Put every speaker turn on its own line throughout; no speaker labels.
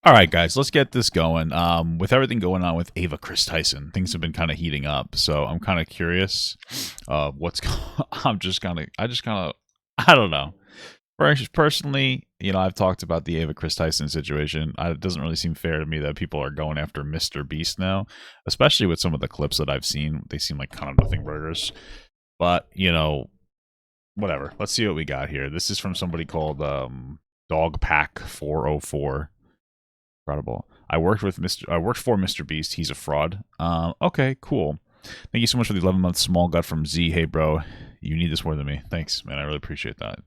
All right, guys, let's get this going. With everything going on with Ava Chris Tyson, things have been kind of heating up. So I'm kind of curious. What's? I don't know. Personally, I've talked about the Ava Chris Tyson situation. It doesn't really seem fair to me that people are going after MrBeast now, especially with some of the clips that I've seen. They seem like kind of nothing burgers. But whatever. Let's see what we got here. This is from somebody called Dogpack404. Incredible. I worked for MrBeast. He's a fraud. Okay, cool. Thank you so much for the 11-month small gut from Z. Hey, bro, you need this more than me. Thanks, man. I really appreciate that.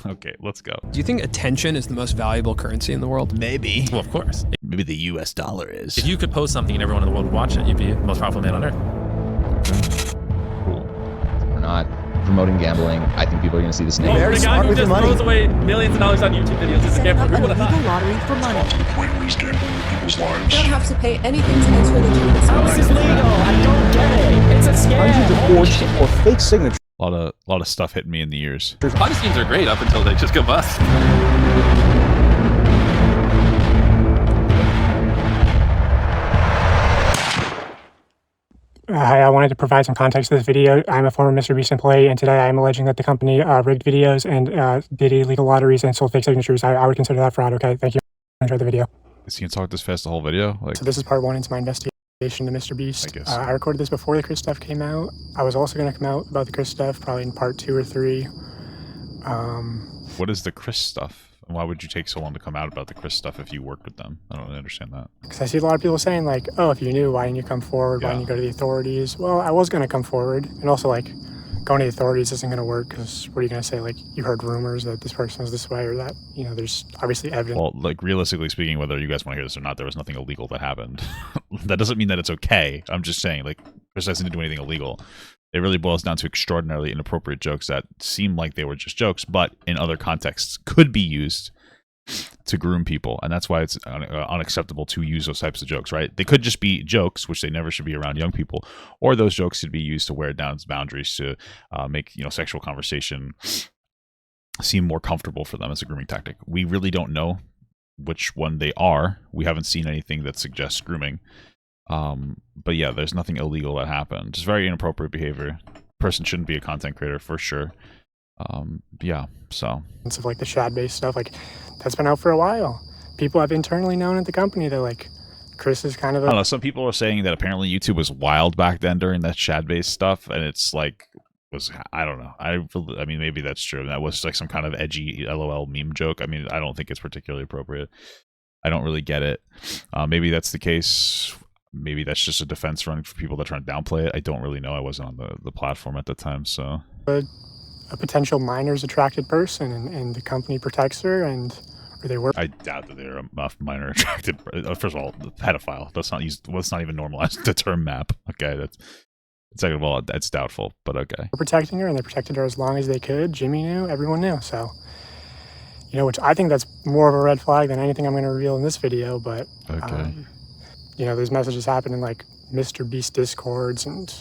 Okay, let's go.
Do you think attention is the most valuable currency in the world?
Maybe.
Well, of course.
Maybe the US dollar is.
If you could post something and everyone in the world would watch it, you'd be the most powerful man on earth.
Cool.
We're not promoting gambling. I think people are going to see this name.
Oh, the guy who just throws away millions of dollars on YouTube videos is a gambler. Who would have thought?
Lottery for money.
The point of these gambling with people's lives.
You don't have to pay anything to enter the game.
How is this legal? I don't get it. It's a scam.
Hundreds of forged or fake signatures.
A lot of stuff hitting me in the ears.
Ponzi schemes are great up until they just go bust.
Hi, I wanted to provide some context to this video. I'm a former MrBeast employee, and today I am alleging that the company rigged videos and did illegal lotteries and sold fake signatures. I would consider that fraud. Okay, thank you. Enjoy the video.
Is he gonna talk this fast the whole video?
So this is part one into my investigation to MrBeast.
I guess.
I recorded this before the Chris stuff came out. I was also going to come out about the Chris stuff probably in part 2 or 3.
What is the Chris stuff? Why would you take so long to come out about the Chris stuff if you worked with them? I don't really understand that.
Because I see a lot of people saying like, oh, if you knew, why didn't you come forward? Why didn't you go to the authorities? Well, I was going to come forward. And also like going to the authorities isn't going to work because what are you going to say? Like you heard rumors that this person is this way or that, there's obviously evidence.
Well, like realistically speaking, whether you guys want to hear this or not, there was nothing illegal that happened. That doesn't mean that it's okay. I'm just saying like Chris doesn't do anything illegal. It really boils down to extraordinarily inappropriate jokes that seem like they were just jokes, but in other contexts could be used to groom people, and that's why it's unacceptable to use those types of jokes, right? They could just be jokes, which they never should be around young people, or those jokes should be used to wear down its boundaries to make sexual conversation seem more comfortable for them as a grooming tactic. We really don't know which one they are. We haven't seen anything that suggests grooming, but yeah, there's nothing illegal that happened. Just very inappropriate behavior. Person shouldn't be a content creator for sure. Yeah, so
of like the shad-based stuff, like that's been out for a while. People have internally known at the company that like Chris is kind of
I don't know, some people are saying that apparently YouTube was wild back then during that shad-based stuff, and it's like I don't know. I mean, maybe that's true. That was like some kind of edgy LOL meme joke. I mean, I don't think it's particularly appropriate. I don't really get it. Maybe that's the case. Maybe that's just a defense run for people that are trying to downplay it. I don't really know. I wasn't on the platform at the time, so.
A potential minors attracted person, and the company protects her, or they work.
I doubt that they're a minor attracted. First of all, the pedophile. Let's not even normalize the term map. Okay, that's second of all, that's doubtful, but okay.
They're protecting her, and they protected her as long as they could. Jimmy knew, everyone knew, so which I think that's more of a red flag than anything I'm going to reveal in this video. But
okay,
there's messages happen in like MrBeast discords, and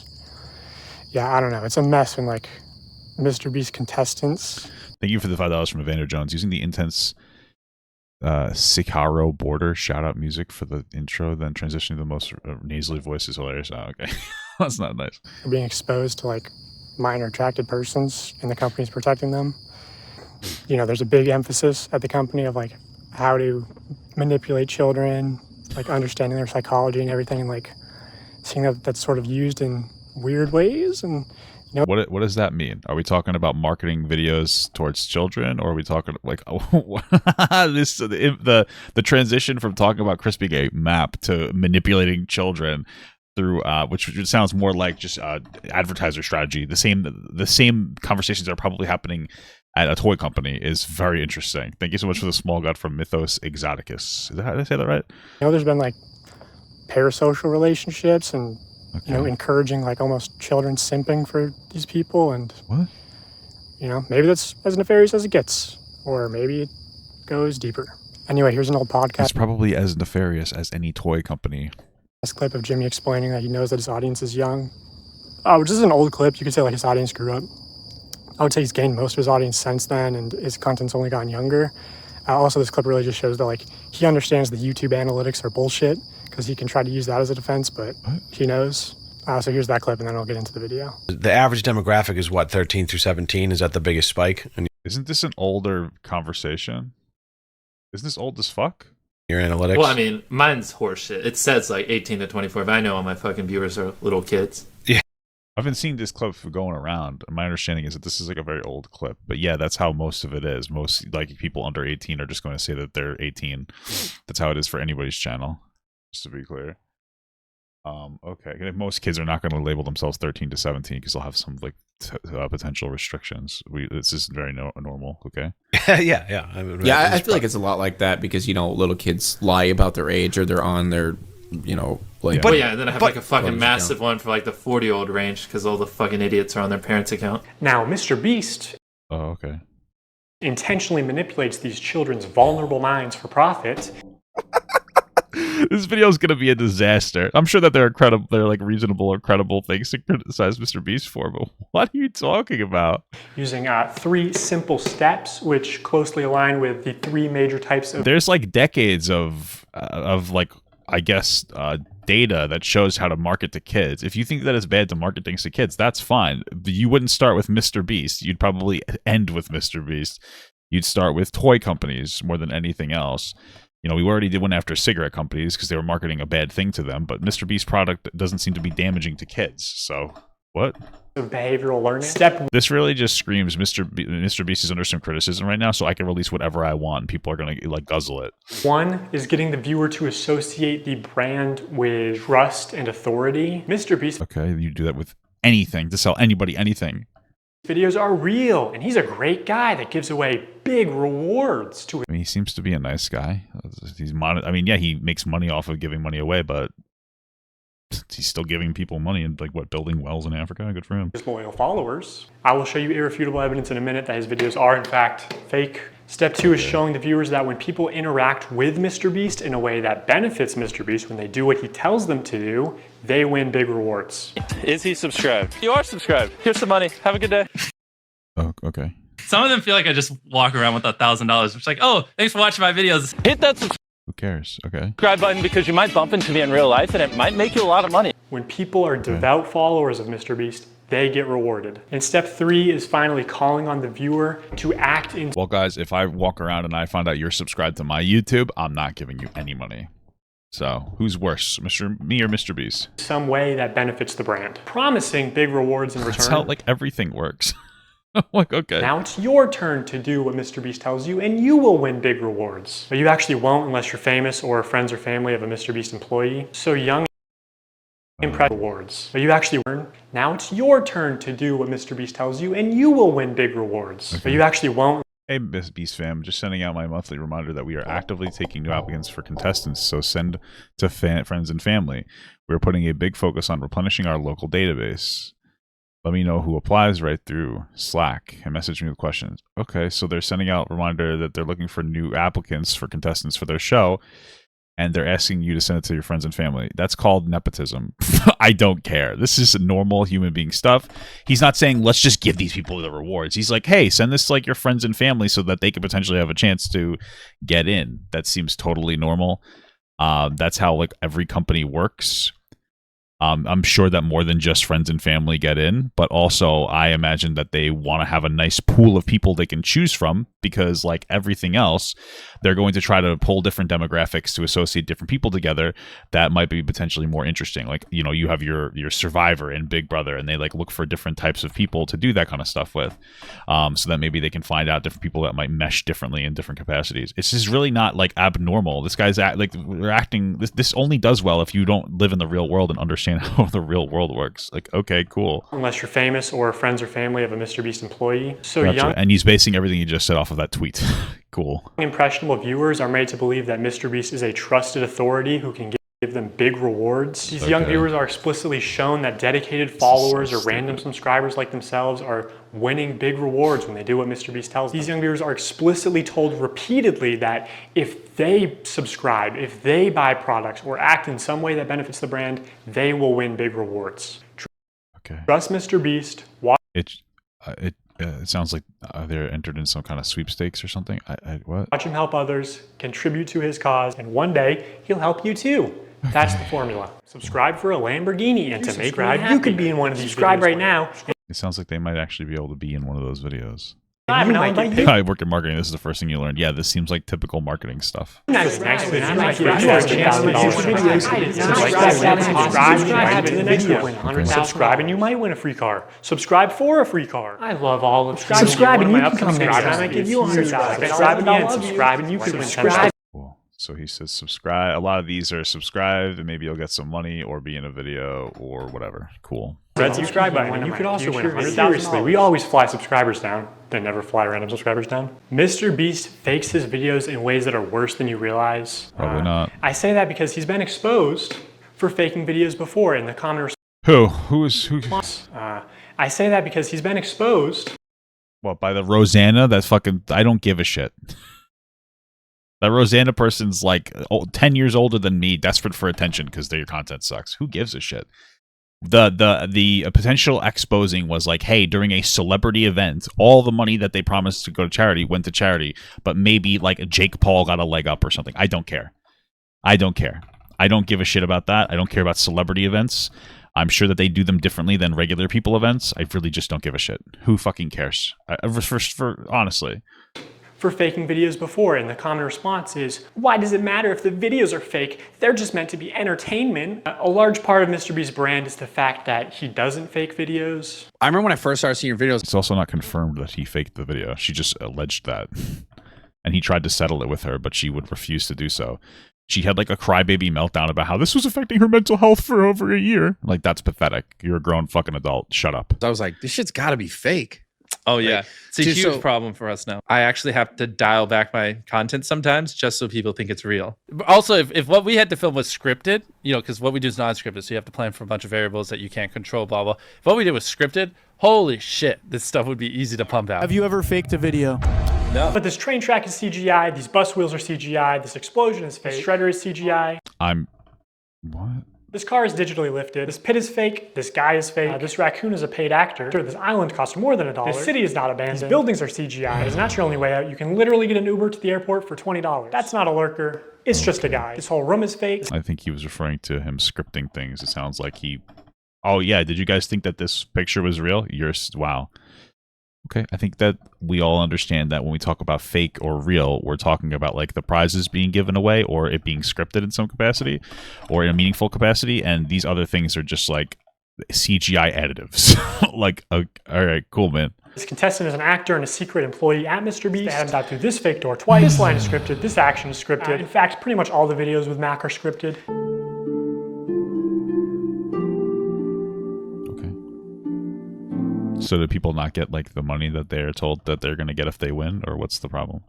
yeah, I don't know. It's a mess when like MrBeast contestants.
Thank you for the $5 from Evander Jones. Using the intense Sicaro border shout out music for the intro, then transitioning to the most nasally voice is hilarious. Oh, okay. That's not nice.
Being exposed to like minor attracted persons, and the company's protecting them. There's a big emphasis at the company of like how to manipulate children, like understanding their psychology and everything, and like seeing that's sort of used in weird ways. And
what does that mean? Are we talking about marketing videos towards children, or are we talking like the transition from talking about Chris being a map to manipulating children through which sounds more like just advertiser strategy. The same conversations are probably happening at a toy company is very interesting. Thank you so much for the small gut from Mythos Exoticus. Did I say that right?
There's been like parasocial relationships and encouraging like almost children simping for these people, and
what?
Maybe that's as nefarious as it gets, or maybe it goes deeper. Anyway, here's an old podcast.
It's probably as nefarious as any toy company.
This clip of Jimmy explaining that he knows that his audience is young. Which is an old clip. You could say like his audience grew up. I would say he's gained most of his audience since then, and his content's only gotten younger. Also, this clip really just shows that like he understands the YouTube analytics are bullshit because he can try to use that as a defense, but he knows. So here's that clip, and then I'll get into the video.
The average demographic is what, 13 through 17? Is that the biggest spike? And
Isn't this an older conversation? Isn't this old as fuck?
your analytics?
Well, I mean, mine's horseshit. It says like 18 to 24, but I know all my fucking viewers are little kids.
I've been seeing this clip going around. My understanding is that this is like a very old clip, but yeah, that's how most of it is. Most like people under 18 are just going to say that they're 18. That's how it is for anybody's channel, just to be clear. Okay. Most kids are not going to label themselves 13 to 17 because they'll have some like potential restrictions. This is very normal. Okay.
yeah.
I feel like it's a lot like that because, you know, little kids lie about their age or they're on their, you know, like.
But yeah, and then I have like a fucking massive one for like the 40-year-old range because all the fucking idiots are on their parents' account.
Now, MrBeast
Oh, okay.
intentionally manipulates these children's vulnerable minds for profit.
This video is gonna be a disaster. I'm sure that they're like reasonable or credible things to criticize MrBeast for, but what are you talking about?
Using 3 simple steps, which closely align with the 3 major types of.
There's like decades of like, I guess, data that shows how to market to kids. If you think that it's bad to market things to kids, that's fine. You wouldn't start with MrBeast. You'd probably end with MrBeast. You'd start with toy companies more than anything else. You know, we already went after cigarette companies because they were marketing a bad thing to them, but MrBeast product doesn't seem to be damaging to kids. So, what?
Of behavioral learning.
This really just screams MrBeast is under some criticism right now, so I can release whatever I want, and people are going to like guzzle it.
1 is getting the viewer to associate the brand with trust and authority. MrBeast
Okay, you do that with anything to sell anybody anything.
videos are real, and he's a great guy that gives away big rewards to.
I mean, he seems to be a nice guy. I mean, yeah, he makes money off of giving money away, but he's still giving people money and like what, building wells in Africa. Good for him.
His loyal followers. I will show you irrefutable evidence in a minute that his videos are in fact fake. Step 2 is showing the viewers that when people interact with MrBeast in a way that benefits MrBeast, when they do what he tells them to do, they win big rewards.
Is he subscribed? You are subscribed. Here's some money. Have a good day.
Oh, okay.
Some of them feel like I just walk around with $1,000. It's like, oh, thanks for watching my videos.
Hit that
Who cares? Okay.
subscribe button because you might bump into me in real life and it might make you a lot of money.
When people are devout followers of MrBeast, they get rewarded. And step 3 is finally calling on the viewer to act in
Well, guys, if I walk around and I find out you're subscribed to my YouTube, I'm not giving you any money. So, who's worse, me or MrBeast?
some way that benefits the brand, promising big rewards in return.
That's how like everything works. Like, okay.
Now it's your turn to do what MrBeast tells you, and you will win big rewards. But you actually won't unless you're famous or friends or family of a MrBeast employee. So young impress rewards. But you actually earn. Now it's your turn to do what MrBeast tells you, and you will win big rewards.
Okay.
But you actually won't.
Hey, Beast fam, just sending out my monthly reminder that we are actively taking new applicants for contestants, so send to friends and family. We're putting a big focus on replenishing our local database. Let me know who applies right through Slack and message me with questions. Okay, so they're sending out a reminder that they're looking for new applicants for contestants for their show, and they're asking you to send it to your friends and family. That's called nepotism. I don't care. This is normal human being stuff. He's not saying, let's just give these people the rewards. He's like, hey, send this to like your friends and family so that they could potentially have a chance to get in. That seems totally normal. That's how like every company works. I'm sure that more than just friends and family get in, but also I imagine that they want to have a nice pool of people they can choose from because like everything else, they're going to try to pull different demographics to associate different people together that might be potentially more interesting. Like, you know, you have your Survivor and Big Brother, and they like look for different types of people to do that kind of stuff with, so that maybe they can find out different people that might mesh differently in different capacities. It's just really not like abnormal. This guy's we're acting. This only does well if you don't live in the real world and understand how the real world works. Like, okay, cool.
Unless you're famous or friends or family of a MrBeast employee. So
Gotcha.
young
And he's basing everything he just said off of that tweet. Cool.
impressionable viewers are made to believe that MrBeast is a trusted authority who can give them big rewards. These young viewers are explicitly shown that dedicated followers or random subscribers like themselves are winning big rewards when they do what MrBeast tells them. These young viewers are explicitly told repeatedly that if they subscribe, if they buy products or act in some way that benefits the brand, they will win big rewards.
Okay.
Trust MrBeast.
It sounds like they're entered in some kind of sweepstakes or something. What?
Watch him help others, contribute to his cause, and one day he'll help you too. That's the formula. Subscribe for a Lamborghini, and to make me happy, you could be in one of these. Subscribe right now.
It sounds like they might actually be able to be in one of those videos.
I
I work in marketing. This is the first thing you learned. Yeah, this seems like typical marketing stuff.
Next subscribe and you might win a free car. Subscribe for a free car. I love all of subscribe and you can come next time. I give you $100. Subscribe again. Subscribe and you can win $10.
Cool. So he says subscribe. A lot of these are subscribed, and maybe you'll get some money or be in a video or whatever. Cool.
Red subscribe button, and you could also win $100,000. Seriously, we always fly subscribers down. They never fly random subscribers down. MrBeast fakes his videos in ways that are worse than you realize.
Probably not.
I say that because he's been exposed for faking videos before in the comment
Who? Who is who?
I say that because he's been exposed.
What, by the Rosanna? That's fucking. I don't give a shit. That Rosanna person's like 10 years older than me, desperate for attention because their content sucks. Who gives a shit? The potential exposing was like, hey, during a celebrity event, all the money that they promised to go to charity went to charity, but maybe like Jake Paul got a leg up or something. I don't care. I don't care. I don't give a shit about that. I don't care about celebrity events. I'm sure that they do them differently than regular people events. I really just don't give a shit. Who fucking cares? Honestly.
For faking videos before, and the common response is, why does it matter if the videos are fake? They're just meant to be entertainment. A large part of MrBeast's brand is the fact that he doesn't fake videos.
I remember when I first started seeing your videos.
It's also not confirmed that he faked the video. She just alleged that. And he tried to settle it with her, but she would refuse to do so. She had like a crybaby meltdown about how this was affecting her mental health for over a year. Like, that's pathetic. You're a grown fucking adult. Shut up.
I was like, this shit's gotta be fake.
Oh yeah,
like,
it's a huge problem for us now. I actually have to dial back my content sometimes just so people think it's real. But also, if what we had to film was scripted, you know, because what we do is non-scripted, so you have to plan for a bunch of variables that you can't control, blah, blah. If what we did was scripted, holy shit, this stuff would be easy to pump out.
Have you ever faked a video?
No.
But this train track is CGI, these bus wheels are CGI, this explosion is fake, this shredder is CGI.
What?
This car is digitally lifted, this pit is fake, this guy is fake, this raccoon is a paid actor, this island costs more than $1, this city is not abandoned, these buildings are CGI, it's not your only way out, you can literally get an Uber to the airport for $20. That's not a lurker, it's just a guy. This whole room is fake.
I think he was referring to him scripting things. It sounds like he... Oh yeah, did you guys think that this picture was real? Wow. Okay, I think that we all understand that when we talk about fake or real, we're talking about like the prizes being given away or it being scripted in some capacity or in a meaningful capacity, and these other things are just like CGI additives. Like, all right, cool, man.
This contestant is an actor and a secret employee at MrBeast. They had him dive through this fake door twice. This line is scripted, this action is scripted. In fact, pretty much all the videos with Mac are scripted.
So do people not get like the money that they're told that they're going to get if they win, or what's the problem?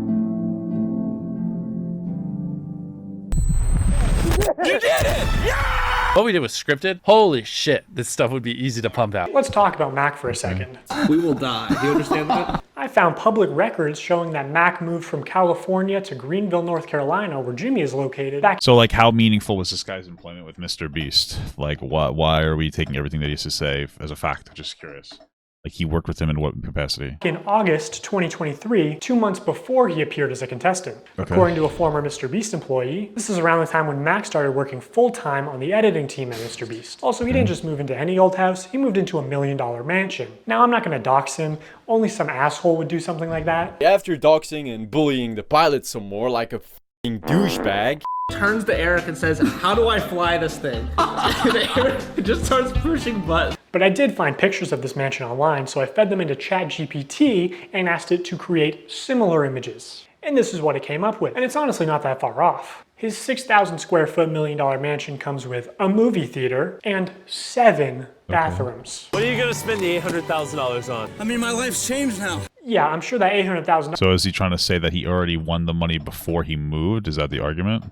You did it! Yeah! What we did was scripted. Holy shit, this stuff would be easy to pump out.
Let's talk about Mac for a second.
We will die. Do you understand that?
I found public records showing that Mac moved from California to Greenville, North Carolina, where Jimmy is located.
So like, how meaningful was this guy's employment with MrBeast? Like, why are we taking everything that he has to say as a fact? Just curious. Like, he worked with him in what capacity?
In August 2023, 2 months before he appeared as a contestant. Okay. According to a former MrBeast employee, this is around the time when Mac started working full-time on the editing team at MrBeast. Also, he didn't just move into any old house, he moved into $1 million mansion. Now, I'm not gonna dox him, only some asshole would do something like that.
After doxing and bullying the pilot some more like a f***ing douchebag,
turns to Eric and says, how do I fly this thing? And Eric just starts pushing buttons.
But I did find pictures of this mansion online, so I fed them into ChatGPT and asked it to create similar images. And this is what it came up with. And it's honestly not that far off. His 6,000 square foot $1 million mansion comes with a movie theater and 7 bathrooms.
what are you gonna spend the $800,000 on?
I mean, my life's changed now.
Yeah, I'm sure that $800,000
So is he trying to say that he already won the money before he moved? Is that the argument?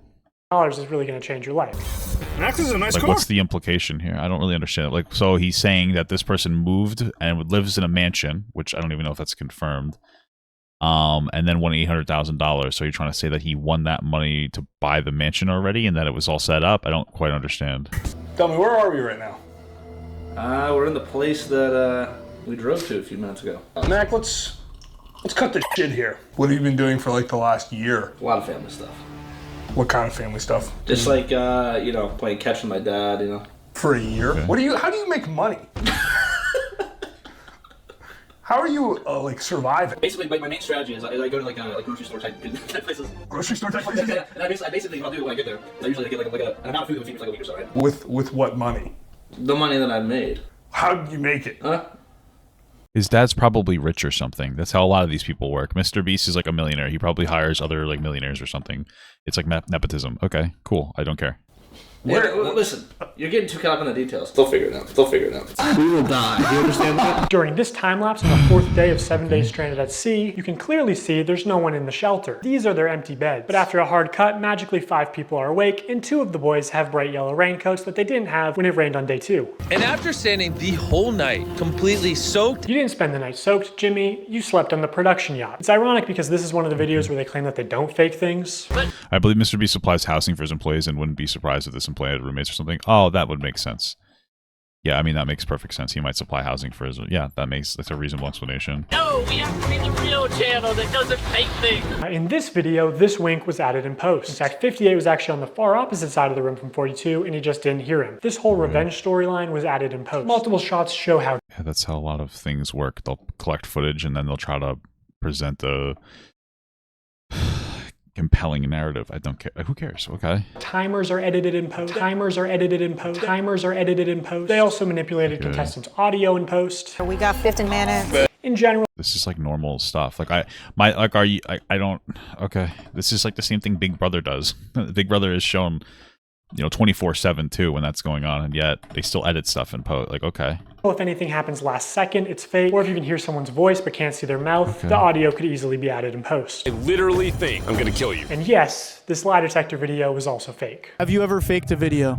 is really going to change your life.
Max is a nice car.
What's the implication here? I don't really understand it. Like, so he's saying that this person moved and lives in a mansion, which I don't even know if that's confirmed, and then won $800,000. So you're trying to say that he won that money to buy the mansion already and that it was all set up? I don't quite understand.
Tell me, where are we right now?
we're in the place that
We drove to a few minutes ago.
Mac, let's cut the shit here. What have you been doing for like the last year?
A lot of family stuff.
What kind of family stuff?
Just like, playing catch with my dad,
For a year?
Okay.
How do you make money? How are you, surviving?
Basically, my main strategy is I go to, grocery store type places.
Grocery store type places?
Yeah, and I basically, what I'll do when I get there, I usually get, an amount of food that would feed me for, like, a week or so, right?
With what money?
The money that I've made.
How did you make it?
His dad's probably rich or something. That's how a lot of these people work. MrBeast is like a millionaire. He probably hires other like millionaires or something. It's like nepotism. Okay, cool. I don't care.
Listen, you're getting too caught up in the details. They'll figure it out. We will die. Do you understand that?
During this time lapse on the fourth day of 7 days stranded at sea, you can clearly see there's no one in the shelter. These are their empty beds. But after a hard cut, magically 5 people are awake, and 2 of the boys have bright yellow raincoats that they didn't have when it rained on day 2.
And after standing the whole night completely soaked...
You didn't spend the night soaked, Jimmy. You slept on the production yacht. It's ironic because this is one of the videos where they claim that they don't fake things.
I believe MrBeast supplies housing for his employees and wouldn't be surprised if this employee had roommates or something. Oh, that would make sense. Yeah, I mean, that makes perfect sense. He might supply housing for his... Yeah, that's a reasonable explanation.
No, we have to be the real channel that doesn't fake things.
In this video, this wink was added in post. In fact, 58 was actually on the far opposite side of the room from 42, and he just didn't hear him. This whole revenge storyline was added in post. Multiple shots show how...
Yeah, that's how a lot of things work. They'll collect footage, and then they'll try to present a... compelling narrative. I don't care. Who cares? Okay.
Timers are edited in post. Timers are edited in post. Timers are edited in post. They also manipulated contestants' audio in post.
We got 15 minutes.
In general,
this is like normal stuff. Like I don't. Okay. This is like the same thing Big Brother does. Big Brother is shown, 24/7 too when that's going on, and yet they still edit stuff in post. Like, okay.
If anything happens last second, it's fake. Or if you can hear someone's voice but can't see their mouth, the audio could easily be added in post.
I literally think I'm gonna kill you.
And yes, this lie detector video was also fake.
Have you ever faked a video?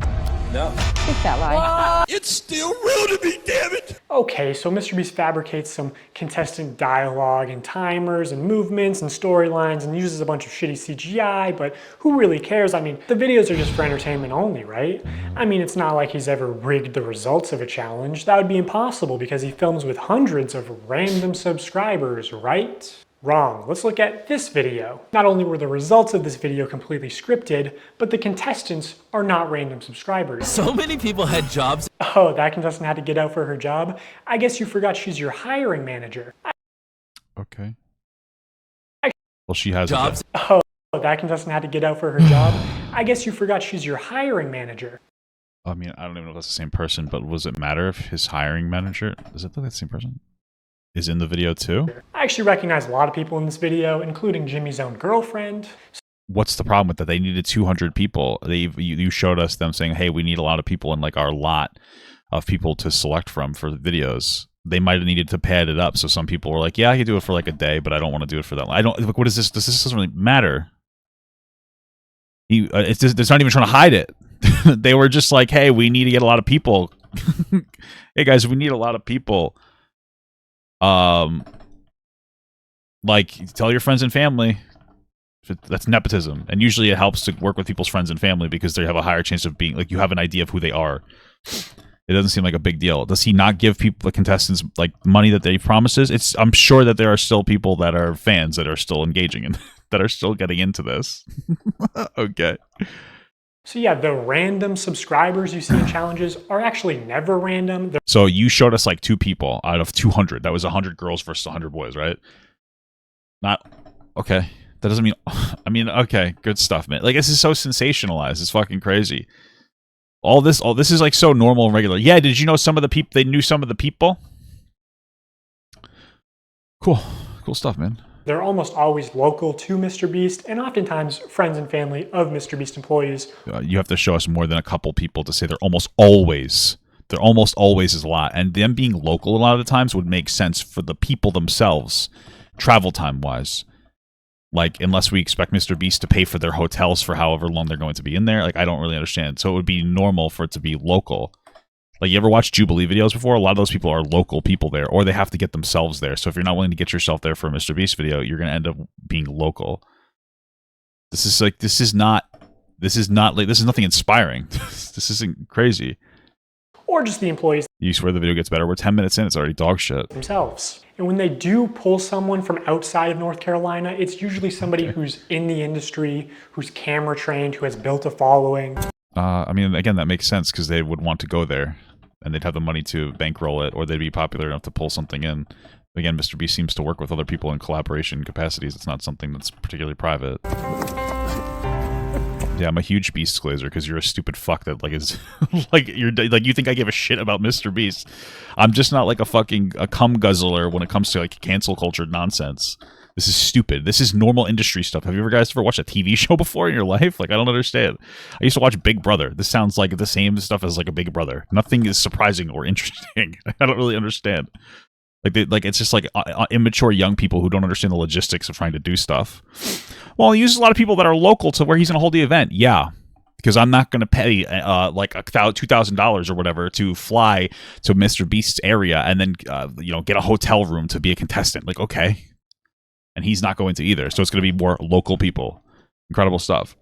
No.
Take that lie.
It's still real to me, damn it!
Okay, so MrBeast fabricates some contestant dialogue and timers and movements and storylines and uses a bunch of shitty CGI, but who really cares? I mean, the videos are just for entertainment only, right? I mean, it's not like he's ever rigged the results of a challenge. That would be impossible because he films with hundreds of random subscribers, right? Wrong. Let's look at this video. Not only were the results of this video completely scripted, but the contestants are not random subscribers.
So many people had jobs.
Oh, that contestant had to get out for her job? I guess you forgot she's your hiring manager.
Okay. Well, she has
jobs.
Oh, that contestant had to get out for her job? I guess you forgot she's your hiring manager.
I mean, I don't even know if that's the same person, but does it matter if his hiring manager... Does it look like the same person? Is in the video too?
I actually recognize a lot of people in this video, including Jimmy's own girlfriend.
What's the problem with that? They needed 200 people. You showed us them saying, hey, we need a lot of people in like our lot of people to select from for the videos. They might have needed to pad it up. So some people were like, yeah, I could do it for like a day, but I don't want to do it for that long. I don't, like, what is this? This doesn't really matter. It's not even trying to hide it. They were just like, hey, we need to get a lot of people. Hey guys, we need a lot of people. Like, tell your friends and family. That's nepotism, and usually it helps to work with people's friends and family because they have a higher chance of being like, you have an idea of who they are. It doesn't seem like a big deal. Does he not give people, the contestants, like money that they promises? I'm sure that there are still people that are fans that are still engaging and that are still getting into this. Okay.
So yeah, the random subscribers you see in challenges are actually never random.
So you showed us like 2 people out of 200. That was 100 girls versus 100 boys, right? Not okay. That doesn't mean. I mean, okay, good stuff, man. Like, this is so sensationalized. It's fucking crazy. All this is like so normal and regular. Yeah, did you know some of the people? They knew some of the people. Cool stuff, man.
They're almost always local to MrBeast and oftentimes friends and family of MrBeast employees.
You have to show us more than a couple people to say they're almost always. They're almost always is a lot. And them being local a lot of the times would make sense for the people themselves, travel time wise. Like, unless we expect MrBeast to pay for their hotels for however long they're going to be in there. Like, I don't really understand. So it would be normal for it to be local. Like, you ever watch Jubilee videos before? A lot of those people are local people there, or they have to get themselves there. So if you're not willing to get yourself there for a MrBeast video, you're going to end up being local. This is nothing inspiring. This isn't crazy.
or just the employees
You swear the video gets better. We're 10 minutes in. It's already dog shit.
themselves. And when they do pull someone from outside of North Carolina, it's usually somebody who's in the industry, who's camera trained, who has built a following.
I mean, again, that makes sense because they would want to go there and they'd have the money to bankroll it, or they'd be popular enough to pull something in. Again, MrBeast seems to work with other people in collaboration capacities. It's not something that's particularly private. Yeah, I'm a huge Beast glazer because you're a stupid fuck that like is like you think I give a shit about MrBeast. I'm just not like a cum guzzler when it comes to like cancel culture nonsense. This is stupid. This is normal industry stuff. Have you guys ever watched a TV show before in your life? Like, I don't understand. I used to watch Big Brother. This sounds like the same stuff as like a Big Brother. Nothing is surprising or interesting. I don't really understand. Like it's just like immature young people who don't understand the logistics of trying to do stuff. Well, he uses a lot of people that are local to where he's going to hold the event. Yeah, because I'm not going to pay like $2,000 or whatever to fly to MrBeast's area and then get a hotel room to be a contestant. Like, okay, and he's not going to either. So it's going to be more local people. Incredible stuff.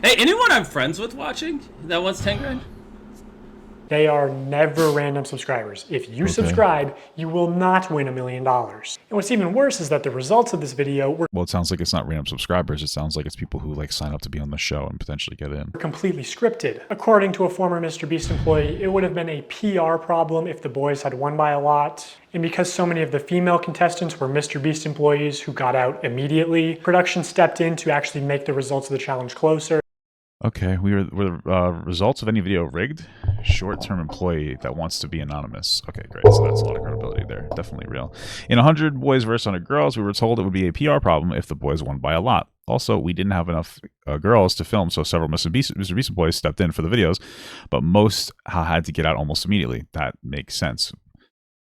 Hey, anyone I'm friends with watching that wants 10 grand?
They are never random subscribers. If you subscribe, you will not win $1 million. And what's even worse is that the results of this video were
Well, it sounds like it's not random subscribers. It sounds like it's people who like sign up to be on the show and potentially get in.
completely scripted. According to a former MrBeast employee, it would have been a PR problem if the boys had won by a lot. And because so many of the female contestants were MrBeast employees who got out immediately, production stepped in to actually make the results of the challenge closer.
Okay, were the results of any video rigged? Short-term employee that wants to be anonymous. Okay, great. So that's a lot of credibility there. Definitely real. In 100 boys versus 100 girls, we were told it would be a PR problem if the boys won by a lot. Also, we didn't have enough girls to film, so several MrBeast employees stepped in for the videos, but most had to get out almost immediately. That makes sense.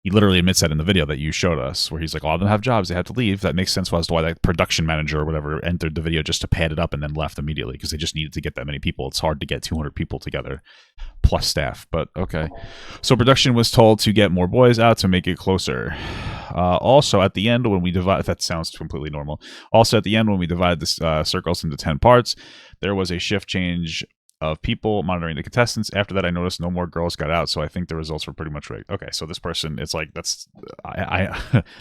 He literally admits that in the video that you showed us, where he's like, all of them have jobs, they have to leave. That makes sense as to why that production manager or whatever entered the video just to pad it up and then left immediately, because they just needed to get that many people. It's hard to get 200 people together, plus staff, but okay. So production was told to get more boys out to make it closer. Also, at the end, when we divide, that sounds completely normal. Also, at the end, when we divide the circles into 10 parts, there was a shift change of people monitoring the contestants. After that, I noticed no more girls got out, so I think the results were pretty much rigged. Okay, so this person, it's like, that's,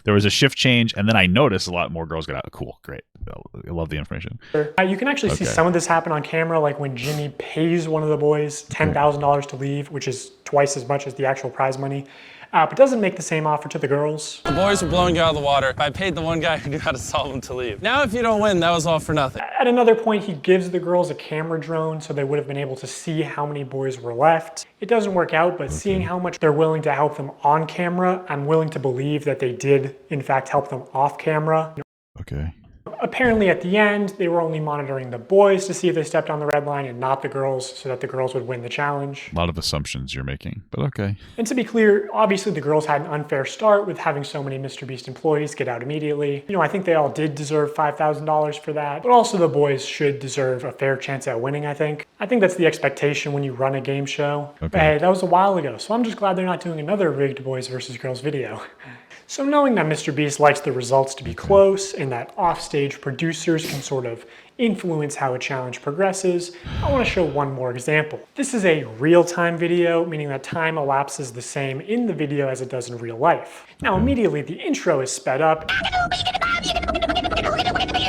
there was a shift change, and then I noticed a lot more girls got out. Cool, great. I love the information.
You can actually see some of this happen on camera, like when Jimmy pays one of the boys $10,000 to leave, which is twice as much as the actual prize money. But doesn't make the same offer to the girls.
The boys were blowing you out of the water. I paid the one guy who knew how to solve them to leave. Now if you don't win, that was all for nothing.
At another point, he gives the girls a camera drone so they would have been able to see how many boys were left. It doesn't work out, but seeing how much they're willing to help them on camera, I'm willing to believe that they did, in fact, help them off camera.
Okay.
Apparently at the end, they were only monitoring the boys to see if they stepped on the red line and not the girls, so that the girls would win the challenge.
A lot of assumptions you're making, but okay.
And to be clear, obviously the girls had an unfair start with having so many MrBeast employees get out immediately. You know, I think they all did deserve $5,000 for that, but also the boys should deserve a fair chance at winning, I think. I think that's the expectation when you run a game show. Okay. But hey, that was a while ago, so I'm just glad they're not doing another rigged boys versus girls video. So knowing that MrBeast likes the results to be close and that offstage producers can sort of influence how a challenge progresses, I want to show one more example. This is a real-time video, meaning that time elapses the same in the video as it does in real life. Now immediately the intro is sped up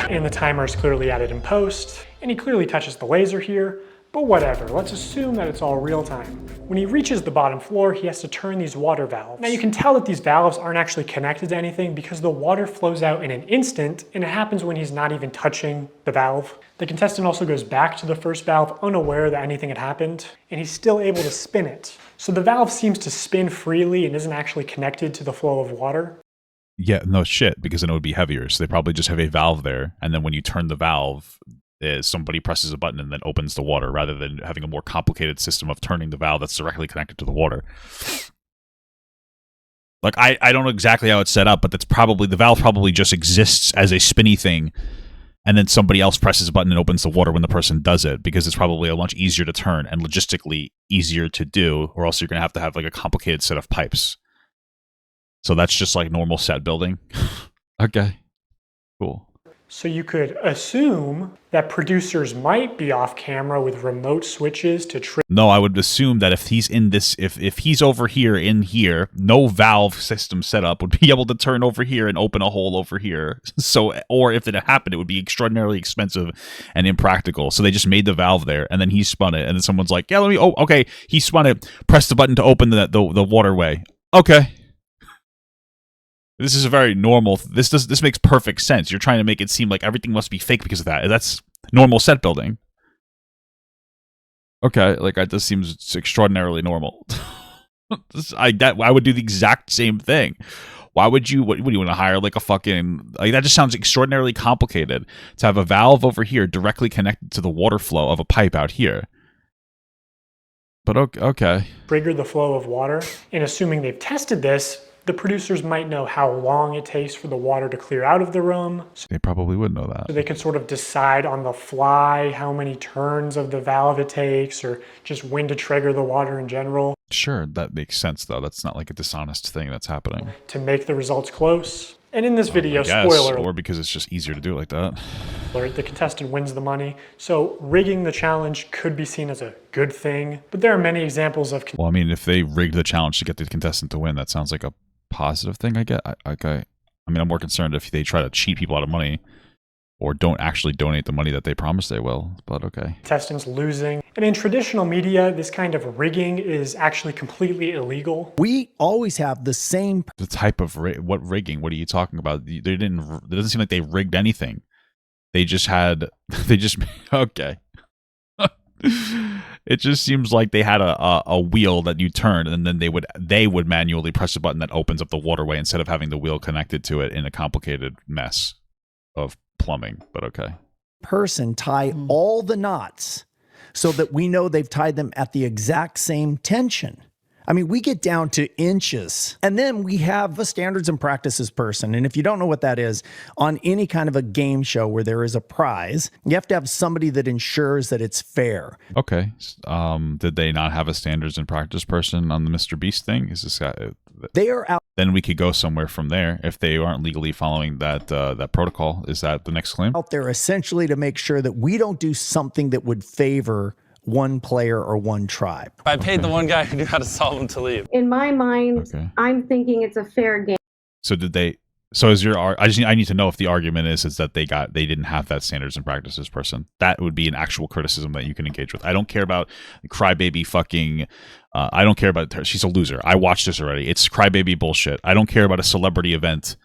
and the timer is clearly added in post, and he clearly touches the laser here. But whatever, let's assume that it's all real time. When he reaches the bottom floor, he has to turn these water valves. Now you can tell that these valves aren't actually connected to anything because the water flows out in an instant, and it happens when he's not even touching the valve. The contestant also goes back to the first valve unaware that anything had happened, and he's still able to spin it. So the valve seems to spin freely and isn't actually connected to the flow of water.
Yeah, no shit, because then it would be heavier. So they probably just have a valve there, and then when you turn the valve, somebody presses a button and then opens the water, rather than having a more complicated system of turning the valve that's directly connected to the water. Like, I don't know exactly how it's set up, but that's probably, the valve probably just exists as a spinny thing, and then somebody else presses a button and opens the water when the person does it, because it's probably a much easier to turn and logistically easier to do, or else you're going to have like a complicated set of pipes. So that's just like normal set building. Okay, cool.
So you could assume that producers might be off camera with remote switches to trigger.
No, I would assume that if he's in this, if he's over here in here, no valve system setup would be able to turn over here and open a hole over here. So, or if it happened, it would be extraordinarily expensive and impractical. So they just made the valve there, and then he spun it, and then someone's like, "Yeah, let me." Oh, okay, he spun it. Press the button to open the waterway. Okay. This is a very normal. This makes perfect sense. You're trying to make it seem like everything must be fake because of that. That's normal set building. Okay, like this seems extraordinarily normal. I would do the exact same thing. Why would you? What do you want to hire like a fucking like that? Just sounds extraordinarily complicated to have a valve over here directly connected to the water flow of a pipe out here. But okay.
Trigger the flow of water, and assuming they've tested this, the producers might know how long it takes for the water to clear out of the room.
They probably would know that.
So they could sort of decide on the fly how many turns of the valve it takes, or just when to trigger the water in general.
Sure, that makes sense though. That's not like a dishonest thing that's happening.
To make the results close. And in this video, spoiler
or because it's just easier to do it like that.
The contestant wins the money. So rigging the challenge could be seen as a good thing, but there are many examples of...
Well, I mean, if they rigged the challenge to get the contestant to win, that sounds like a positive thing, I get. Okay. I mean, I'm more concerned if they try to cheat people out of money or don't actually donate the money that they promise they will, but okay.
Contestants losing. And in traditional media, this kind of rigging is actually completely illegal.
We always have the same...
The type of what rigging? What are you talking about? It doesn't seem like they rigged anything. They just okay. It just seems like they had a wheel that you turn, and then they would manually press a button that opens up the waterway instead of having the wheel connected to it in a complicated mess of plumbing. But okay.
Person tie all the knots so that we know they've tied them at the exact same tension. I mean, we get down to inches, and then we have a standards and practices person. And if you don't know what that is, on any kind of a game show where there is a prize, you have to have somebody that ensures that it's fair.
Okay. Did they not have a standards and practice person on the MrBeast thing? Is this guy?
They are out.
Then we could go somewhere from there if they aren't legally following that protocol. Is that the next claim?
Out there essentially to make sure that we don't do something that would favor one player or one tribe.
I paid the one guy who knew how to solve them to leave.
In my mind, I'm thinking it's a fair game.
So did they? So is your? I need to know if the argument is that they didn't have that standards and practices person. That would be an actual criticism that you can engage with. I don't care about crybaby fucking. I don't care about her. She's a loser. I watched this already. It's crybaby bullshit. I don't care about a celebrity event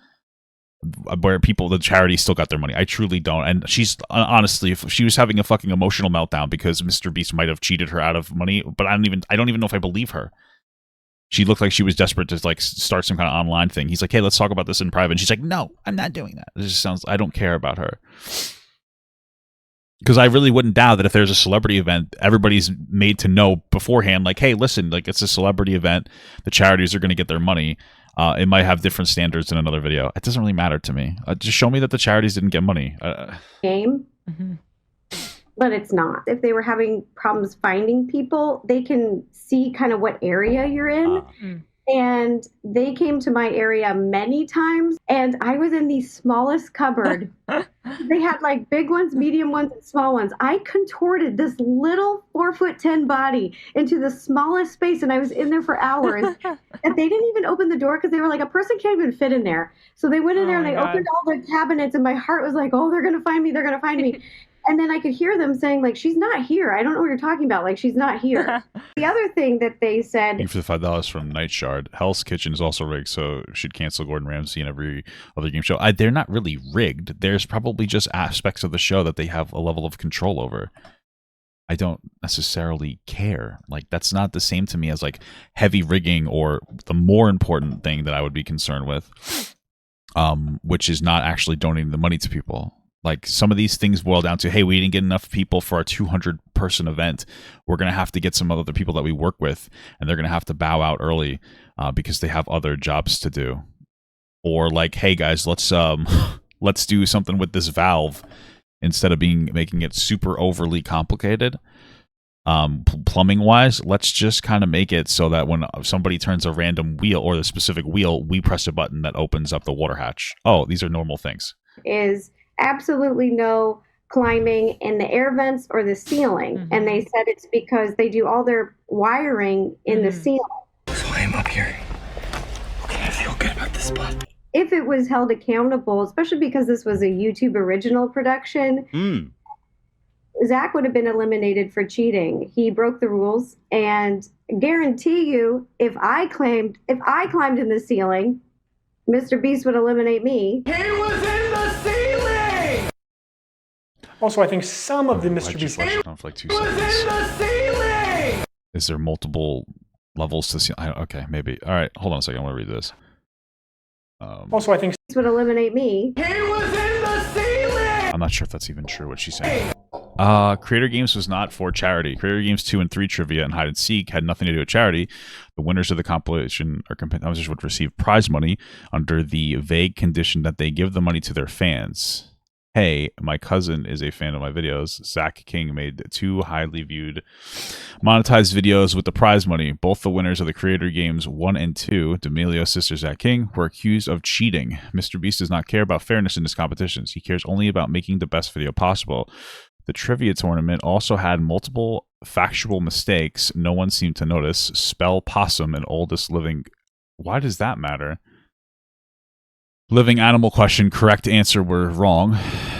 where the charity still got their money. I truly don't. And she's honestly, if she was having a fucking emotional meltdown because MrBeast might have cheated her out of money, but I don't even know if I believe her. She looked like she was desperate to like start some kind of online thing. He's like, "Hey, let's talk about this in private." And she's like, "No, I'm not doing that." It just sounds, I don't care about her. Because I really wouldn't doubt that if there's a celebrity event, everybody's made to know beforehand, like, "Hey, listen, like it's a celebrity event. The charities are going to get their money. It might have different standards in another video." It doesn't really matter to me. Just show me that the charities didn't get money.
Game. But it's not. If they were having problems finding people, they can see kind of what area you're in. And they came to my area many times, and I was in the smallest cupboard. They had like big ones, medium ones, and small ones. I contorted this little 4'10" body into the smallest space, and I was in there for hours. And they didn't even open the door because they were like, a person can't even fit in there. So they went in there and they opened all the cabinets, and my heart was like, oh, they're going to find me. They're going to find me. And then I could hear them saying, like, she's not here. I don't know what you're talking about. Like, she's not here. The other thing that they said...
Thank you for the $5 from Nightshard. Hell's Kitchen is also rigged, so should cancel Gordon Ramsay and every other game show. They're not really rigged. There's probably just aspects of the show that they have a level of control over. I don't necessarily care. Like, that's not the same to me as, like, heavy rigging or the more important thing that I would be concerned with, which is not actually donating the money to people. Like, some of these things boil down to, hey, we didn't get enough people for our 200-person event. We're going to have to get some other people that we work with, and they're going to have to bow out early because they have other jobs to do. Or like, hey, guys, let's do something with this valve instead of making it super overly complicated. Plumbing-wise, let's just kind of make it so that when somebody turns a random wheel or the specific wheel, we press a button that opens up the water hatch. Oh, these are normal things.
Is absolutely no climbing in the air vents or the ceiling. And they said it's because they do all their wiring in the ceiling.
So I am up here. Okay, I feel good about this spot.
If it was held accountable, especially because this was a YouTube original production, Zach would have been eliminated for cheating. He broke the rules, and guarantee you, if I climbed in the ceiling, MrBeast would eliminate me.
He was in the ceiling!
Also, I think some of the MrBeast
For like 2 seconds. Is there multiple levels to see? Okay, maybe. All right, hold on a second. I want to read this.
Also, I think
would eliminate me.
He was in the ceiling!
I'm not sure if that's even true what she's saying. Creator Games was not for charity. Creator Games 2 and 3 trivia and hide and seek had nothing to do with charity. The winners of the compilation would receive prize money under the vague condition that they give the money to their fans. Hey, my cousin is a fan of my videos. Zach King made 2 highly viewed monetized videos with the prize money. Both the winners of the Creator Games 1 and 2, D'Amelio's sister Zach King, were accused of cheating. MrBeast does not care about fairness in his competitions. He cares only about making the best video possible. The trivia tournament also had multiple factual mistakes no one seemed to notice. Spell possum and oldest living... Why does that matter? Living animal question, correct answer were wrong.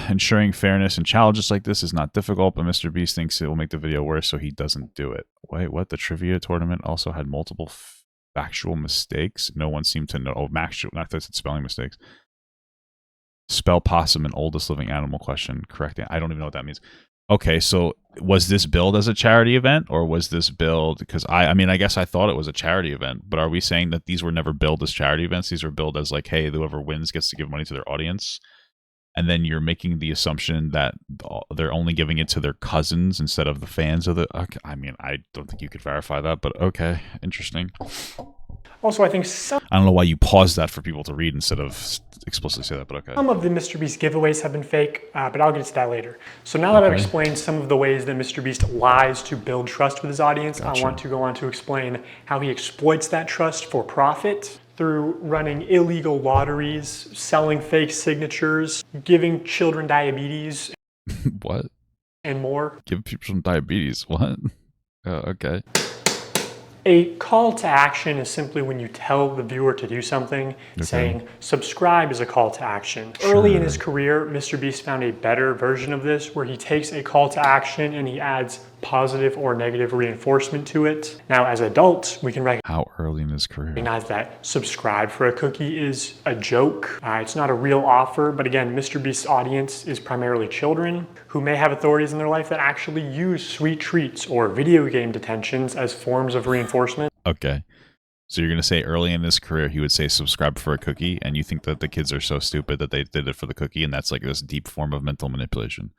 Ensuring fairness in challenges like this is not difficult, but MrBeast thinks it will make the video worse, so he doesn't do it. Wait, what? The trivia tournament also had multiple factual mistakes? No one seemed to know. Oh, not that it's spelling mistakes. Spell possum and oldest living animal question, correct. I don't even know what that means. Okay, so was this billed as a charity event, or was this billed because I mean, I guess I thought it was a charity event, but are we saying that these were never billed as charity events? These were billed as like, hey, whoever wins gets to give money to their audience, and then you're making the assumption that they're only giving it to their cousins instead of the fans of the... Okay, I mean, I don't think you could verify that, but okay, interesting.
Also, I think
I don't know why you paused that for people to read instead of explicitly say that, but okay.
some of the MrBeast giveaways have been fake, but I'll get to that later. So now that I've explained some of the ways that MrBeast lies to build trust with his audience, I want to go on to explain how he exploits that trust for profit through running illegal lotteries, selling fake signatures, giving children diabetes.
What?
And more.
Give people some diabetes. What? Okay.
A call to action is simply when you tell the viewer to do something, saying subscribe is a call to action.
Sure.
Early in his career, MrBeast found a better version of this where he takes a call to action and he adds positive or negative reinforcement to it. Now, as adults, we can
How early in his career?
recognize that subscribe for a cookie is a joke. It's not a real offer, but again, MrBeast's audience is primarily children who may have authorities in their life that actually use sweet treats or video game detentions as forms of reinforcement.
Okay. So you're going to say early in his career, he would say subscribe for a cookie, and you think that the kids are so stupid that they did it for the cookie, and that's like this deep form of mental manipulation.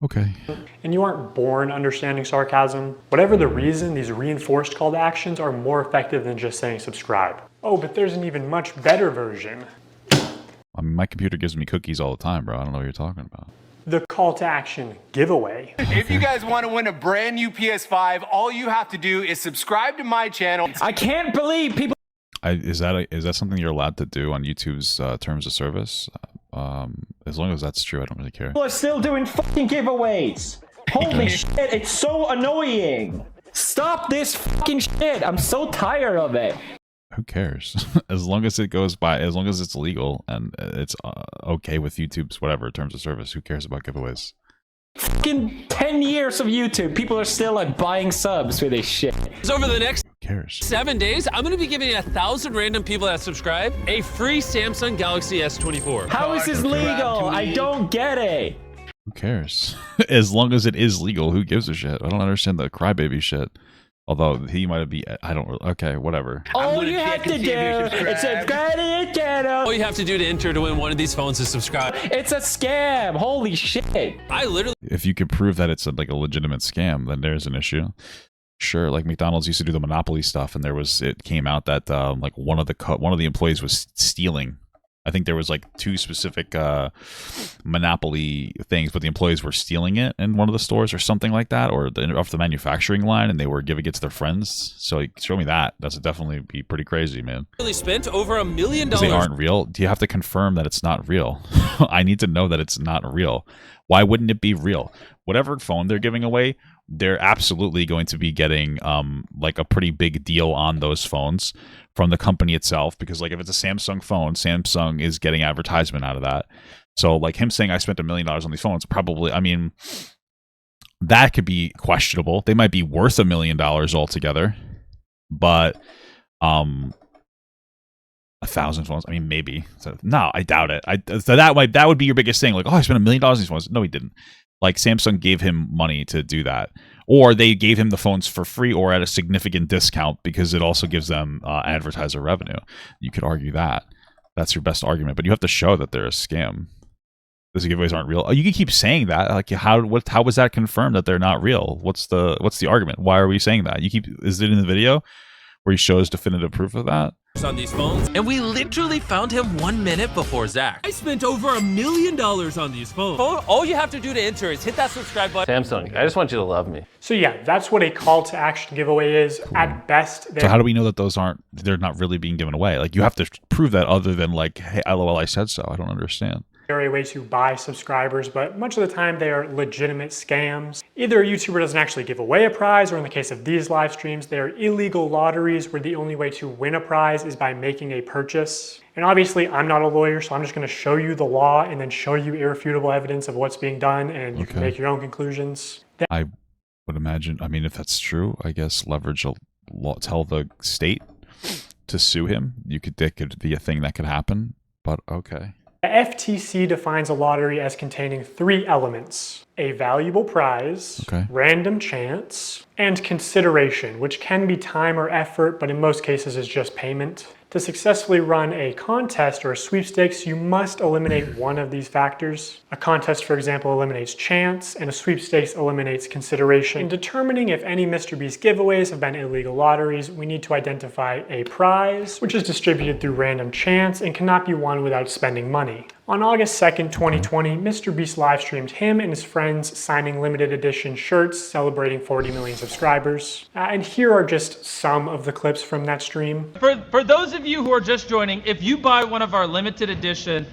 Okay.
And you aren't born understanding sarcasm. Whatever the reason, these reinforced call to actions are more effective than just saying subscribe. Oh, but there's an even much better version.
I mean, my computer gives me cookies all the time, bro. I don't know what you're talking about.
The call to action giveaway.
If you guys want to win a brand new PS5, all you have to do is subscribe to my channel. I can't believe people...
Is that something you're allowed to do on YouTube's terms of service? As long as that's true, I don't really care.
People are still doing fucking giveaways. Holy shit, it's so annoying. Stop this fucking shit. I'm so tired of it.
Who cares? As long as it goes by, as long as it's legal and it's okay with YouTube's whatever terms of service, who cares about giveaways?
Fucking 10 years of YouTube, people are still like buying subs for this shit.
Over the next
cares?
7 days, I'm gonna be giving 1,000 random people that subscribe a free Samsung Galaxy S24.
How is this legal? I don't get it.
Who cares? As long as it is legal, who gives a shit? I don't understand the crybaby shit. Although he might be, I don't. Okay, whatever.
All you have to do is subscribe to your channel.
All you have to do to enter to win one of these phones is subscribe.
It's a scam. Holy shit.
I literally.
If you could prove that it's like a legitimate scam, then there's an issue. Sure, like McDonald's used to do the Monopoly stuff, and it came out that like one of the employees was stealing I think there was like 2 specific monopoly things, but the employees were stealing it in one of the stores or something like that, or off the manufacturing line, and they were giving it to their friends. So like, show me that. That's definitely be pretty crazy, man.
Really spent over $1 million.
They aren't real. Do you have to confirm that it's not real? I need to know that it's not real. Why wouldn't it be real? Whatever phone they're giving away, they're absolutely going to be getting like a pretty big deal on those phones from the company itself, because like if it's a Samsung phone, Samsung is getting advertisement out of that. So like him saying I spent $1 million on these phones, probably, I mean, that could be questionable. They might be worth $1 million altogether, but 1,000 phones, I mean, maybe. So no, I doubt it. So that would be your biggest thing, like, oh, I spent $1 million on these phones. No, he didn't. Like Samsung gave him money to do that, or they gave him the phones for free or at a significant discount because it also gives them advertiser revenue. You could argue that. That's your best argument, but you have to show that they're a scam. Those giveaways aren't real. Oh, you can keep saying that. Like how was that confirmed that they're not real? What's the argument? Why are we saying that? Is it in the video where he shows definitive proof of that?
On these phones, and we literally found him 1 minute before Zach. I spent over $1 million on these phones. All you have to do to enter is hit that subscribe button.
Samsung, I just want you to love me.
So yeah, that's what a call to action giveaway is. Cool. At best.
So how do we know that they're not really being given away? Like you have to prove that other than like, hey, LOL, I said so. I don't understand.
They're a way to buy subscribers, but much of the time they are legitimate scams. Either a YouTuber doesn't actually give away a prize, or in the case of these live streams, they're illegal lotteries where the only way to win a prize is by making a purchase. And obviously I'm not a lawyer, so I'm just gonna show you the law and then show you irrefutable evidence of what's being done, and you can make your own conclusions.
I would imagine, I mean, if that's true, I guess leverage tell the state to sue him. That could be a thing that could happen, but okay.
The FTC defines a lottery as containing 3 elements: a valuable prize, random chance, and consideration, which can be time or effort, but in most cases is just payment. To successfully run a contest or a sweepstakes, you must eliminate one of these factors. A contest, for example, eliminates chance, and a sweepstakes eliminates consideration. In determining if any MrBeast giveaways have been illegal lotteries, we need to identify a prize, which is distributed through random chance and cannot be won without spending money. On August 2nd, 2020, MrBeast live streamed him and his friends signing limited edition shirts celebrating 40 million subscribers. And here are just some of the clips from that stream.
For those of you who are just joining, if you buy one of our limited edition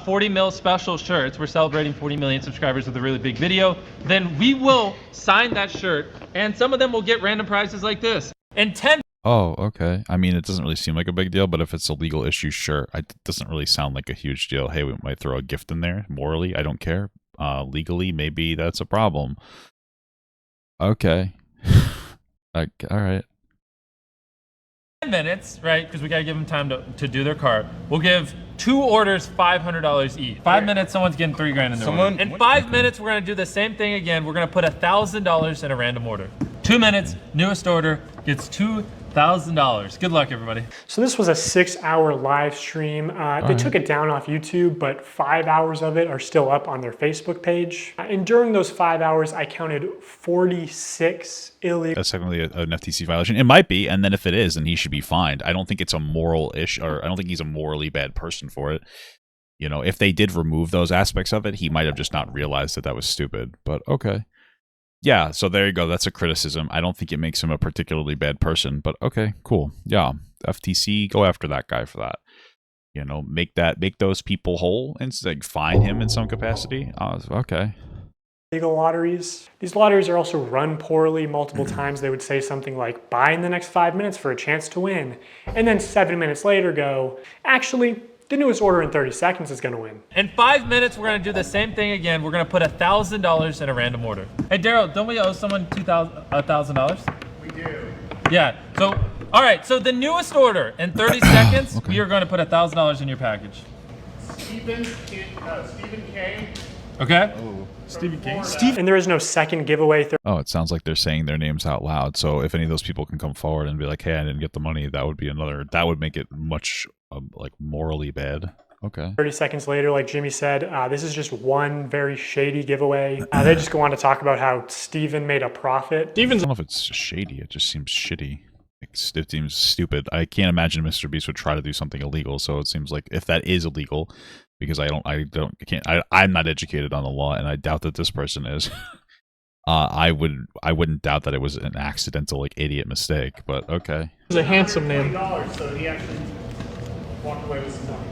40 mil special shirts, we're celebrating 40 million subscribers with a really big video, then we will sign that shirt, and some of them will get random prizes like this. And 10.
Oh, okay. I mean, it doesn't really seem like a big deal, but if it's a legal issue, sure. It doesn't really sound like a huge deal. Hey, we might throw a gift in there. Morally, I don't care. Legally, maybe that's a problem. Okay. All right.
10 minutes, right? Because we got to give them time to do their cart. We'll give 2 orders $500 each. 5 minutes, someone's getting $3 grand in their order. In 5 minutes, we're going to do the same thing again. We're going to put $1,000 in a random order. 2 minutes, newest order gets $2,000. Good luck, everybody.
So this was a 6-hour live stream. They took it down off YouTube, but 5 hours of it are still up on their Facebook page. And during those 5 hours, I counted 46 illegal.
That's technically an FTC violation. It might be, and then if it is, then he should be fined. I don't think it's a moral issue, or I don't think he's a morally bad person for it. You know, if they did remove those aspects of it, he might have just not realized that was stupid. But okay. Yeah, so there you go. That's a criticism. I don't think it makes him a particularly bad person, but okay, cool. Yeah, FTC, go after that guy for that. You know, make those people whole and like fine him in some capacity. Okay.
Legal lotteries. These lotteries are also run poorly. Multiple times they would say something like, buy in the next 5 minutes for a chance to win. And then 7 minutes later go, actually, the newest order in 30 seconds is going to win.
In 5 minutes, we're going to do the same thing again. We're going to put $1,000 in a random order. Hey, Daryl, don't we owe someone $1,000?
We do.
Yeah. So, all right. So the newest order in 30 seconds, we are going to put $1,000 in your package.
Stephen K.
Okay.
Oh.
Stephen King.
And there is no second giveaway.
Oh, it sounds like they're saying their names out loud. So if any of those people can come forward and be like, "Hey, I didn't get the money," that would be another. That would make it much like morally bad. Okay.
30 seconds later, like Jimmy said, this is just one very shady giveaway. They just go on to talk about how Steven made a profit.
I don't know if it's shady. It just seems shitty. It seems stupid. I can't imagine MrBeast would try to do something illegal. So it seems like if that is illegal, because I'm not educated on the law, and I doubt that this person is. I wouldn't doubt that it was an accidental, like, idiot mistake. But okay.
It was a handsome man. So he actually walked away with some money.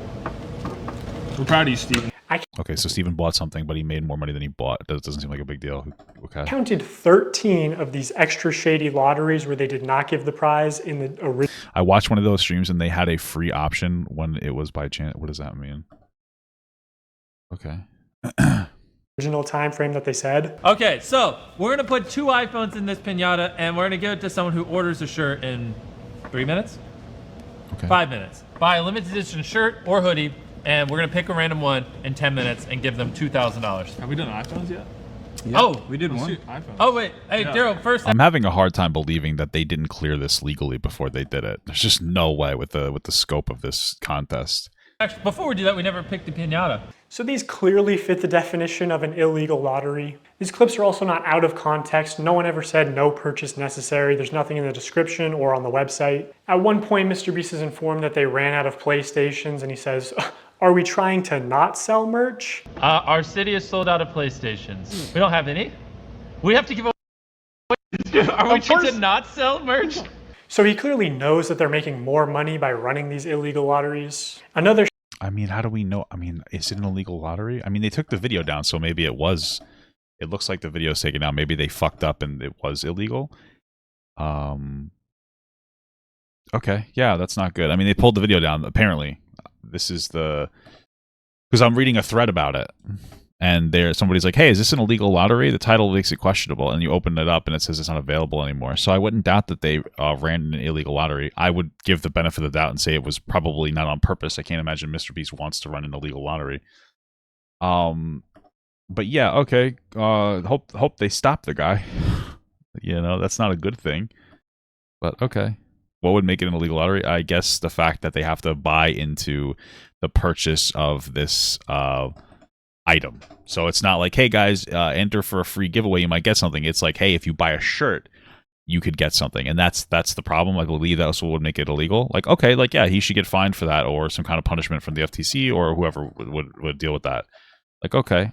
We're proud of you, Steven.
Okay, so Steven bought something, but he made more money than he bought. That doesn't seem like a big deal. Okay.
I counted 13 of these extra shady lotteries where they did not give the prize in the original.
I watched one of those streams and they had a free option when it was by chance. What does that mean? Okay.
Original time frame that they said.
Okay, so we're gonna put 2 iPhones in this pinata, and we're gonna give it to someone who orders a shirt in 3 minutes.
Okay.
5 minutes. Buy a limited edition shirt or hoodie, and we're gonna pick a random one in 10 minutes and give them $2,000.
Have we done iPhones yet?
Yeah. Oh,
we did one.
Oh wait, hey Daryl, first.
I'm having a hard time believing that they didn't clear this legally before they did it. There's just no way with the scope of this contest.
Actually, before we do that, we never picked a pinata.
So these clearly fit the definition of an illegal lottery. These clips are also not out of context. No one ever said no purchase necessary. There's nothing in the description or on the website. At one point, MrBeast is informed that they ran out of PlayStations, and he says, "Are we trying to not sell merch?"
Our city is sold out of PlayStations. We don't have any. We have to give away. Are we trying to not sell merch?
So he clearly knows that they're making more money by running these illegal lotteries. Another.
I mean, how do we know? I mean, is it an illegal lottery? I mean, they took the video down, so maybe it was. It looks like the video's taken down. Maybe they fucked up and it was illegal. Okay, yeah, that's not good. I mean, they pulled the video down. Apparently, this is the because I'm reading a thread about it, and somebody's like, "Hey, is this an illegal lottery?" The title makes it questionable, and you open it up, and it says it's not available anymore. So I wouldn't doubt that they ran an illegal lottery. I would give the benefit of the doubt and say it was probably not on purpose. I can't imagine MrBeast wants to run an illegal lottery. But yeah, okay. Hope they stop the guy. You know, that's not a good thing. But okay. What would make it an illegal lottery? I guess the fact that they have to buy into the purchase of this item. So it's not like, hey guys, enter for a free giveaway, you might get something. It's like, hey, if you buy a shirt, you could get something. And that's the problem. I believe that also would make it illegal. Like, okay, like, yeah, he should get fined for that, or some kind of punishment from the FTC or whoever would deal with that. Like, okay.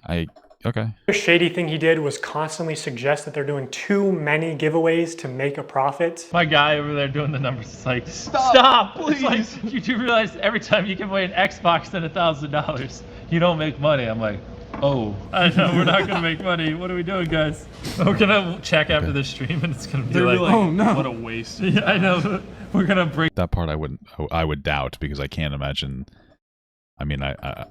Okay.
The shady thing he did was constantly suggest that they're doing too many giveaways to make a profit.
My guy over there doing the numbers is like, stop! Please! It's like, you do realize every time you give away an Xbox and $1,000, you don't make money. I'm like, oh, I know we're not gonna make money. What are we doing, guys? We're gonna check after the stream, and it's gonna be like,
oh no, what a waste.
Yeah, I know. We're gonna break
that part. I would doubt, because I can't imagine. I mean, I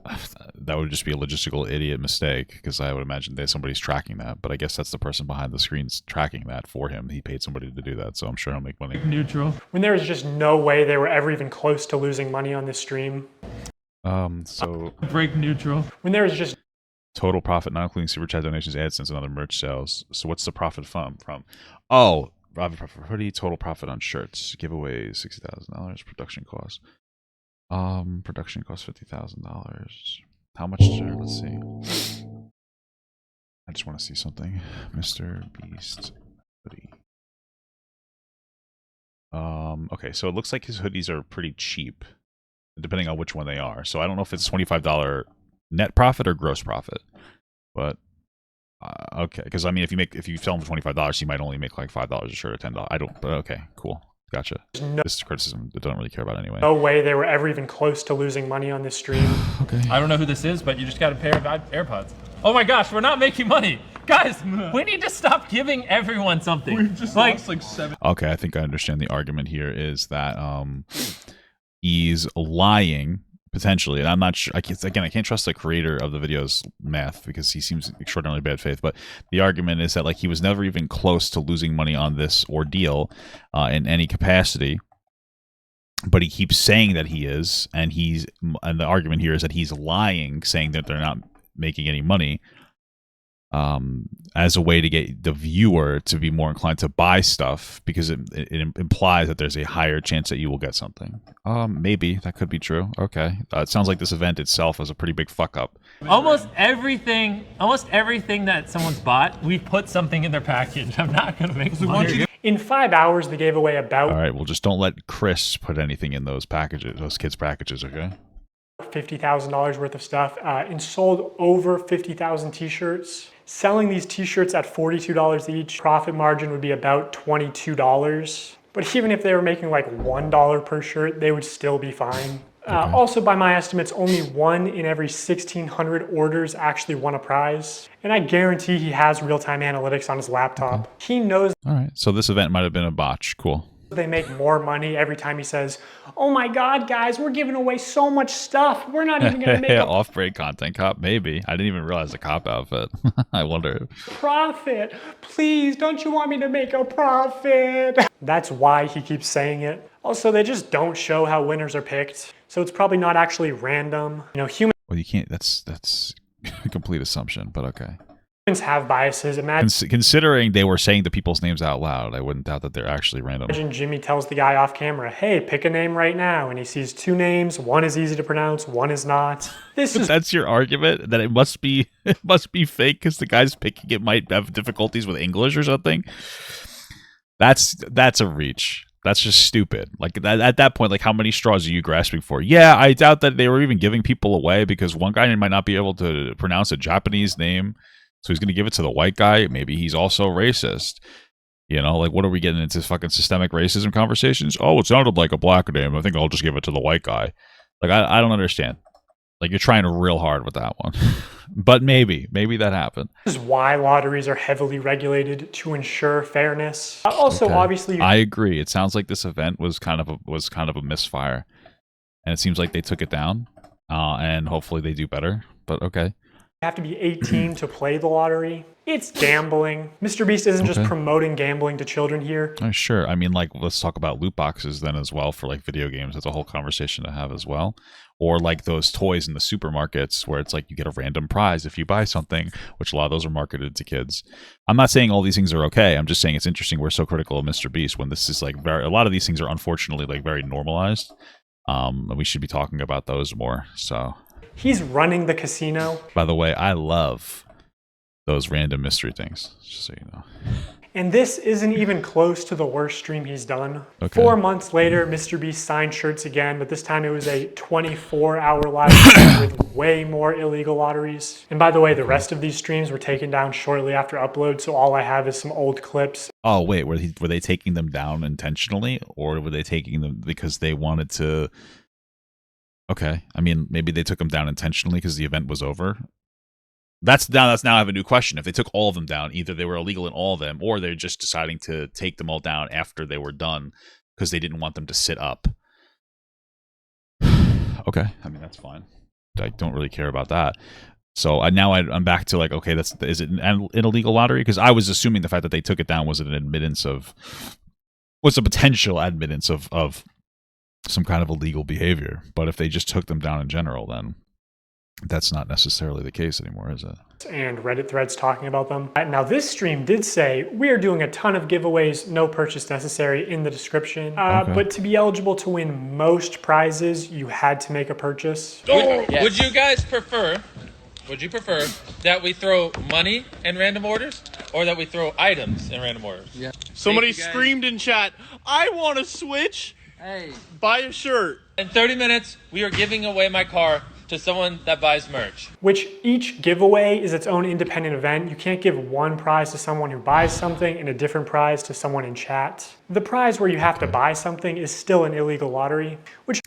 that would just be a logistical idiot mistake, because I would imagine that somebody's tracking that. But I guess that's the person behind the screens tracking that for him. He paid somebody to do that, so I'm sure he'll make money.
Neutral.
When there was just no way they were ever even close to losing money on this stream.
So
break neutral.
When there was just
total profit, not including super chat donations, AdSense, and other merch sales. So what's the profit from? Oh, profit for hoodie, total profit on shirts, giveaways, $60,000, production costs. Production costs $50,000. How much? Let's see. I just want to see something. MrBeast hoodie. Okay, so it looks like his hoodies are pretty cheap, depending on which one they are. So I don't know if it's $25 net profit or gross profit, but okay. Because I mean, if you sell them for $25, you might only make like $5 a shirt or $10. I don't. But okay, cool. Gotcha. This is criticism that I don't really care about anyway.
No way they were ever even close to losing money on this stream.
Okay.
I don't know who this is, but you just got a pair of AirPods. Oh my gosh, we're not making money. Guys, we need to stop giving everyone something.
We've just lost like 7.
Okay, I think I understand the argument here is that he's lying, potentially, and I'm not sure. I can't trust the creator of the video's math, because he seems extraordinarily bad faith. But the argument is that, like, he was never even close to losing money on this ordeal in any capacity, but he keeps saying that he is, and the argument here is that he's lying, saying that they're not making any money, as a way to get the viewer to be more inclined to buy stuff, because it implies that there's a higher chance that you will get something. Maybe that could be true. Okay, it sounds like this event itself is a pretty big fuck up.
Almost everything that someone's bought, we've put something in their package. I'm not gonna make money.
In 5 hours, they gave away about
All right, well, just don't let Chris put anything in those packages, those kids' packages, okay?
$50,000 worth of stuff and sold over 50,000 t-shirts. Selling these t-shirts at $42 each, profit margin would be about $22. But even if they were making like $1 per shirt, they would still be fine. Also, by my estimates, only 1 in every 1,600 orders actually won a prize. And I guarantee he has real-time analytics on his laptop. He knows
All right, so this event might have been a botch. Cool.
they make more money every time he says, "Oh my God, guys, we're giving away so much stuff. We're not even going to make a
Off-brand content cop, maybe. I didn't even realize the cop outfit. I wonder.
profit. Please, don't you want me to make a profit?" That's why he keeps saying it. Also, they just don't show how winners are picked. So it's probably not actually random. You know, humans
Well, you can't. That's a complete assumption, but okay.
have biases.
Considering they were saying the people's names out loud, I wouldn't doubt that they're actually random.
Imagine Jimmy tells the guy off camera, "Hey, pick a name right now." And he sees 2 names. One is easy to pronounce, one is not.
That's your argument, that it must be fake because the guy's picking it might have difficulties with English or something. That's a reach. That's just stupid. Like at that point, like how many straws are you grasping for? Yeah, I doubt that they were even giving people away because one guy might not be able to pronounce a Japanese name, so he's going to give it to the white guy. Maybe he's also racist. You know, like what are we getting into fucking systemic racism conversations? Oh, it sounded like a black name. I think I'll just give it to the white guy. Like I don't understand. Like you're trying real hard with that one. But maybe that happened.
This is why lotteries are heavily regulated to ensure fairness. Also,
Okay.
obviously,
I agree. It sounds like this event was kind of a misfire, and it seems like they took it down, and hopefully they do better. But okay.
you have to be 18 to play the lottery. It's gambling. MrBeast isn't just
Okay.
promoting gambling to children here.
Oh, sure. I mean, like, let's talk about loot boxes then as well for like video games. That's a whole conversation to have as well. Or like those toys in the supermarkets where it's like you get a random prize if you buy something, which a lot of those are marketed to kids. I'm not saying all these things are okay. I'm just saying it's interesting we're so critical of MrBeast when this is like a lot of these things are unfortunately like very normalized. And we should be talking about those more. So
He's running the casino.
by the way, I love those random mystery things, just so you know.
And this isn't even close to the worst stream he's done.
Okay.
4 months later, MrBeast signed shirts again, but this time it was a 24-hour live stream with way more illegal lotteries. And by the way, the rest of these streams were taken down shortly after upload, so all I have is some old clips.
Oh wait, were they taking them down intentionally, or were they taking them because they wanted to? Okay, I mean maybe they took them down intentionally because the event was over. That's now I have a new question. If they took all of them down, either they were illegal in all of them, or they're just deciding to take them all down after they were done because they didn't want them to sit up. Okay, I mean that's fine. I don't really care about that. So I'm back to like, okay, is it an illegal lottery? Because I was assuming the fact that they took it down was a potential admittance of some kind of illegal behavior. But if they just took them down in general, then that's not necessarily the case anymore, is it?
And Reddit threads talking about them. Now this stream did say, we are doing a ton of giveaways, no purchase necessary in the description. But to be eligible to win most prizes, you had to make a purchase.
Would you guys prefer that we throw money in random orders or that we throw items in random orders? Yeah.
Somebody screamed in chat, "I want a Switch!
Hey.
Buy a shirt!"
In 30 minutes, we are giving away my car to someone that buys merch.
Which each giveaway is its own independent event. You can't give one prize to someone who buys something and a different prize to someone in chat. The prize where you have to buy something is still an illegal lottery, which...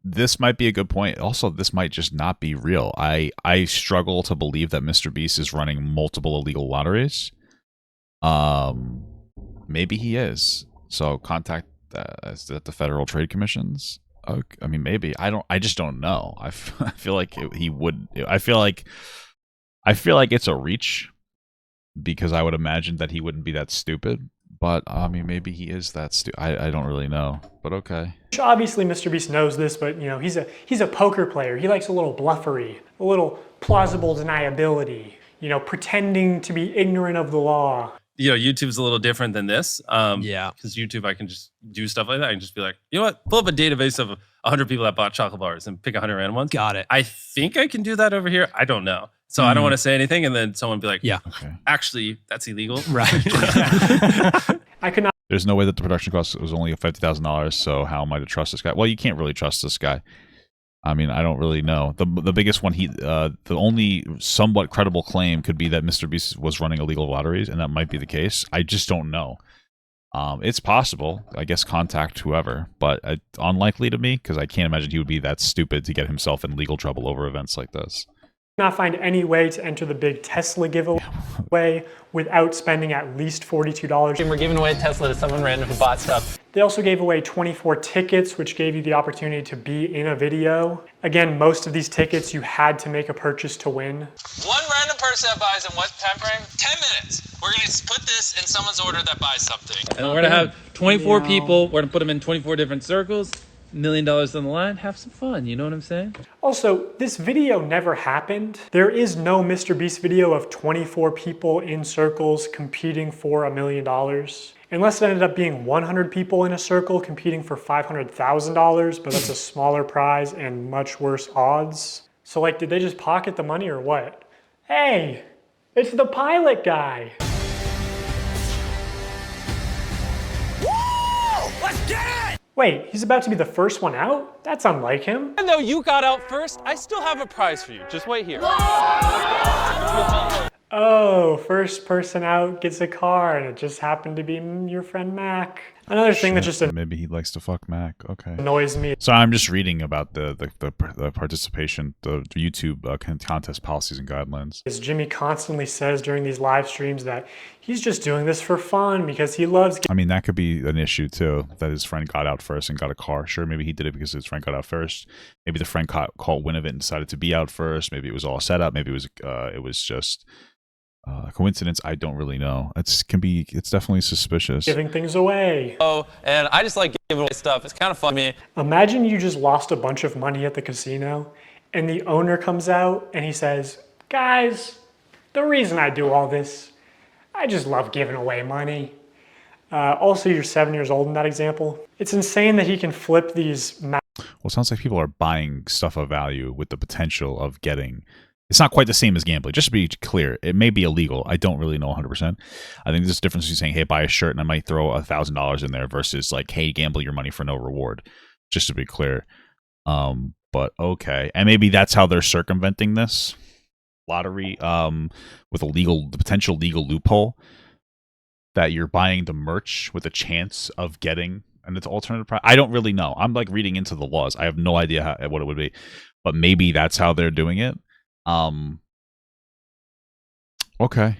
This might be a good point. Also, this might just not be real. I struggle to believe that MrBeast is running multiple illegal lotteries. Maybe he is. So contact the Federal Trade Commissions. I mean, maybe. I just don't know. I feel like he would. I feel like it's a reach because I would imagine that he wouldn't be that stupid. But I mean, maybe he is that stupid. I don't really know. But okay.
Obviously, MrBeast knows this, but you know, he's a poker player. He likes a little bluffery, a little plausible deniability. You know, pretending to be ignorant of the law.
You know, YouTube's a little different than this. Yeah. Because YouTube, I can just do stuff like that. I can just be like, you know what? Pull up a database of 100 people that bought chocolate bars and pick 100 random ones. Got it. I think I can do that over here. I don't know. So I don't want to say anything. And then someone be like, yeah, actually, that's illegal. Right.
I could not
There's no way that the production cost was only $50,000. So how am I to trust this guy? Well, you can't really trust this guy. I mean, I don't really know. The biggest one, the only somewhat credible claim could be that MrBeast was running illegal lotteries, and that might be the case. I just don't know. It's possible. I guess contact whoever, but unlikely to me because I can't imagine he would be that stupid to get himself in legal trouble over events like this.
Not find any way to enter the big Tesla giveaway without spending at least $42.
And we're giving away a Tesla to someone random who bought stuff.
They also gave away 24 tickets, which gave you the opportunity to be in a video. Again, most of these tickets you had to make a purchase to win.
One random person that buys in what time frame? 10 minutes. We're going to put this in someone's order that buys something.
And we're gonna have 24 people. We're gonna put them in 24 different circles. $1 million on the line. Have some fun. You know what I'm saying?
Also, this video never happened. There is no MrBeast video of 24 people in circles competing for $1 million. Unless it ended up being 100 people in a circle competing for $500,000, but that's a smaller prize and much worse odds. So like, did they just pocket the money or what? Hey, it's the pilot guy.
Let's get it!
Wait, he's about to be the first one out? That's unlike him.
And though you got out first, I still have a prize for you. Just wait here.
Oh, first person out gets a car, and it just happened to be your friend Mac. Another thing that just
maybe he likes to fuck Mac. Okay.
Annoys me.
So I'm just reading about the participation, the YouTube contest policies and guidelines.
As Jimmy constantly says during these live streams that he's just doing this for fun because he loves.
I mean, that could be an issue too. That his friend got out first and got a car. Sure, maybe he did it because his friend got out first. Maybe the friend caught wind of it and decided to be out first. Maybe it was all set up. Maybe it was just a coincidence. I don't really know. It's definitely suspicious.
Giving things away.
Oh, and I just like giving away stuff. It's kind of fun to me.
Imagine you just lost a bunch of money at the casino and the owner comes out and he says, guys, the reason I do all this, I just love giving away money. Also, you're 7 years old in that example. It's insane that he can flip these.
Well, it sounds like people are buying stuff of value with the potential of getting. It's not quite the same as gambling. Just to be clear, it may be illegal. I don't really know 100%. I think there's a difference between saying, hey, buy a shirt and I might throw $1,000 in there versus like, hey, gamble your money for no reward. Just to be clear. But okay. And maybe that's how they're circumventing this lottery with the potential legal loophole that you're buying the merch with a chance of getting an alternative price. I don't really know. I'm like reading into the laws. I have no idea what it would be. But maybe that's how they're doing it. Okay.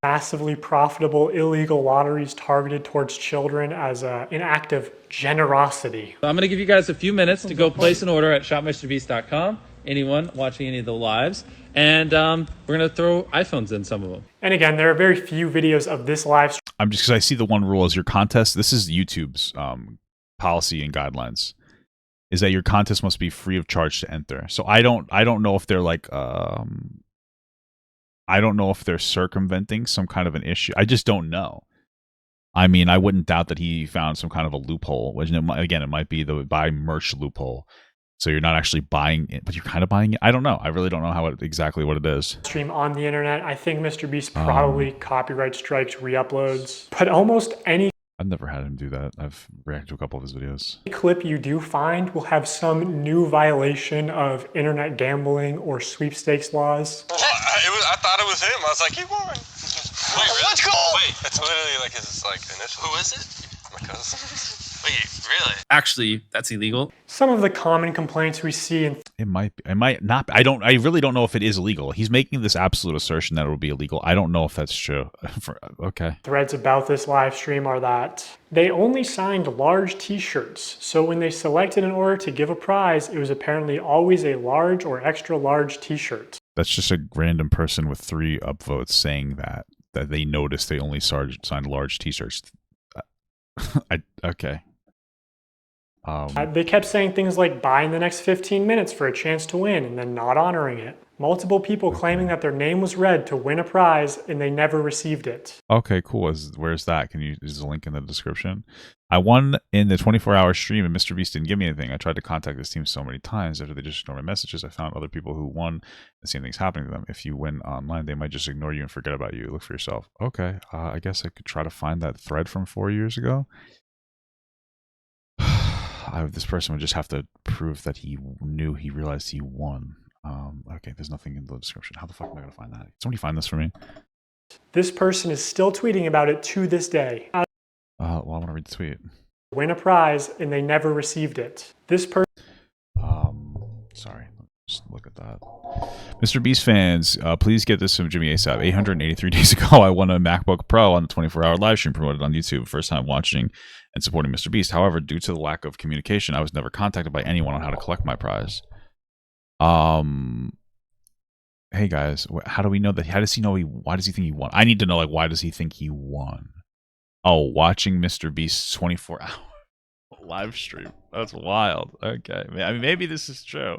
Massively profitable illegal lotteries targeted towards children as an act of generosity.
So I'm going to give you guys a few minutes to go place an order at shopmrbeast.com. Anyone watching any of the lives. And we're going to throw iPhones in some of them.
And again, there are very few videos of this live stream.
I'm just because I see the one rule is your contest. This is YouTube's policy and guidelines. Is that your contest must be free of charge to enter. So I don't know if they're like I don't know if they're circumventing some kind of an issue. I just don't know. I mean, I wouldn't doubt that he found some kind of a loophole. Which it might be the buy merch loophole. So you're not actually buying it, but you're kind of buying it. I don't know. I really don't know exactly what it is.
Stream on the internet. I think MrBeast probably copyright strikes re-uploads, but almost any.
I've never had him do that. I've reacted to a couple of his videos.
Clip you do find will have some new violation of internet gambling or sweepstakes laws.
I thought it was him. I was like, keep going. Wait, really? Let's go! Wait, it's literally like his initial. Who is it? My cousin. Wait, really?
Actually, that's illegal.
Some of the common complaints we see in
it might not. I really don't know if it is illegal. He's making this absolute assertion that it will be illegal. I don't know if that's true. Okay.
Threads about this live stream are that they only signed large t-shirts. So when they selected an order to give a prize, it was apparently always a large or extra large t-shirt.
That's just a random person with 3 upvotes saying that they noticed they only signed large t-shirts. Okay.
They kept saying things like buy in the next 15 minutes for a chance to win and then not honoring it. Multiple people claiming that their name was read to win a prize and they never received it.
Okay, cool. Where's that? Is the link in the description? I won in the 24-hour stream and MrBeast didn't give me anything. I tried to contact this team so many times. After they just ignored my messages, I found other people who won. The same thing's happening to them. If you win online, they might just ignore you and forget about you. Look for yourself. Okay, I guess I could try to find that thread from 4 years ago. This person would just have to prove that he realized he won. Okay, there's nothing in the description. How the fuck am I gonna find that? Can somebody find this for me?
This person is still tweeting about it to this day.
Well, I want to read the tweet.
Win a prize and they never received it. This person.
Sorry, just look at that. MrBeast fans, please get this from Jimmy ASAP. 883 days ago, I won a MacBook Pro on the 24-hour live stream promoted on YouTube. First time watching and supporting MrBeast. However, due to the lack of communication, I was never contacted by anyone on how to collect my prize. Hey guys, how do we know that? How does he know why does he think he won? I need to know, like, why does he think he won? Oh, watching MrBeast's 24-hour live stream. That's wild. Okay, I mean, maybe this is true.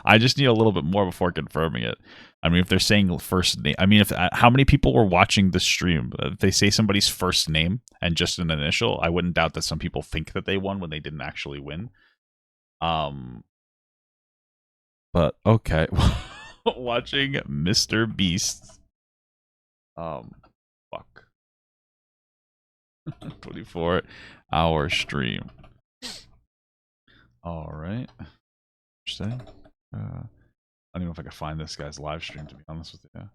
I just need a little bit more before confirming it. I mean, if they're saying first name, I mean, how many people were watching the stream? If they say somebody's first name and just an initial, I wouldn't doubt that some people think that they won when they didn't actually win. But okay, watching MrBeast. Fuck. 24-hour stream. All right. Interesting. I don't know if I can find this guy's live stream, to be honest with you.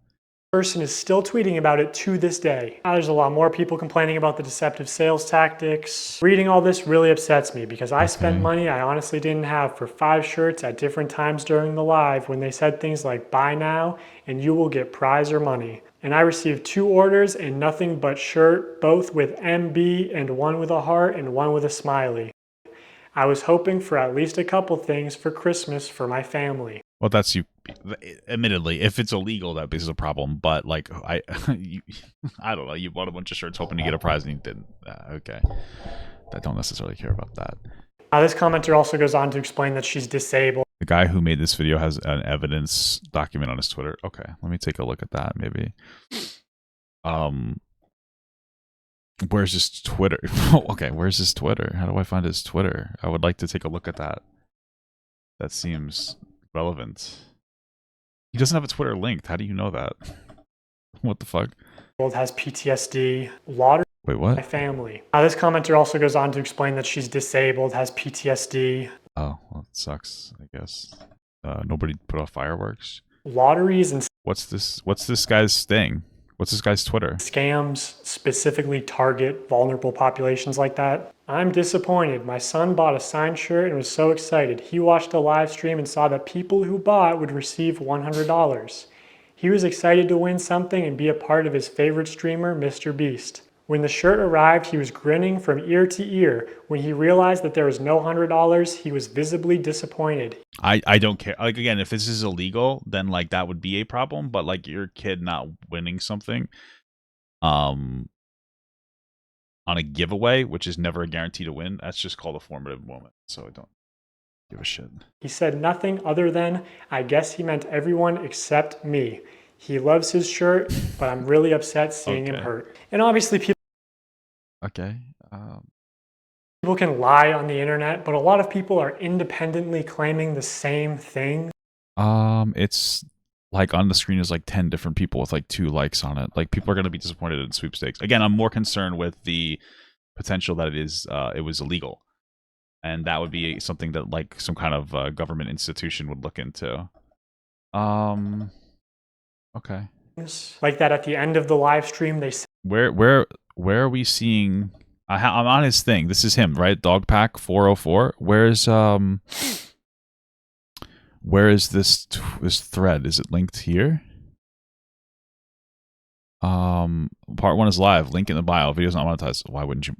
Person is still tweeting about it to this day. There's a lot more people complaining about the deceptive sales tactics. Reading all this really upsets me because I spent money I honestly didn't have for 5 shirts at different times during the live when they said things like buy now and you will get prize or money. And I received 2 orders and nothing but shirt, both with MB and one with a heart and one with a smiley. I was hoping for at least a couple things for Christmas for my family.
Well, that's you. Admittedly, if it's illegal, that is a problem. But like, I don't know. You bought a bunch of shirts hoping to get a prize and you didn't. Okay, I don't necessarily care about that.
This commenter also goes on to explain that she's disabled.
The guy who made this video has an evidence document on his Twitter. Okay, let me take a look at that. Maybe. Where's his Twitter? Okay, where's his Twitter? How do I find his Twitter? I would like to take a look at that. That seems relevant. He doesn't have a Twitter linked. How do you know that? What the fuck?
Has PTSD. Lottery.
Wait, what?
My family. This commenter also goes on to explain that she's disabled, has PTSD.
Oh, well, it sucks, I guess. Nobody put off fireworks.
Lotteries and
what's this guy's thing? What's this guy's Twitter?
Scams specifically target vulnerable populations like that. I'm disappointed. My son bought a signed shirt and was so excited. He watched a live stream and saw that people who bought would receive $100. He was excited to win something and be a part of his favorite streamer, MrBeast. When the shirt arrived, he was grinning from ear to ear. When he realized that there was no $100, he was visibly disappointed.
I don't care. Like, again, if this is illegal, then like that would be a problem. But like your kid not winning something, on a giveaway, which is never a guarantee to win, that's just called a formative moment. So I don't give a shit.
He said nothing other than, I guess he meant everyone except me. He loves his shirt, but I'm really upset seeing him hurt. And obviously people people can lie on the internet, but a lot of people are independently claiming the same thing.
It's like on the screen is like 10 different people with like 2 likes on it. Like people are going to be disappointed in sweepstakes. Again, I'm more concerned with the potential that it was illegal. And that would be something that like some kind of government institution would look into. Okay.
Like that at the end of the live stream, they said.
Where are we seeing? I'm on his thing. This is him, right? Dogpack 404. Where is this thread? Is it linked here? Part 1 is live. Link in the bio. Video's not monetized. Why wouldn't you?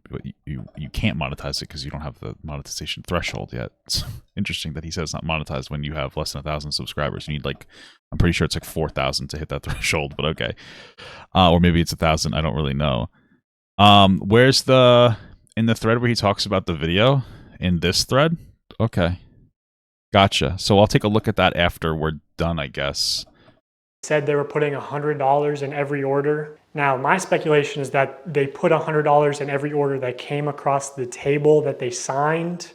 You can't monetize it because you don't have the monetization threshold yet. It's interesting that he says it's not monetized when you have less than 1,000 subscribers. You need like, I'm pretty sure it's like 4,000 to hit that threshold. But okay, or maybe it's 1,000. I don't really know. Where's in the thread where he talks about the video? in this thread? Okay. Gotcha. So I'll take a look at that after we're done, I guess.
Said they were putting $100 in every order. Now, my speculation is that they put $100 in every order that came across the table that they signed,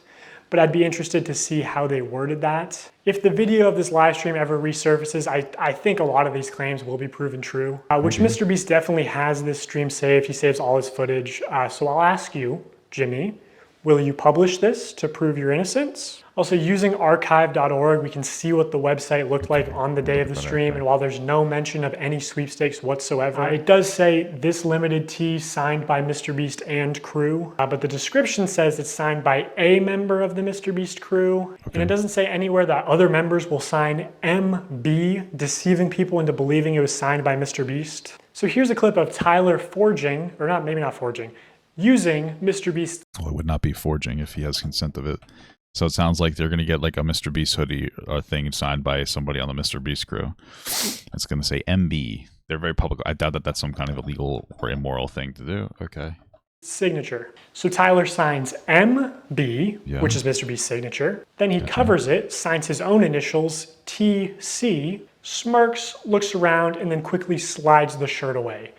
but I'd be interested to see how they worded that. If the video of this live stream ever resurfaces, I think a lot of these claims will be proven true, which MrBeast definitely has this stream saved. He saves all his footage. So I'll ask you, Jimmy, will you publish this to prove your innocence? Also, using archive.org, we can see what the website looked like on the day of the stream, and while there's no mention of any sweepstakes whatsoever, it does say this limited tee signed by MrBeast and crew, but the description says it's signed by a member of the MrBeast crew, and it doesn't say anywhere that other members will sign MB, deceiving people into believing it was signed by MrBeast. So here's a clip of Tyler forging, or not, maybe not forging, using MrBeast.
Well, it would not be forging if he has consent of it. So it sounds like they're going to get like a MrBeast hoodie or thing signed by somebody on the MrBeast crew. It's going to say MB. They're very public. I doubt that that's some kind of illegal or immoral thing to do. Okay.
Signature. So Tyler signs MB, which is MrBeast's signature. Then he covers it, signs his own initials, TC, smirks, looks around, and then quickly slides the shirt away.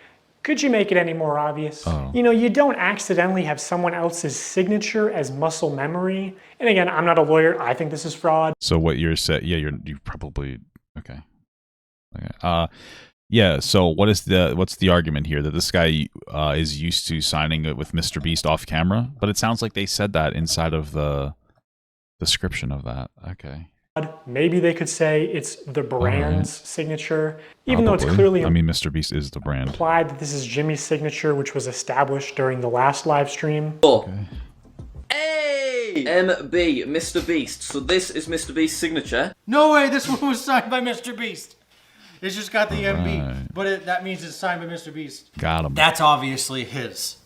Could you make it any more obvious? You know, you don't accidentally have someone else's signature as muscle memory. And again, I'm not a lawyer. I think this is fraud.
So what you're saying, yeah, you probably, okay. Yeah, so what's the argument here? That this guy is used to signing it with MrBeast off camera? But it sounds like they said that inside of the description of that. Okay.
Maybe they could say it's the brand's signature, even though it's clearly,
I mean, MrBeast is the brand.
Implied that this is Jimmy's signature, which was established during the last live stream.
Okay. Hey! MB, MrBeast. So this is MrBeast's signature.
No way, this one was signed by MrBeast. It's just got the MB, but that means it's signed by MrBeast.
Got him.
That's obviously his,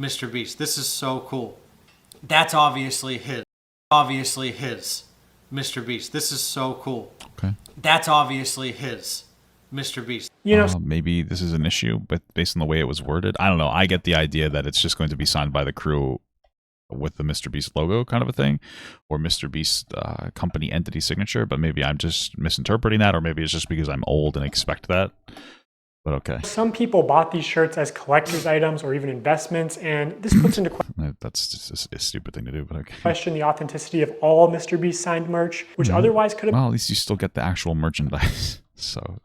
MrBeast. This is so cool. That's obviously his. Obviously his. MrBeast. This is so cool.
Okay.
That's obviously his, MrBeast.
You know,
maybe this is an issue, but based on the way it was worded, I don't know. I get the idea that it's just going to be signed by the crew with the MrBeast logo kind of a thing, or MrBeast company entity signature, but maybe I'm just misinterpreting that, or maybe it's just because I'm old and expect that. But okay.
Some people bought these shirts as collector's items or even investments, and this puts into question.
That's just a stupid thing to do, but okay.
Question the authenticity of all MrBeast signed merch, which otherwise could have
well, at least you still get the actual merchandise. So,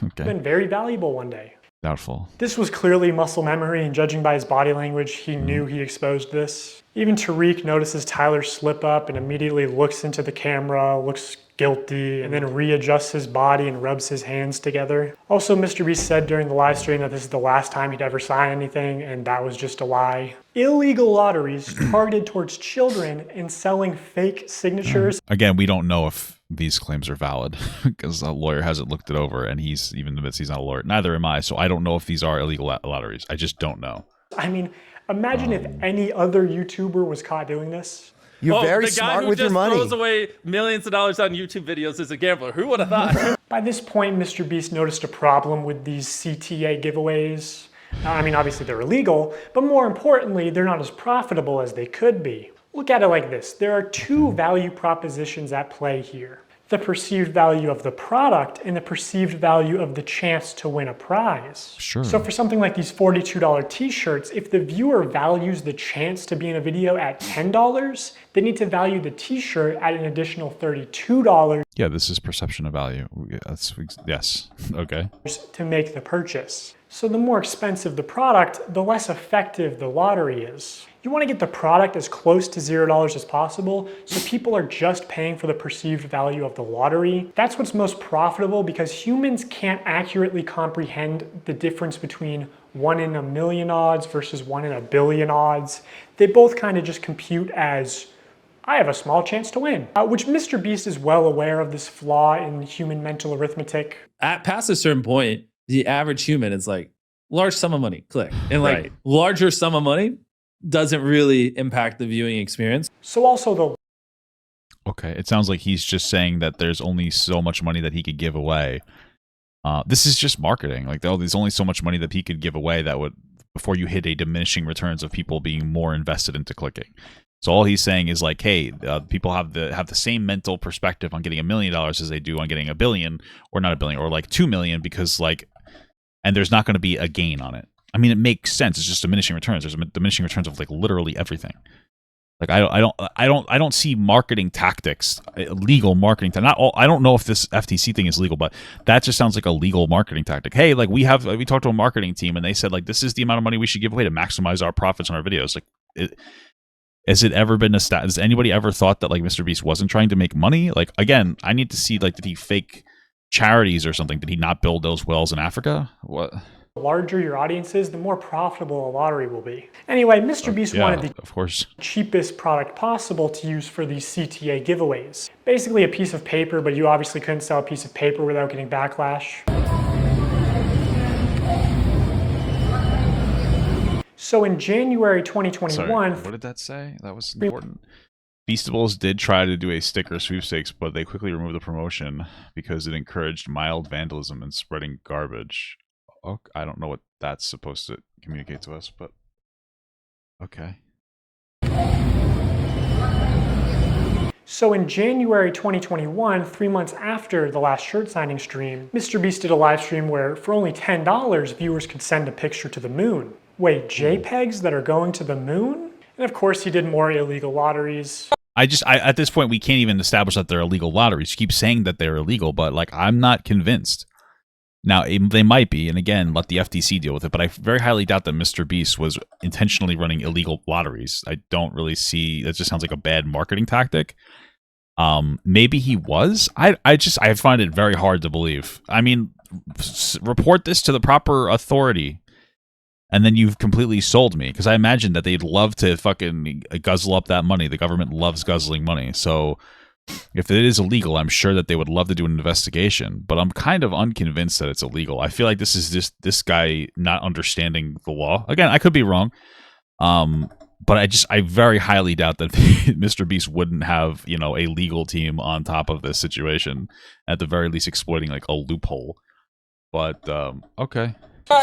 okay.
Been very valuable one day.
Doubtful.
This was clearly muscle memory, and judging by his body language, he knew he exposed this. Even Tariq notices Tyler slip up and immediately looks into the camera, looks guilty, and then readjusts his body and rubs his hands together. Also, MrBeast said during the live stream that this is the last time he'd ever sign anything, and that was just a lie. Illegal lotteries targeted towards children and selling fake signatures.
Again, we don't know if these claims are valid because a lawyer hasn't looked it over, and he's even admits he's not a lawyer. Neither am I, so I don't know if these are illegal lotteries. I just don't know.
I mean, imagine if any other YouTuber was caught doing this.
You're very smart with your money.
The guy who just throws away millions of dollars on YouTube videos is a gambler. Who would have thought?
By this point, MrBeast noticed a problem with these CTA giveaways. I mean, obviously they're illegal, but more importantly, they're not as profitable as they could be. Look at it like this. There are two value propositions at play here. The perceived value of the product and the perceived value of the chance to win a prize.
Sure.
So for something like these $42 t-shirts, if the viewer values the chance to be in a video at $10, they need to value the t-shirt at an additional $32.
Yeah, this is perception of value. Yes. Okay.
To make the purchase. So the more expensive the product, the less effective the lottery is. You want to get the product as close to $0 as possible, so people are just paying for the perceived value of the lottery. That's what's most profitable because humans can't accurately comprehend the difference between 1 in a million odds versus 1 in a billion odds. They both kind of just compute as, I have a small chance to win, which MrBeast is well aware of this flaw in human mental arithmetic.
At past a certain point, the average human is like, large sum of money, click. And like larger sum of money doesn't really impact the viewing experience.
So also the...
Okay, it sounds like he's just saying that there's only so much money that he could give away. This is just marketing. Like, there's only so much money that he could give away that would, before you hit a diminishing returns of people being more invested into clicking. So all he's saying is like, hey, people have the same mental perspective on getting $1 million as they do on getting $1 billion, or not $1 billion, or like 2 million, because like, and there's not going to be a gain on it. I mean, it makes sense. It's just diminishing returns. There's diminishing returns of like literally everything. Like I don't see marketing tactics, legal marketing. Not all. I don't know if this FTC thing is legal, but that just sounds like a legal marketing tactic. Hey, like we talked to a marketing team and they said like this is the amount of money we should give away to maximize our profits on our videos. Like, has it ever been has anybody ever thought that like MrBeast wasn't trying to make money? Like again, I need to see like did he fake charities or something? Did he not build those wells in Africa? What?
The larger your audience is, the more profitable a lottery will be. Anyway, MrBeast wanted the cheapest product possible to use for these CTA giveaways. Basically a piece of paper, but you obviously couldn't sell a piece of paper without getting backlash. So in January 2021...
Sorry, what did that say? That was important. Beastables did try to do a sticker sweepstakes, but they quickly removed the promotion because it encouraged mild vandalism and spreading garbage. I don't know what that's supposed to communicate to us, but okay.
So in January 2021, 3 months after the last shirt signing stream, MrBeast did a live stream where for only $10, viewers could send a picture to the moon. Wait, JPEGs that are going to the moon? And of course he did more illegal lotteries.
I at this point, we can't even establish that they're illegal lotteries. You keep saying that they're illegal, but like I'm not convinced. Now, they might be, and again, let the FTC deal with it, but I very highly doubt that MrBeast was intentionally running illegal lotteries. I don't really see, that just sounds like a bad marketing tactic. Maybe he was. I find it very hard to believe. I mean, report this to the proper authority, and then you've completely sold me, because I imagine that they'd love to fucking guzzle up that money. The government loves guzzling money, so... If it is illegal, I'm sure that they would love to do an investigation, but I'm kind of unconvinced that it's illegal. I feel like this is just this guy not understanding the law. Again, I could be wrong, but I very highly doubt that MrBeast wouldn't have, you know, a legal team on top of this situation, at the very least exploiting like a loophole. But okay.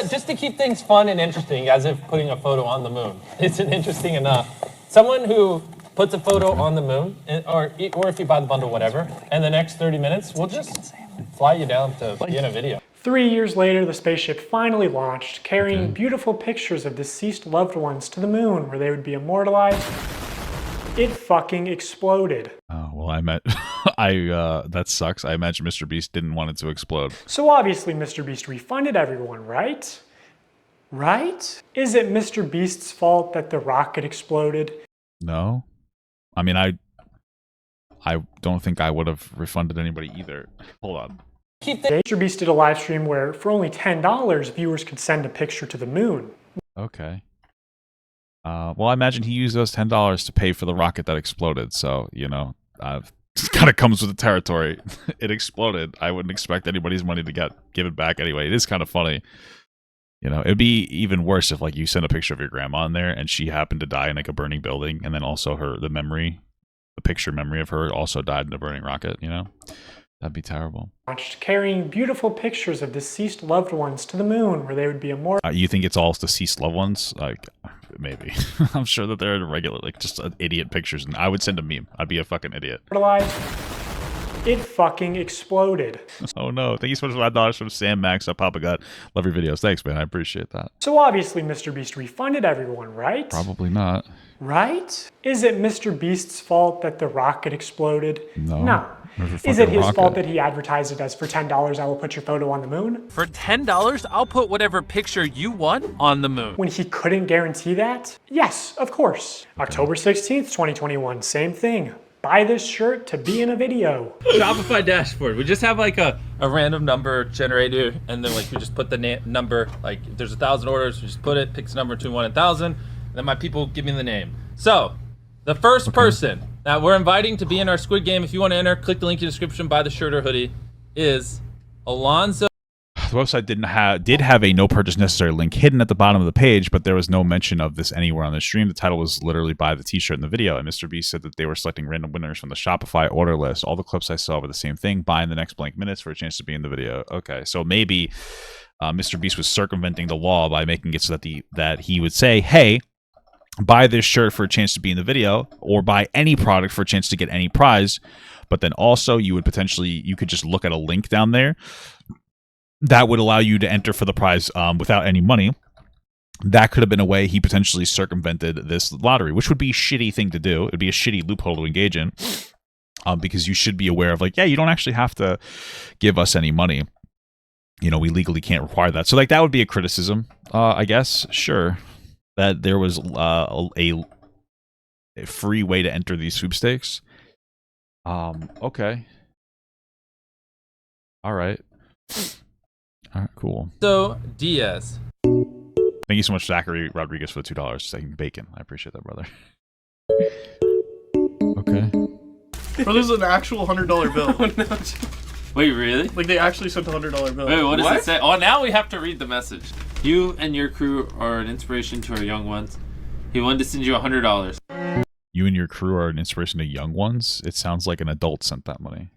Just to keep things fun and interesting, as if putting a photo on the moon isn't interesting enough. Someone who puts a photo on the moon, or if you buy the bundle, whatever, and the next 30 minutes, we'll just fly you down to be in a video.
3 years later, the spaceship finally launched, carrying beautiful pictures of deceased loved ones to the moon, where they would be immortalized. It fucking exploded.
Oh, well, that sucks. I imagine MrBeast didn't want it to explode.
So obviously MrBeast refunded everyone, right? Right? Is it MrBeast's fault that the rocket exploded?
No. I mean, I don't think I would have refunded anybody either. Hold on.
MrBeast did a live stream where for only $10, viewers could send a picture to the moon.
Okay. Well, I imagine he used those $10 to pay for the rocket that exploded. So, you know, it kind of comes with the territory. It exploded. I wouldn't expect anybody's money to get given back anyway. It is kind of funny. You know, it'd be even worse if like you sent a picture of your grandma in there and she happened to die in like a burning building, and then also the picture memory of her also died in a burning rocket, you know? That'd be terrible.
Carrying beautiful pictures of deceased loved ones to the moon, where they would be immortal.
You think it's all deceased loved ones? Like, maybe. I'm sure that they're regular, like just idiot pictures, and I would send a meme. I'd be a fucking idiot.
It fucking exploded.
Oh no, thank you so much for $5 from Sam Max up Papa God. Love your videos. Thanks, man. I appreciate that.
So obviously MrBeast refunded everyone, right?
Probably not.
Right? Is it MrBeast's fault that the rocket exploded?
No.
Is it his fault that he advertised it as for $10 I will put your photo on the moon?
For $10, I'll put whatever picture you want on the moon.
When he couldn't guarantee that? Yes, of course. October 16th, 2021, same thing. Buy this shirt to be in a video.
Shopify dashboard. We just have like a random number generator, and then like we just put the number, like if there's 1,000 orders, we just put it, picks a number between 1 and 1,000, and then my people give me the name. So, the first person that we're inviting to be in our Squid Game, if you want to enter, click the link in the description, buy the shirt or hoodie, is Alonzo.
The website did have a no purchase necessary link hidden at the bottom of the page, but there was no mention of this anywhere on the stream. The title was literally buy the t-shirt in the video, and MrBeast said that they were selecting random winners from the Shopify order list. All the clips I saw were the same thing. Buy in the next blank minutes for a chance to be in the video. Okay, so maybe MrBeast was circumventing the law by making it so that he would say, hey, buy this shirt for a chance to be in the video, or buy any product for a chance to get any prize. But then also you could just look at a link down there that would allow you to enter for the prize without any money. That could have been a way he potentially circumvented this lottery, which would be a shitty thing to do. It'd be a shitty loophole to engage in, because you should be aware of, like, yeah, you don't actually have to give us any money. You know, we legally can't require that. So, like, that would be a criticism, I guess. Sure. That there was a free way to enter these sweepstakes. Okay. All right. All right, cool.
So, Diaz.
Thank you so much, Zachary Rodriguez, for the $2 saying bacon. I appreciate that, brother. Okay.
Bro, this is an actual $100 bill.
Wait, really?
Like, they actually sent a $100 bill.
Wait, what does it say? Oh, now we have to read the message. You and your crew are an inspiration to our young ones. He wanted to send you $100.
You and your crew are an inspiration to young ones? It sounds like an adult sent that money.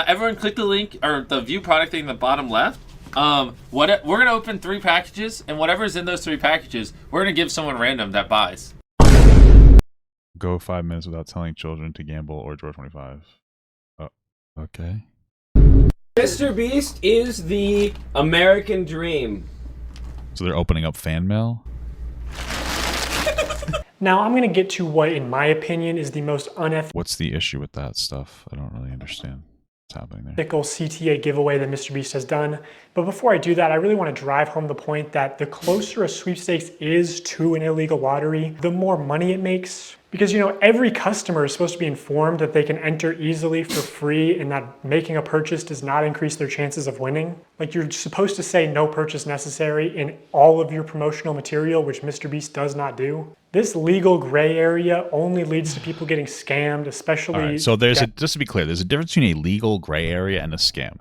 Everyone click the link, or the view product thing in the bottom left. We're going to open 3 packages, and whatever's in those 3 packages, we're going to give someone random that buys.
Go 5 minutes without telling children to gamble or draw 25. Oh, okay.
MrBeast is the American dream.
So they're opening up fan mail?
Now I'm going to get to what, in my opinion, is the most unethical
What's the issue with that stuff? I don't really understand what's happening there.
CTA giveaway that MrBeast has done. But before I do that, I really want to drive home the point that the closer a sweepstakes is to an illegal lottery, the more money it makes. Because, you know, every customer is supposed to be informed that they can enter easily for free and that making a purchase does not increase their chances of winning. Like, you're supposed to say no purchase necessary in all of your promotional material, which MrBeast does not do. This legal gray area only leads to people getting scammed, especially...
All right, so just to be clear, there's a difference between a legal gray area and a scam.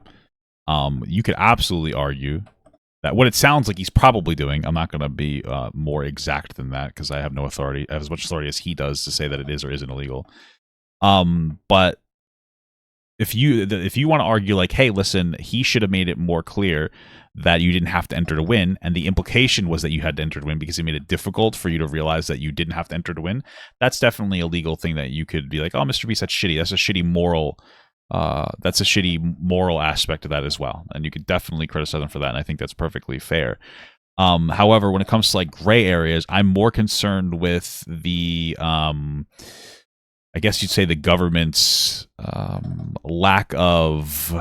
You could absolutely argue that what it sounds like he's probably doing, I'm not going to be more exact than that because I have no authority, I have as much authority as he does to say that it is or isn't illegal. But if you want to argue like, hey, listen, he should have made it more clear that you didn't have to enter to win, and the implication was that you had to enter to win because he made it difficult for you to realize that you didn't have to enter to win, that's definitely a legal thing that you could be like, oh, MrBeast, that's shitty. That's a shitty moral aspect of that as well, and you could definitely criticize them for that, and I think that's perfectly fair. However, when it comes to like gray areas, I'm more concerned with the I guess you'd say the government's lack of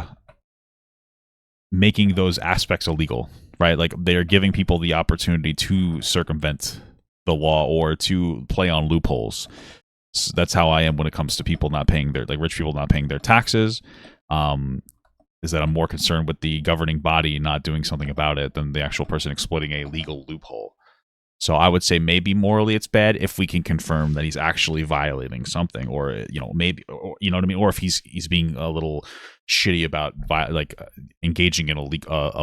making those aspects illegal, right? Like they're giving people the opportunity to circumvent the law or to play on loopholes. So that's how I am when it comes to people not paying their, like rich people not paying their taxes. Is that I'm more concerned with the governing body not doing something about it than the actual person exploiting a legal loophole. So I would say maybe morally it's bad if we can confirm that he's actually violating something, or maybe, or, you know what I mean, or if he's being a little shitty about engaging in a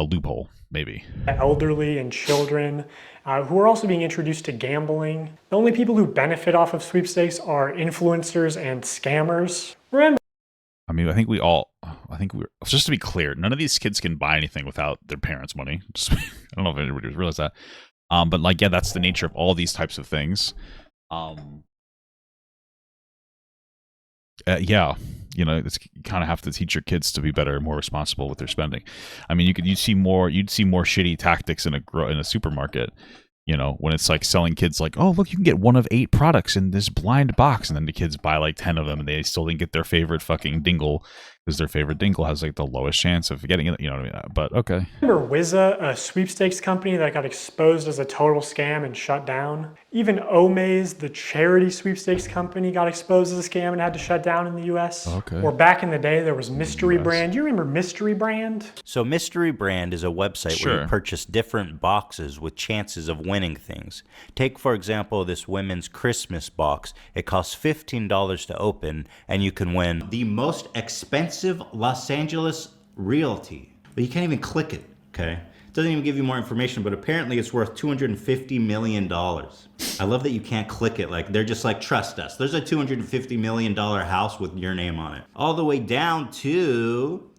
loophole, maybe.
Elderly and children who are also being introduced to gambling. The only people who benefit off of sweepstakes are influencers and scammers. Remember,
I mean, just to be clear, none of these kids can buy anything without their parents' money. I don't know if anybody realized that. But like, yeah, that's the nature of all these types of things. Yeah, you kind of have to teach your kids to be better and more responsible with their spending. I mean, you'd see more shitty tactics in a supermarket. When it's like selling kids like, oh, look, you can get one of 8 products in this blind box, and then the kids buy like 10 of them, and they still didn't get their favorite fucking dingle because their favorite dingle has like the lowest chance of getting it. You know what I mean? But okay.
Remember Wizza, a sweepstakes company that got exposed as a total scam and shut down? Even Omaze, the charity sweepstakes company, got exposed as a scam and had to shut down in the US.
Okay.
Or back in the day, there was Mystery Brand. You remember Mystery Brand?
So Mystery Brand is a website where you purchase different boxes with chances of winning things. Take, for example, this women's Christmas box. It costs $15 to open, and you can win the most expensive Los Angeles realty. But you can't even click it, okay? It doesn't even give you more information, but apparently it's worth $250 million. I love that you can't click it. Like, they're just like, trust us. There's a $250 million house with your name on it. All the way down to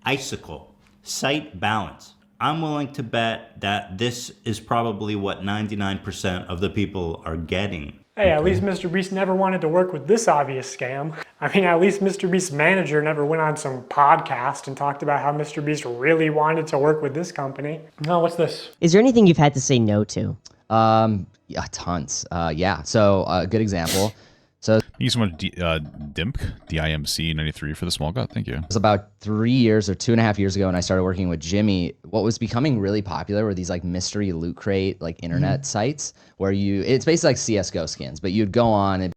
Icicle, Site Balance. I'm willing to bet that this is probably what 99% of the people are getting.
Hey, at least MrBeast never wanted to work with this obvious scam. I mean, at least MrBeast's manager never went on some podcast and talked about how MrBeast really wanted to work with this company. No, what's this?
Is there anything you've had to say no to?
Yeah, tons. Yeah. So a good example. So
thank you so much, DIMC 93 for the small gut. Thank you.
It was about 3 years or 2.5 years ago when I started working with Jimmy. What was becoming really popular were these like mystery loot crate, like internet sites where it's basically like CSGO skins, but you'd go on and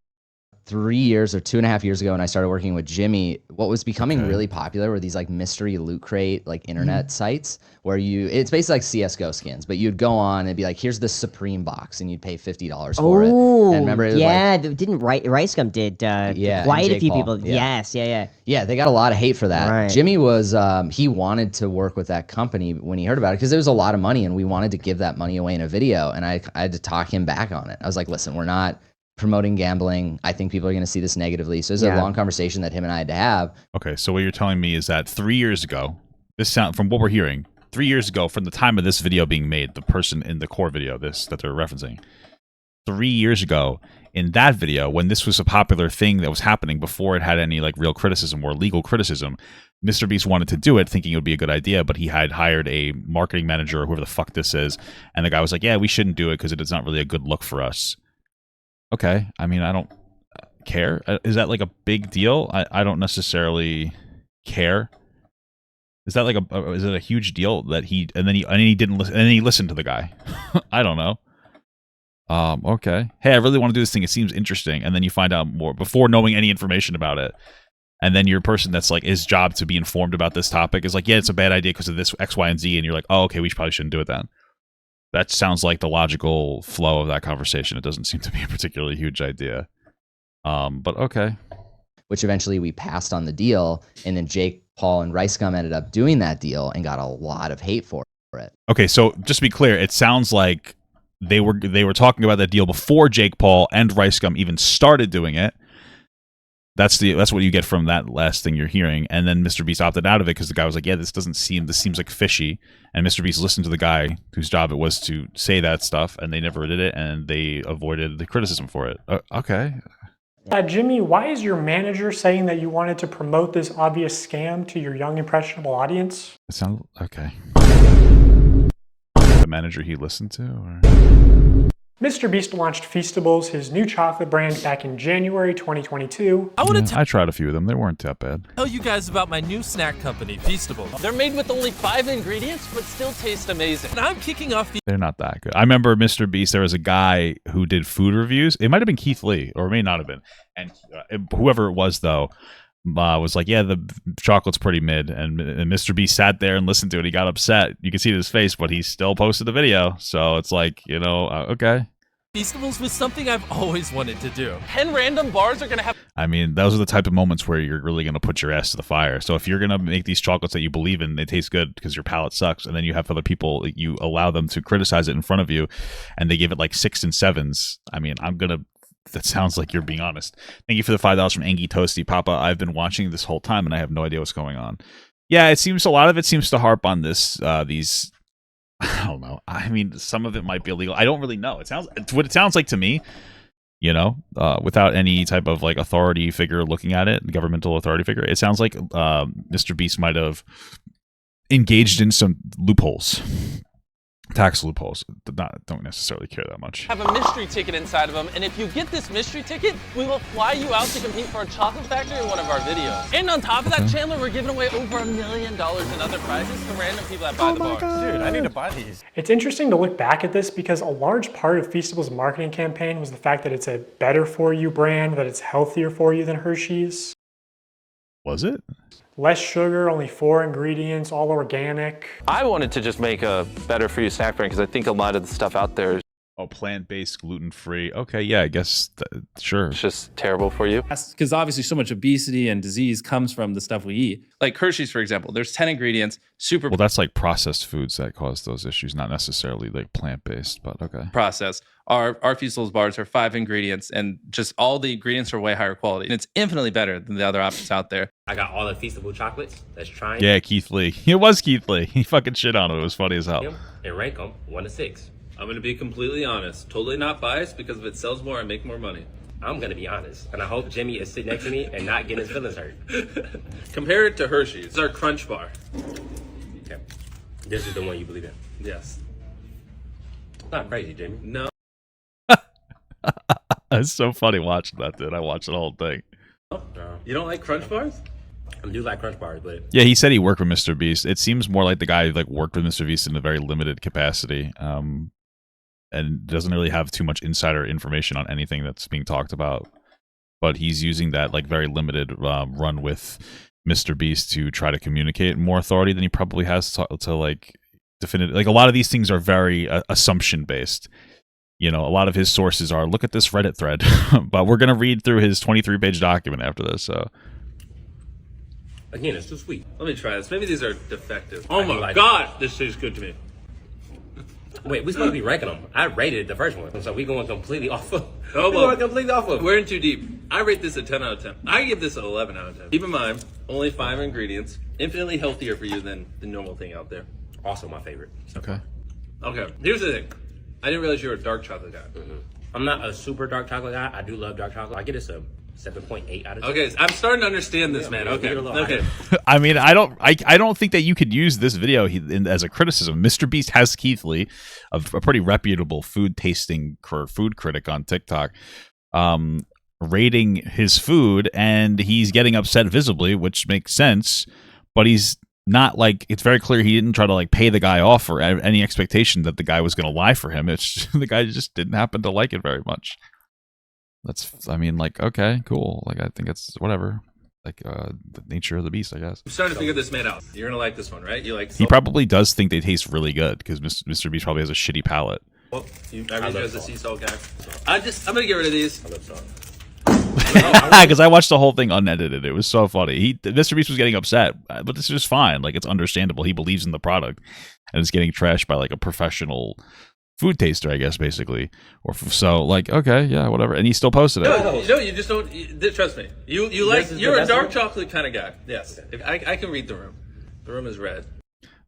3 years or 2.5 years ago when I started working with Jimmy, what was becoming really popular were these like mystery loot crate, like internet sites where it's basically like CSGO skins, but you'd go on and be like, here's the Supreme box and you'd pay $50 for it. And remember, it was
didn't Ricegum did
yeah,
quite a
Jake
few
Paul,
people.
yeah.
Yes, yeah.
Yeah, they got a lot of hate for that.
Right.
Jimmy was, he wanted to work with that company when he heard about it because there was a lot of money and we wanted to give that money away in a video. And I had to talk him back on it. I was like, listen, we're not promoting gambling. I think people are going to see this negatively. So it's a long conversation that him and I had to have.
Okay, so what you're telling me is that 3 years ago, from what we're hearing, 3 years ago, from the time of this video being made, the person in the core video, that they're referencing, 3 years ago, in that video, when this was a popular thing that was happening before it had any like real criticism or legal criticism, MrBeast wanted to do it thinking it would be a good idea, but he had hired a marketing manager or whoever the fuck this is, and the guy was like, yeah, we shouldn't do it because it's not really a good look for us. Okay, I mean, I don't care. Is that like a big deal? I don't necessarily care. Is that like is it a huge deal that he didn't listen, and then he listened to the guy? I don't know. Okay. Hey, I really want to do this thing. It seems interesting, and then you find out more before knowing any information about it. And then your person that's like his job to be informed about this topic is like, yeah, it's a bad idea because of this X, Y, and Z, and you're like, oh, okay, we probably shouldn't do it then. That sounds like the logical flow of that conversation. It doesn't seem to be a particularly huge idea. But okay.
Which eventually we passed on the deal, and then Jake Paul and Ricegum ended up doing that deal and got a lot of hate for it.
Okay, so just to be clear, it sounds like they were talking about that deal before Jake Paul and Ricegum even started doing it. That's what you get from that last thing you're hearing. And then MrBeast opted out of it because the guy was like, yeah, this seems like fishy. And MrBeast listened to the guy whose job it was to say that stuff, and they never did it, and they avoided the criticism for it. Okay.
Jimmy, why is your manager saying that you wanted to promote this obvious scam to your young, impressionable audience?
It sounds okay. The manager he listened to, or?
MrBeast launched Feastables, his new chocolate brand, back in January 2022.
I tried a few of them. They weren't that bad.
Tell you guys about my new snack company, Feastables. They're made with only 5 ingredients, but still taste amazing. And I'm kicking off
They're not that good. I remember MrBeast, there was a guy who did food reviews. It might have been Keith Lee, or it may not have been. And whoever it was, though, was like, yeah, the chocolate's pretty mid. And MrBeast sat there and listened to it. He got upset. You can see it in his face, but he still posted the video. So it's like, okay.
Feastables was something I've always wanted to do. 10 random bars are gonna have.
I mean, those are the type of moments where you're really gonna put your ass to the fire. So if you're gonna make these chocolates that you believe in, they taste good because your palate sucks, and then you have other people, you allow them to criticize it in front of you, and they give it like 6s and 7s. I mean, that sounds like you're being honest. Thank you for the $5 from Angie Toasty. Papa, I've been watching this whole time, and I have no idea what's going on. Yeah, it seems a lot of it seems to harp on these. I don't know. I mean, some of it might be illegal. I don't really know. It's what it sounds like to me, without any type of like authority figure looking at it, governmental authority figure. It sounds like MrBeast might have engaged in some loopholes. Tax loopholes. Don't necessarily care that much.
Have a mystery ticket inside of them, and if you get this mystery ticket, we will fly you out to compete for a chocolate factory in one of our videos. And on top of that, Chandler, we're giving away over $1 million in other prizes to random people that buy the bar.
Dude, I need to buy these.
It's interesting to look back at this because a large part of Feastables' marketing campaign was the fact that it's a better for you brand, that it's healthier for you than Hershey's.
Was it?
Less sugar, only 4 ingredients, all organic.
I wanted to just make a better for you snack brand because I think a lot of the stuff out there is
Oh, plant-based, gluten-free. Okay, yeah, I guess sure.
It's just terrible for you.
Because obviously so much obesity and disease comes from the stuff we eat. Like Hershey's, for example, there's 10 ingredients, super
Well, that's like processed foods that cause those issues, not necessarily like plant-based, but okay.
processed. Our Fusel's bars are 5 ingredients, and just all the ingredients are way higher quality. And it's infinitely better than the other options out there.
I got all the Feastable chocolates. Let's try
Yeah, Keith Lee. It was Keith Lee. He fucking shit on it. It was funny as hell.
and rank them 1 to 6.
I'm going to be completely honest. Totally not biased, because if it sells more, I make more money.
I'm going to be honest, and I hope Jimmy is sitting next to me and not getting his feelings hurt.
Compare it to Hershey's. It's our Crunch Bar.
Okay. This is the one you believe in?
Yes.
Not crazy, Jimmy.
No.
It's so funny watching that, dude. I watched the whole thing.
You don't like Crunch Bars?
I do like Crunch Bars, but...
Yeah, he said he worked with MrBeast. It seems more like the guy who like worked with MrBeast in a very limited capacity, and doesn't really have too much insider information on anything that's being talked about. But he's using that like very limited run with MrBeast to try to communicate more authority than he probably has to like definitive. Like a lot of these things are very assumption based. You know, a lot of his sources are look at this Reddit thread, but we're gonna read through his 23-page document after this. So.
Again, it's too sweet.
Let me try this. Maybe these are defective. Oh my god, this tastes good to me.
Wait, we're supposed to be ranking them. I rated the first one, so we going completely off of.
Oh,
we
well,
going completely off of.
We're in too deep. I rate this a 10 out of 10. I give this an 11 out of 10. Keep in mind, only 5 ingredients, infinitely healthier for you than the normal thing out there.
Also my favorite.
Okay.
Okay, here's the thing. I didn't realize you were a dark chocolate guy.
I'm not a super dark chocolate guy. I do love dark chocolate. I get it a 7.8 out of 10.
Okay, I'm starting to understand this, man. Okay, okay.
I mean, I don't think that you could use this video as a criticism. MrBeast has Keith Lee, a pretty reputable food tasting food critic on TikTok, rating his food, and he's getting upset visibly, which makes sense. But he's not like, it's very clear he didn't try to like pay the guy off or any expectation that the guy was going to lie for him. It's just, the guy just didn't happen to like it very much. That's, I mean, like, okay, cool. Like, I think it's whatever. Like, the nature of the beast, I guess.
I'm starting to figure this man out. You're gonna like this one, right? You like?
He probably does think they taste really good because MrBeast probably has a shitty palate.
Well, I read you as a sea salt guy. I'm gonna get rid of these.
I love salt.
Because I watched the whole thing unedited. It was so funny. MrBeast was getting upset, but this is just fine. Like, it's understandable. He believes in the product, and it's getting trashed by like a professional food taster, I guess, basically. Or so, like, okay, yeah, whatever. And he still posted it.
No, you just don't. Trust me. You like. You're a dark chocolate kind of guy. Yes, I can read the room. The room is red.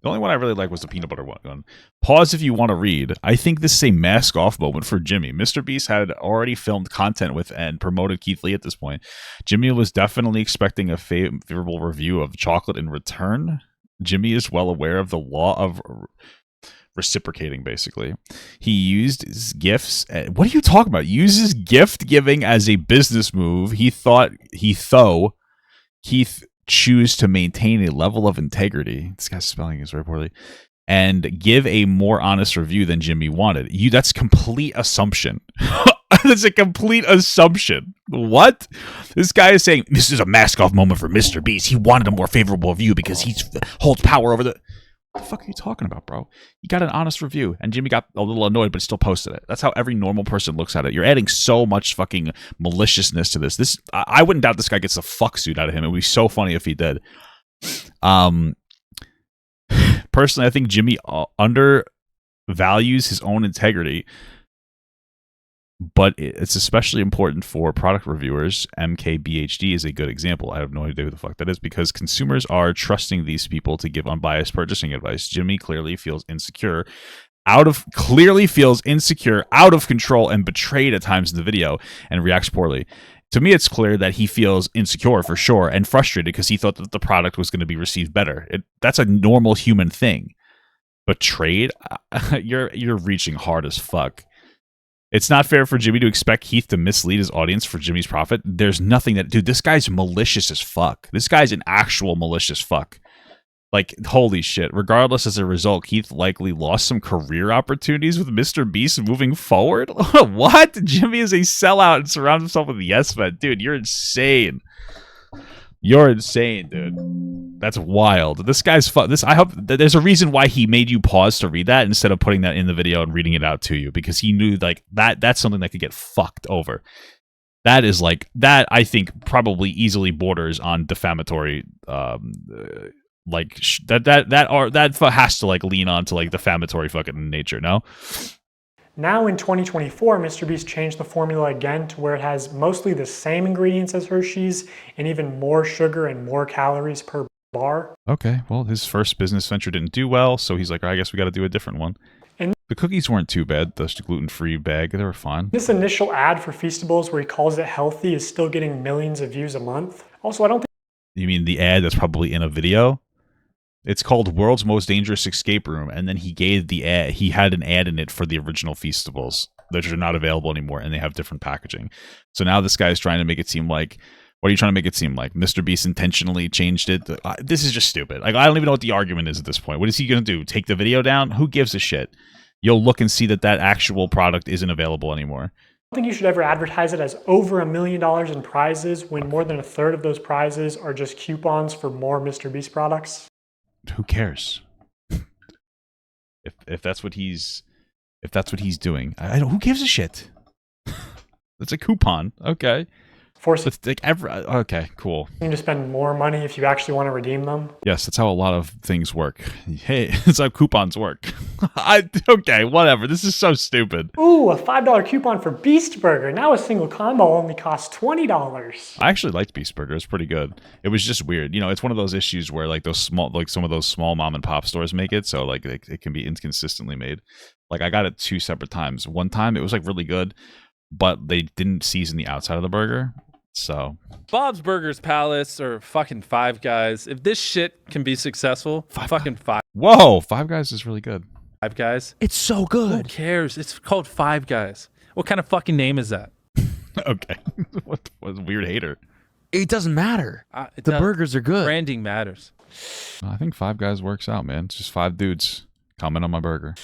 The only one I really liked was the peanut butter one. Pause if you want to read. I think this is a mask off moment for Jimmy. MrBeast had already filmed content with and promoted Keith Lee at this point. Jimmy was definitely expecting a favorable review of chocolate in return. Jimmy is well aware of the law of reciprocating, basically. He used his gifts. What are you talking about? Uses gift giving as a business move. Keith choose to maintain a level of integrity. This guy's spelling is very poorly. And give a more honest review than Jimmy wanted. That's complete assumption. That's a complete assumption. What? This guy is saying, this is a mask off moment for MrBeast. He wanted a more favorable review because he holds power over the... What the fuck are you talking about, bro? You got an honest review, and Jimmy got a little annoyed, but still posted it. That's how every normal person looks at it. You're adding so much fucking maliciousness to this. I wouldn't doubt this guy gets the fuck suit out of him. It would be so funny if he did. Personally, I think Jimmy undervalues his own integrity, but it's especially important for product reviewers. MKBHD is a good example. I have no idea who the fuck that is, because consumers are trusting these people to give unbiased purchasing advice. Jimmy clearly feels insecure, out of control, and betrayed at times in the video, and reacts poorly. To me, it's clear that he feels insecure for sure and frustrated because he thought that the product was going to be received better. That's a normal human thing. Betrayed? You're reaching hard as fuck. It's not fair for Jimmy to expect Keith to mislead his audience for Jimmy's profit. There's nothing that... Dude, this guy's malicious as fuck. This guy's an actual malicious fuck. Like, holy shit. Regardless, as a result, Keith likely lost some career opportunities with MrBeast moving forward? What? Jimmy is a sellout and surrounds himself with yes men. Dude, you're insane. You're insane, dude. That's wild. This guy's fun. I hope there's a reason why he made you pause to read that instead of putting that in the video and reading it out to you, because he knew like that's something that could get fucked over. That is like that. I think probably easily borders on defamatory. Like that has to like lean on to like defamatory fucking nature. No.
Now in 2024, MrBeast changed the formula again to where it has mostly the same ingredients as Hershey's and even more sugar and more calories per bar.
Okay, well, his first business venture didn't do well, so he's like, I guess we got to do a different one. And the cookies weren't too bad, the gluten-free bag, they were fine.
This initial ad for Feastables where he calls it healthy is still getting millions of views a month. Also, I don't think...
You mean the ad that's probably in a video? It's called World's Most Dangerous Escape Room, and then he gave the ad. He had an ad in it for the original Feastables that are not available anymore, and they have different packaging. So now this guy is trying to make it seem like, what are you trying to make it seem like? MrBeast intentionally changed it. This is just stupid. Like, I don't even know what the argument is at this point. What is he going to do? Take the video down? Who gives a shit? You'll look and see that actual product isn't available anymore.
I don't think you should ever advertise it as over $1 million in prizes when more than a third of those prizes are just coupons for more MrBeast products.
Who cares? if that's what he's doing, I don't. Who gives a shit? It's a coupon, okay. Okay, cool.
You need to spend more money if you actually want to redeem them.
Yes, that's how a lot of things work. Hey, that's how coupons work. Okay, whatever. This is so stupid.
Ooh, a $5 coupon for Beast Burger. Now a single combo only costs $20.
I actually liked Beast Burger. It's pretty good. It was just weird. You know, it's one of those issues where like some of those small mom and pop stores make it, so like it can be inconsistently made. Like I got it 2 separate times. One time it was like really good, but they didn't season the outside of the burger. So
Bob's Burgers Palace or fucking Five Guys. If this shit can be successful, fucking Five.
Whoa, Five Guys is really good.
Five Guys.
It's so good.
Who cares? It's called Five Guys. What kind of fucking name is that?
Okay. What a weird hater.
It doesn't matter. The burgers are good.
Branding matters.
I think Five Guys works out, man. It's just 5 dudes comment on my burger.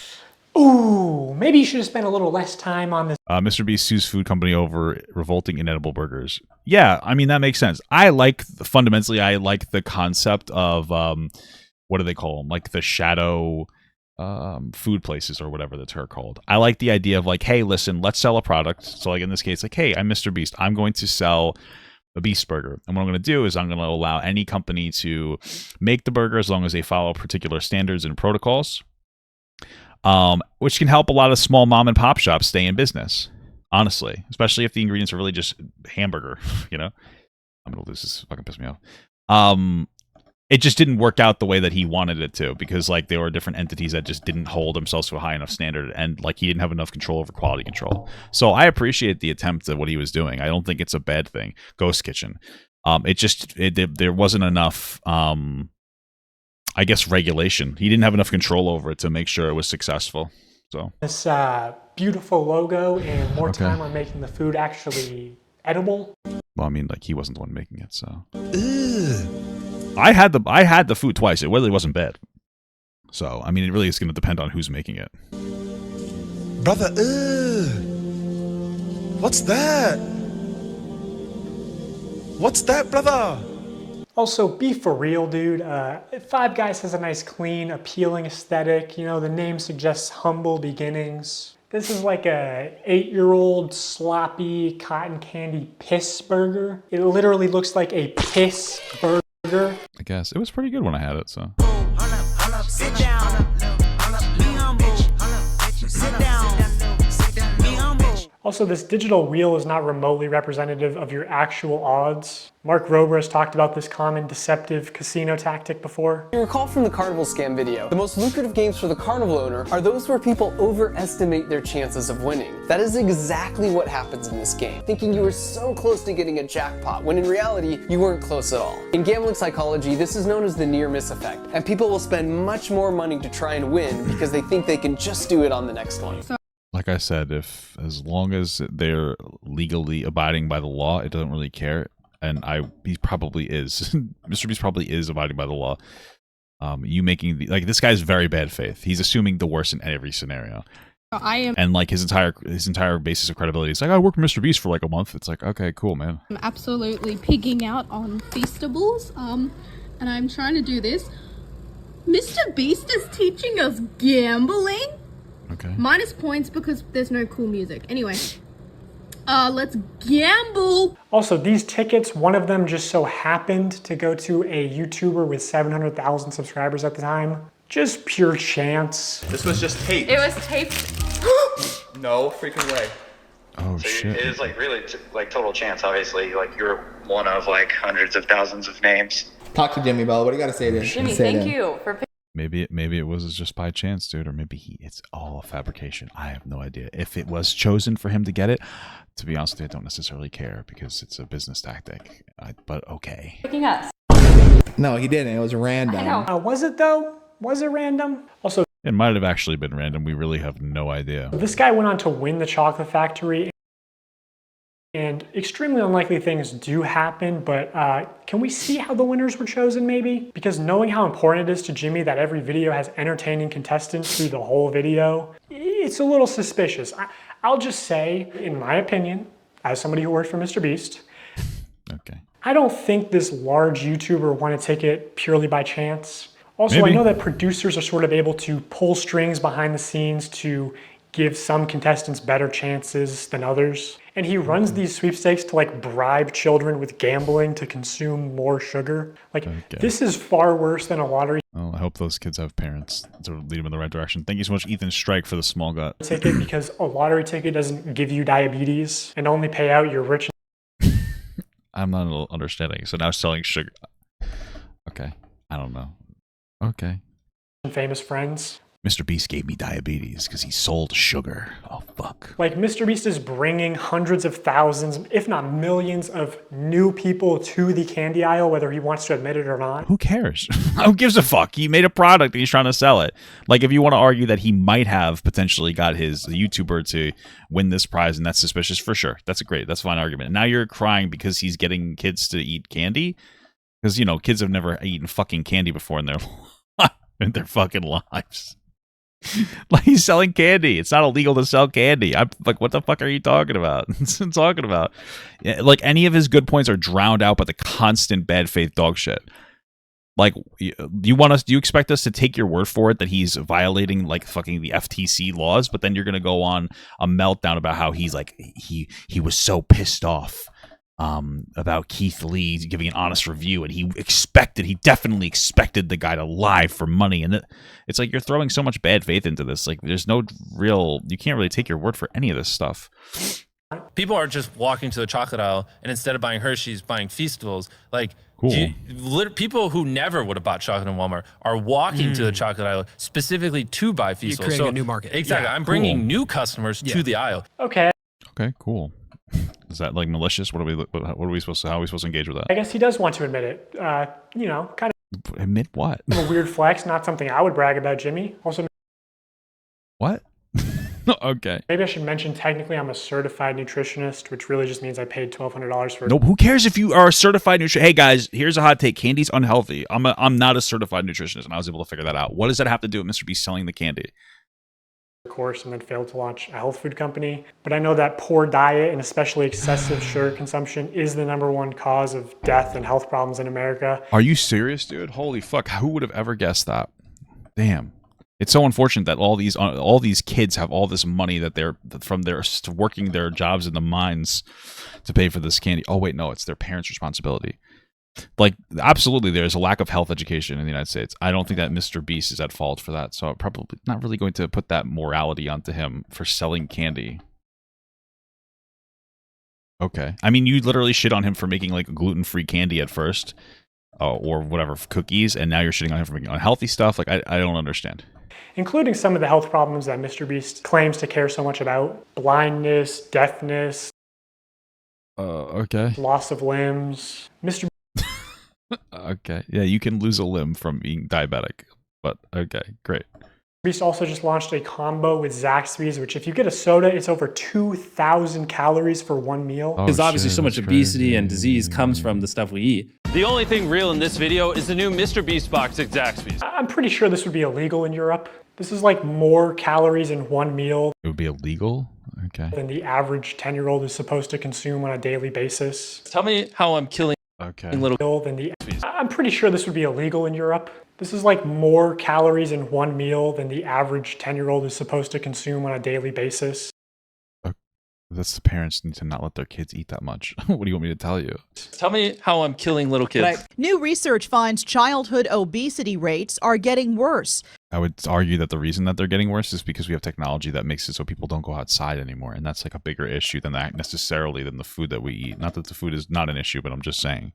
Ooh, maybe you should have spent a little less time on this.
MrBeast sues food company over revolting inedible burgers. Yeah, I mean, that makes sense. Fundamentally, I like the concept of, what do they call them? Like the shadow food places or whatever the term called. I like the idea of like, hey, listen, let's sell a product. So like in this case, like, hey, I'm MrBeast. I'm going to sell a Beast Burger. And what I'm going to do is I'm going to allow any company to make the burger as long as they follow particular standards and protocols. Which can help a lot of small mom and pop shops stay in business, honestly, especially if the ingredients are really just hamburger, you know. I'm gonna lose this. Fucking piss me off. It just didn't work out the way that he wanted it to, because like there were different entities that just didn't hold themselves to a high enough standard, and like he didn't have enough control over quality control. So I appreciate the attempt at what he was doing. I don't think it's a bad thing. Ghost Kitchen. There wasn't enough I guess regulation. He didn't have enough control over it to make sure it was successful. So
this beautiful logo and more time on making the food actually edible.
Well, I mean, like he wasn't the one making it, so. Ugh. I had the food twice. It really wasn't bad. So I mean, it really is going to depend on who's making it.
Brother, what's that? What's that, brother?
Also, be for real, dude. Five Guys has a nice, clean, appealing aesthetic. You know, the name suggests humble beginnings. This is like a 8-year-old sloppy cotton candy piss burger. It literally looks like a piss burger.
I guess it was pretty good when I had it, so.
Sit down. Be humble. Sit down. Be humble.
Also, this digital wheel is not remotely representative of your actual odds. Mark Rober has talked about this common deceptive casino tactic before.
You recall from the Carnival scam video, the most lucrative games for the Carnival owner are those where people overestimate their chances of winning. That is exactly what happens in this game, thinking you were so close to getting a jackpot, when in reality, you weren't close at all. In gambling psychology, this is known as the near-miss effect, and people will spend much more money to try and win because they think they can just do it on the next one.
Like I said, as long as they're legally abiding by the law, it doesn't really care. And he probably is. MrBeast probably is abiding by the law. You making this guy's very bad faith. He's assuming the worst in every scenario.
I am,
and like his entire basis of credibility is like, I worked for MrBeast for like a month. It's like, okay, cool, man.
I'm absolutely pigging out on Feastables.
and I'm trying to do this. Mr. Beast is teaching us gambling?
Okay.
Minus points because there's no cool music. Anyway, let's gamble.
Also, these tickets, one of them just so happened to go to a YouTuber with 700,000 subscribers at the time. Just pure chance.
This was just taped.
It was taped.
No freaking way.
Oh
So
shit.
it is like really like total chance, obviously. Like you're one of like hundreds of thousands of names.
Talk to Jimmy, Bella. What do you got to say there?
Jimmy,
Say
thank
that.
you for
Maybe it was just by chance, dude, or maybe it's all a fabrication. I have no idea. If it was chosen for him to get it, to be honest with you, I don't necessarily care because it's a business tactic. But okay.
picking us.
No, he didn't. It was random.
Was it though? Was it random? Also,
It might have actually been random. We really have no idea.
this guy went on to win the chocolate factory, and extremely unlikely things do happen, but can we see how the winners were chosen maybe? Because knowing how important it is to Jimmy that every video has entertaining contestants through the whole video, it's a little suspicious. I'll just say, in my opinion, as somebody who worked for MrBeast,
okay,
I don't think this large YouTuber won a ticket purely by chance. Also,
Maybe.
I know that producers are sort of able to pull strings behind the scenes to give some contestants better chances than others. And he runs these sweepstakes to like bribe children with gambling to consume more sugar. Like this is far worse than a lottery
Well, I hope those kids have parents to lead them in the right direction. Thank you so much, Ethan Strike, for the small gut.
ticket because a lottery ticket doesn't give you diabetes and only pay out your rich
I'm not understanding. So now selling sugar. Okay, I don't know. Okay.
and famous friends.
Mr. Beast gave me diabetes because he sold sugar. Oh, fuck.
Like MrBeast is bringing hundreds of thousands, if not millions of new people to the candy aisle, whether he wants to admit it or not.
Who cares? Who gives a fuck? He made a product and he's trying to sell it. Like, if you want to argue that he might have potentially got his YouTuber to win this prize and that's suspicious, for sure. That's a fine argument. And now you're crying because he's getting kids to eat candy? Because, you know, kids have never eaten fucking candy before in their fucking lives. Like, he's selling candy. It's not illegal to sell candy. I'm like, what the fuck are you talking about? Yeah, like, any of his good points are drowned out by the constant bad faith dog shit. Like, do you expect us to take your word for it that he's violating like fucking the FTC laws, but then you're gonna go on a meltdown about how he's like he was so pissed off about Keith Lee giving an honest review, and he definitely expected the guy to lie for money, and it's like you're throwing so much bad faith into this. Like, there's no you can't really take your word for any of this stuff.
People are just walking to the chocolate aisle, and instead of buying Hershey's, buying Feastables. Like,
cool.
People who never would have bought chocolate in Walmart are walking to the chocolate aisle specifically to buy Feastables.
You're creating a new market.
Exactly.
Yeah,
I'm bringing
cool.
new customers to the aisle.
Okay.
Okay, cool. Is that like malicious? How are we supposed to engage with that?
I guess he does want to admit it. You know, kind
Admit what?
of a weird flex, not something I would brag about, Jimmy. Also,
What? Okay.
maybe I should mention technically I'm a certified nutritionist, which really just means I paid $1,200 for it.
Nope. Who cares if you are a certified nutritionist? Hey guys, here's a hot take. Candy's unhealthy. I'm not a certified nutritionist, and I was able to figure that out. What does that have to do with Mr. Beast selling the candy?
Course, and then failed to launch a health food company. But I know that poor diet and especially excessive sugar consumption is the #1 cause of death and health problems in America.
Are you serious, dude? Holy fuck! Who would have ever guessed that? Damn. It's so unfortunate that all these kids have all this money that they're from their working their jobs in the mines to pay for this candy. Oh wait, no, it's their parents' responsibility. Like, absolutely, there's a lack of health education in the United States. I don't think that Mr. Beast is at fault for that, so I'm probably not really going to put that morality onto him for selling candy. Okay. I mean, you literally shit on him for making, like, gluten-free candy at first, or whatever, cookies, and now you're shitting on him for making unhealthy stuff. Like, I don't understand.
Including some of the health problems that MrBeast claims to care so much about. Blindness, deafness,
Okay.
loss of limbs.
Okay. Yeah, you can lose a limb from being diabetic, but okay, great.
MrBeast also just launched a combo with Zaxby's, which if you get a soda, it's over 2,000 calories for one meal.
Because obviously so much obesity and disease comes from the stuff we eat.
The only thing real in this video is the new MrBeast box at Zaxby's.
I'm pretty sure this would be illegal in Europe. This is like more calories in one meal
It would be illegal? Okay.
than the average 10-year-old is supposed to consume on a daily basis.
Tell me how I'm killing
Okay.
I'm pretty sure this would be illegal in Europe. This is like more calories in one meal than the average 10-year-old is supposed to consume on a daily basis.
That's the parents need to not let their kids eat that much. What do you want me to tell you?
Tell me how I'm killing little kids.
New research finds childhood obesity rates are getting worse.
I would argue that the reason that they're getting worse is because we have technology that makes it so people don't go outside anymore. And that's like a bigger issue than that necessarily than the food that we eat. Not that the food is not an issue, but I'm just saying,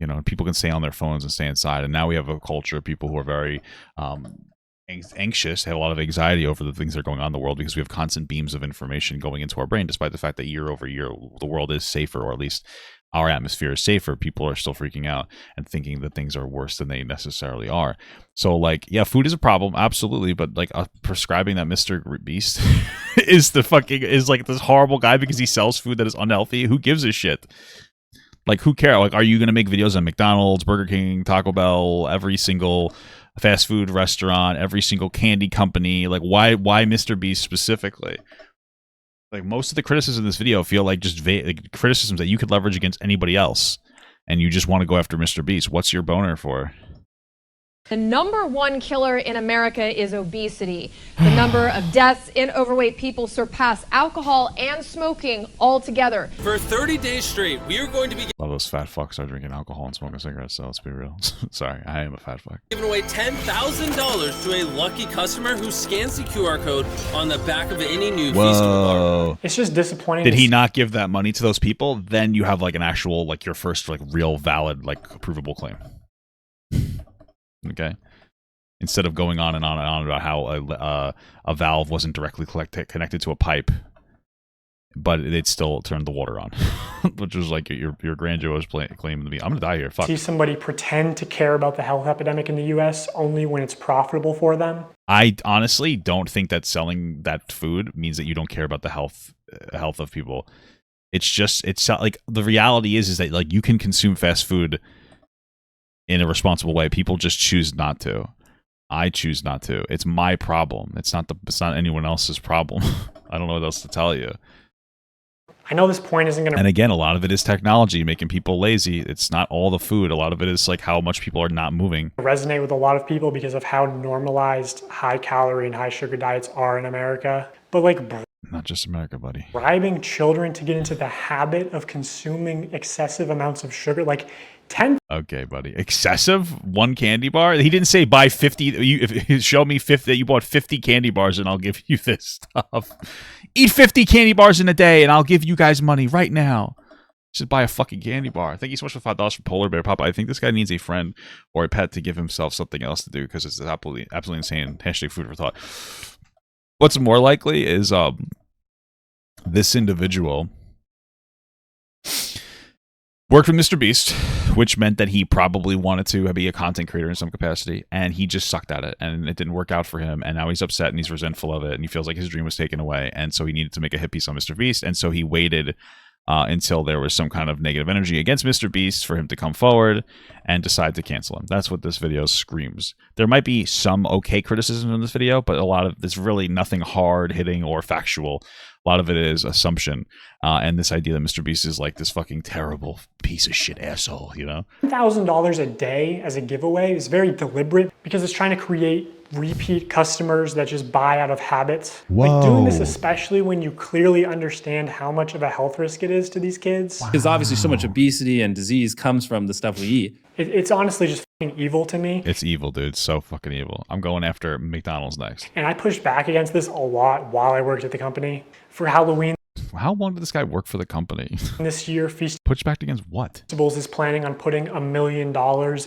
you know, people can stay on their phones and stay inside. And now we have a culture of people who are very anxious, have a lot of anxiety over the things that are going on in the world because we have constant beams of information going into our brain, despite the fact that year over year, the world is safer, or at least our atmosphere is safer. People are still freaking out and thinking that things are worse than they necessarily are. So like, yeah, food is a problem. Absolutely. But like prescribing that MrBeast is like this horrible guy because he sells food that is unhealthy. Who gives a shit? Like, who cares? Like, are you going to make videos on McDonald's, Burger King, Taco Bell, every single fast food restaurant, every single candy company? Like, why MrBeast specifically? Like, most of the criticisms in this video feel like just criticisms that you could leverage against anybody else, and you just want to go after MrBeast. What's your boner for?
The #1 killer in America is obesity. The number of deaths in overweight people surpass alcohol and smoking altogether.
For 30 days straight, we are going to be
A lot of those fat fucks are drinking alcohol and smoking cigarettes, so let's be real. Sorry, I am a fat fuck.
giving away $10,000 to a lucky customer who scans the QR code on the back of any new Feastable bar.
It's just disappointing.
Did he not give that money to those people? Then you have like an actual, like your first like real valid, like provable claim. Okay. Instead of going on and on and on about how a valve wasn't directly connected to a pipe, but it still turned the water on, which was like your grandiose claim to be, I'm gonna die here. Fuck.
See somebody pretend to care about the health epidemic in the U.S. only when it's profitable for them.
I honestly don't think that selling that food means that you don't care about the health of people. It's like the reality is that like you can consume fast food in a responsible way. People just choose not to. I choose not to. It's my problem. It's not anyone else's problem. I don't know what else to tell you.
I know this point isn't going to...
And again, a lot of it is technology making people lazy. It's not all the food. A lot of it is like how much people are not moving.
Resonate with a lot of people because of how normalized high calorie and high sugar diets are in America. But like...
Not just America, buddy.
Bribing children to get into the habit of consuming excessive amounts of sugar, like 10...
Okay, buddy. Excessive? One candy bar? He didn't say buy 50. Show me 50 that you bought 50 candy bars and I'll give you this stuff. Eat 50 candy bars in a day and I'll give you guys money right now. Just buy a fucking candy bar. Thank you so much for $5 for Polar Bear Papa. I think this guy needs a friend or a pet to give himself something else to do because it's absolutely insane. Hashtag food for thought. What's more likely is this individual worked with MrBeast, which meant that he probably wanted to be a content creator in some capacity, and he just sucked at it, and it didn't work out for him, and now he's upset and he's resentful of it, and he feels like his dream was taken away, and so he needed to make a hit piece on MrBeast, and so he waited until there was some kind of negative energy against MrBeast for him to come forward and decide to cancel him. That's what this video screams. There might be some okay criticism in this video, but a lot of there's really nothing hard hitting or factual. A lot of it is assumption, and this idea that MrBeast is like this fucking terrible piece of shit asshole, you know?
$1,000 a day as a giveaway is very deliberate because it's trying to create repeat customers that just buy out of habits. Like doing this, especially when you clearly understand how much of a health risk it is to these kids.
Because obviously so much obesity and disease comes from the stuff we eat.
It's honestly just fucking evil to me.
It's evil, dude. So fucking evil. I'm going after McDonald's next.
And I pushed back against this a lot while I worked at the company. For Halloween,
how long did this guy work for the company?
This year,
Pushed back against what?
Feastables is planning on putting $1 million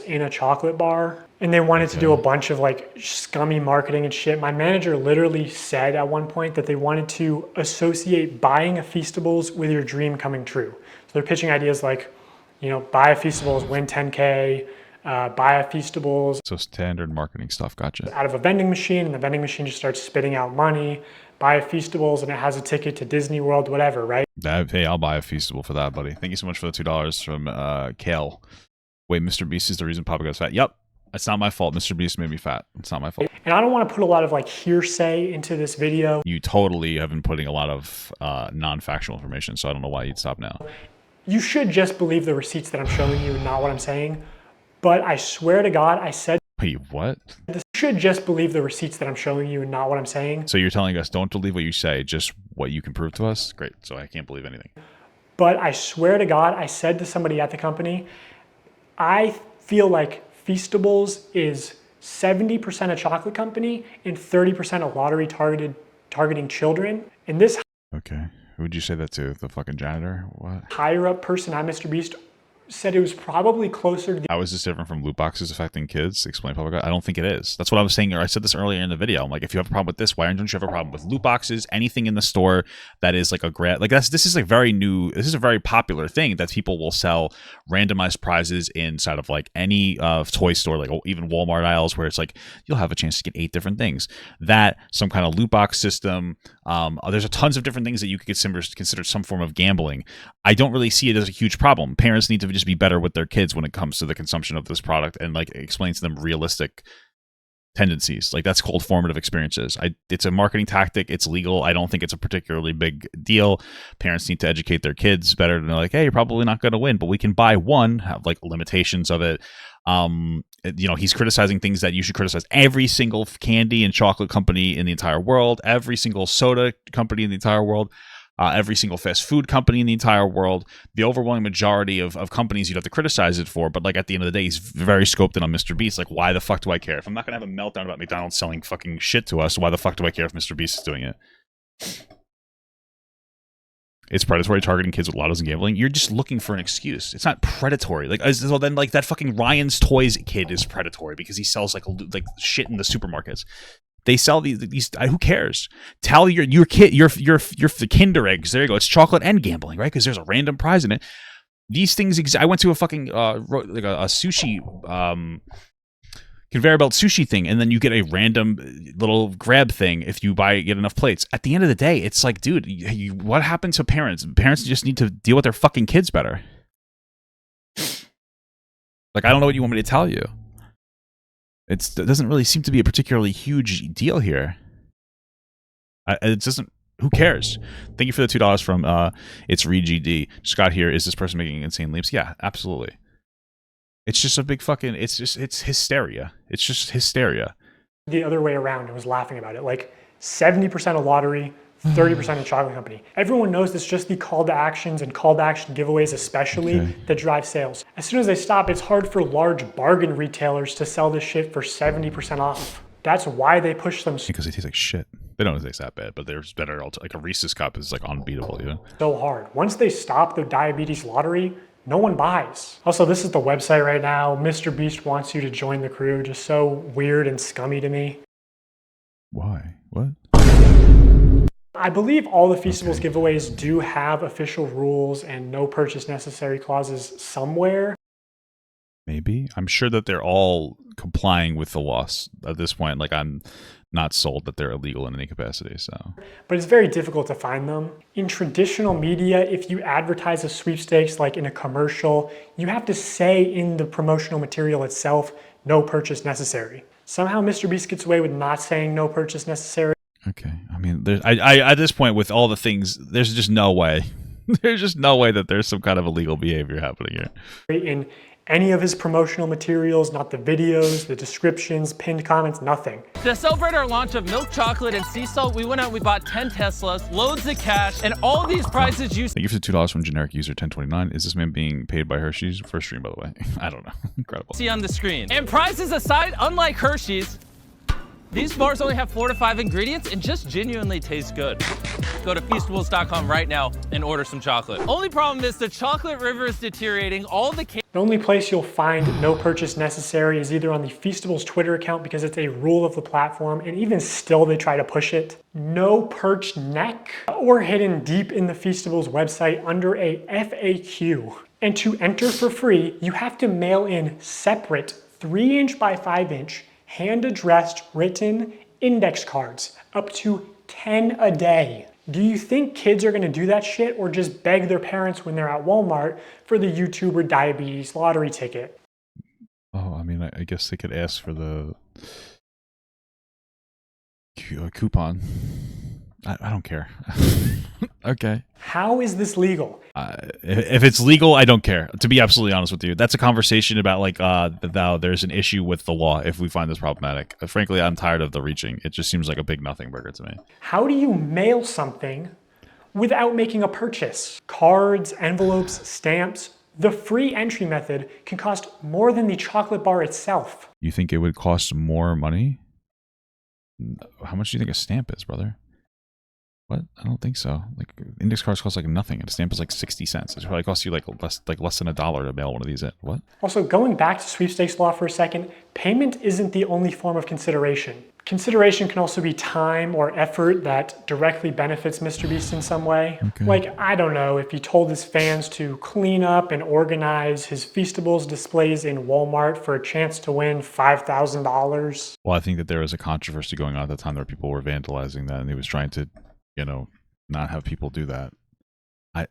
in a chocolate bar. And they wanted to do a bunch of like scummy marketing and shit. My manager literally said at one point that they wanted to associate buying a Feastables with your dream coming true. So they're pitching ideas like, you know, buy a Feastables, win 10K, buy a Feastables.
So standard marketing stuff, gotcha.
Out of a vending machine, and the vending machine just starts spitting out money. Buy a Feastables and it has a ticket to Disney World, whatever, right?
Hey, I'll buy a Feastable for that, buddy. Thank you so much for the $2 from Kale. Wait, MrBeast is the reason Papa got fat. Yep. It's not my fault. MrBeast made me fat. It's not my fault.
And I don't want to put a lot of like hearsay into this video.
You totally have been putting a lot of non-factual information, so I don't know why you'd stop now.
You should just believe the receipts that I'm showing you, not what I'm saying. But I swear to God, I said...
Wait, what?
You should just believe the receipts that I'm showing you, not what I'm saying.
So you're telling us don't believe what you say, just what you can prove to us? Great. So I can't believe anything.
But I swear to God, I said to somebody at the company, I feel like Feastables is 70% a chocolate company and 30% a lottery targeting children. And this
Okay. Who would you say that to? The fucking janitor? What?
higher up person at MrBeast said it was probably closer to the...
How is this different from loot boxes affecting kids? Explain public. I don't think it is. That's what I was saying. Or I said this earlier in the video. I'm like, if you have a problem with this, why don't you have a problem with loot boxes? Anything in the store that is like a grant, like this is like very new. This is a very popular thing that people will sell randomized prizes inside of like any toy store, like even Walmart aisles, where it's like you'll have a chance to get 8 different things. That some kind of loot box system. There's a tons of different things that you could consider some form of gambling. I don't really see it as a huge problem. Parents need to just be better with their kids when it comes to the consumption of this product and like explain to them realistic tendencies. Like that's called formative experiences. It's a marketing tactic. It's legal. I don't think it's a particularly big deal. Parents need to educate their kids better to know like, hey, you're probably not going to win, but we can buy one, have like limitations of it. You know, he's criticizing things that you should criticize every single candy and chocolate company in the entire world, every single soda company in the entire world. Every single fast food company in the entire world, the overwhelming majority of companies you'd have to criticize it for, but like at the end of the day, he's very scoped in on MrBeast. Like, why the fuck do I care? If I'm not gonna have a meltdown about McDonald's selling fucking shit to us, why the fuck do I care if MrBeast is doing it? It's predatory, targeting kids with lottos and gambling. You're just looking for an excuse. It's not predatory. Like, well, then like that fucking Ryan's Toys kid is predatory because he sells like shit in the supermarkets. They sell these. Who cares? Tell your kid your Kinder eggs. There you go. It's chocolate and gambling, right? Because there's a random prize in it. These things. I went to a fucking like a sushi conveyor belt sushi thing, and then you get a random little grab thing if you get enough plates. At the end of the day, it's like, dude, what happened to parents? Parents just need to deal with their fucking kids better. Like, I don't know what you want me to tell you. It doesn't really seem to be a particularly huge deal here. It doesn't. Who cares? Thank you for the $2 from it's ReGD. Scott here. Is this person making insane leaps? Yeah, absolutely. It's just a big fucking. It's hysteria. It's just hysteria.
The other way around. I was laughing about it. Like 70% a lottery, 30% a chocolate company. Everyone knows it's just the call to actions and call to action giveaways especially that drive sales. As soon as they stop, it's hard for large bargain retailers to sell this shit for 70% off. That's why they push them.
Because they taste like shit. They don't taste that bad, but there's better. Like a Reese's cup is like unbeatable, you know?
So hard. Once they stop the diabetes lottery, no one buys. Also, this is the website right now. MrBeast wants you to join the crew. Just so weird and scummy to me.
Why? What?
I believe all the Feastables giveaways do have official rules and no purchase necessary clauses somewhere.
Maybe. I'm sure that they're all complying with the laws at this point. Like, I'm not sold that they're illegal in any capacity, so.
But it's very difficult to find them. In traditional media, if you advertise a sweepstakes, like in a commercial, you have to say in the promotional material itself, no purchase necessary. Somehow MrBeast gets away with not saying no purchase necessary.
Okay. I mean, I at this point with all the things, there's just no way. There's just no way that there's some kind of illegal behavior happening here.
In any of his promotional materials, not the videos, the descriptions, pinned comments, nothing.
To celebrate our launch of milk chocolate and sea salt, we went out and we bought 10 Teslas, loads of cash, and all these prizes you...
Thank you for the $2 from generic user 1029. Is this man being paid by Hershey's? First stream, by the way. I don't know. Incredible.
See on the screen. And prizes aside, unlike Hershey's, these bars only have 4 to 5 ingredients and just genuinely taste good. Go to Feastables.com right now and order some chocolate. Only problem is the chocolate river is deteriorating. All the
only place you'll find no purchase necessary is either on the Feastables Twitter account because it's a rule of the platform, and even still they try to push it. No perched neck, or hidden deep in the Feastables website under a FAQ. And to enter for free, you have to mail in separate 3" by 5" hand-addressed written index cards, up to 10 a day. Do you think kids are gonna do that shit or just beg their parents when they're at Walmart for the YouTuber diabetes lottery ticket?
Oh, I mean, I guess they could ask for the coupon. I don't care. Okay.
How is this legal?
If it's legal, I don't care. To be absolutely honest with you, that's a conversation about like there's an issue with the law if we find this problematic. Frankly, I'm tired of the reaching. It just seems like a big nothing burger to me.
How do you mail something without making a purchase? Cards, envelopes, stamps. The free entry method can cost more than the chocolate bar itself.
You think it would cost more money? How much do you think a stamp is, brother? What? I don't think so. Like index cards cost like nothing, and a stamp is like 60 cents. It probably costs you like less than $1 to mail one of these in. What?
Also, going back to sweepstakes law for a second, payment isn't the only form of consideration. Consideration can also be time or effort that directly benefits MrBeast in some way.
Okay.
Like, I don't know, if he told his fans to clean up and organize his Feastables displays in Walmart for a chance to win $5,000.
Well, I think that there was a controversy going on at the time where people were vandalizing that, and he was trying to, not have people do that.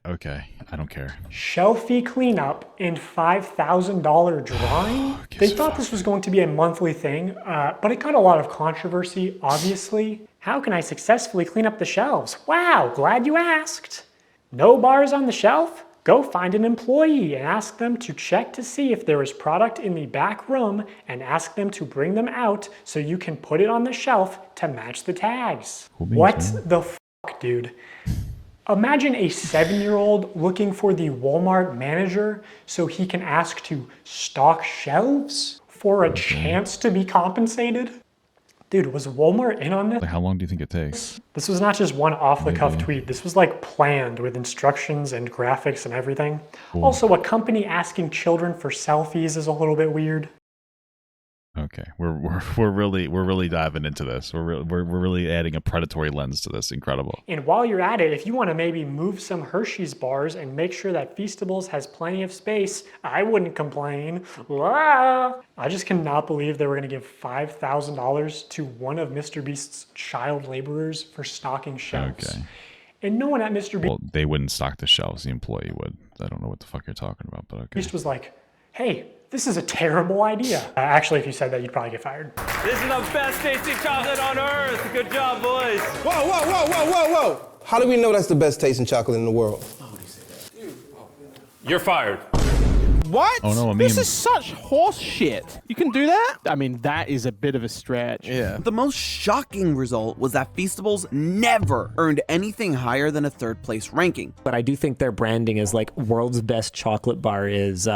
Okay, I don't care.
Shelfie cleanup and $5,000 drawing? They thought this was going to be a monthly thing, but it got a lot of controversy, obviously. How can I successfully clean up the shelves? Wow, glad you asked. No bars on the shelf? Go find an employee and ask them to check to see if there is product in the back room and ask them to bring them out so you can put it on the shelf to match the tags. What the fuck, dude? Imagine a 7-year-old looking for the Walmart manager so he can ask to stock shelves for a chance to be compensated? Dude, was Walmart in on this?
Like, how long do you think it takes?
This was not just one off-the-cuff tweet. This was like planned with instructions and graphics and everything.
Cool.
Also, a company asking children for selfies is a little bit weird.
Okay, we're really diving into this. We're really adding a predatory lens to this. Incredible.
And while you're at it, if you want to maybe move some Hershey's bars and make sure that Feastables has plenty of space, I wouldn't complain. Ah! I just cannot believe they were going to give $5,000 to one of MrBeast's child laborers for stocking shelves.
Okay.
And no one at MrBeast
Well, they wouldn't stock the shelves. The employee would. I don't know what the fuck you're talking about, but okay.
was like, hey, this is a terrible idea. Actually, if you said that, you'd probably get fired.
This is the best tasting chocolate on earth. Good job, boys.
Whoa, whoa, whoa, whoa, whoa, whoa. How do we know that's the best tasting chocolate in the world?
You're fired.
What?
Oh no, I mean,
this is such horse shit. You can do that? I mean, that is a bit of a stretch.
Yeah.
The most shocking result was that Feastables never earned anything higher than a 3rd place ranking.
But I do think their branding as like world's best chocolate bar is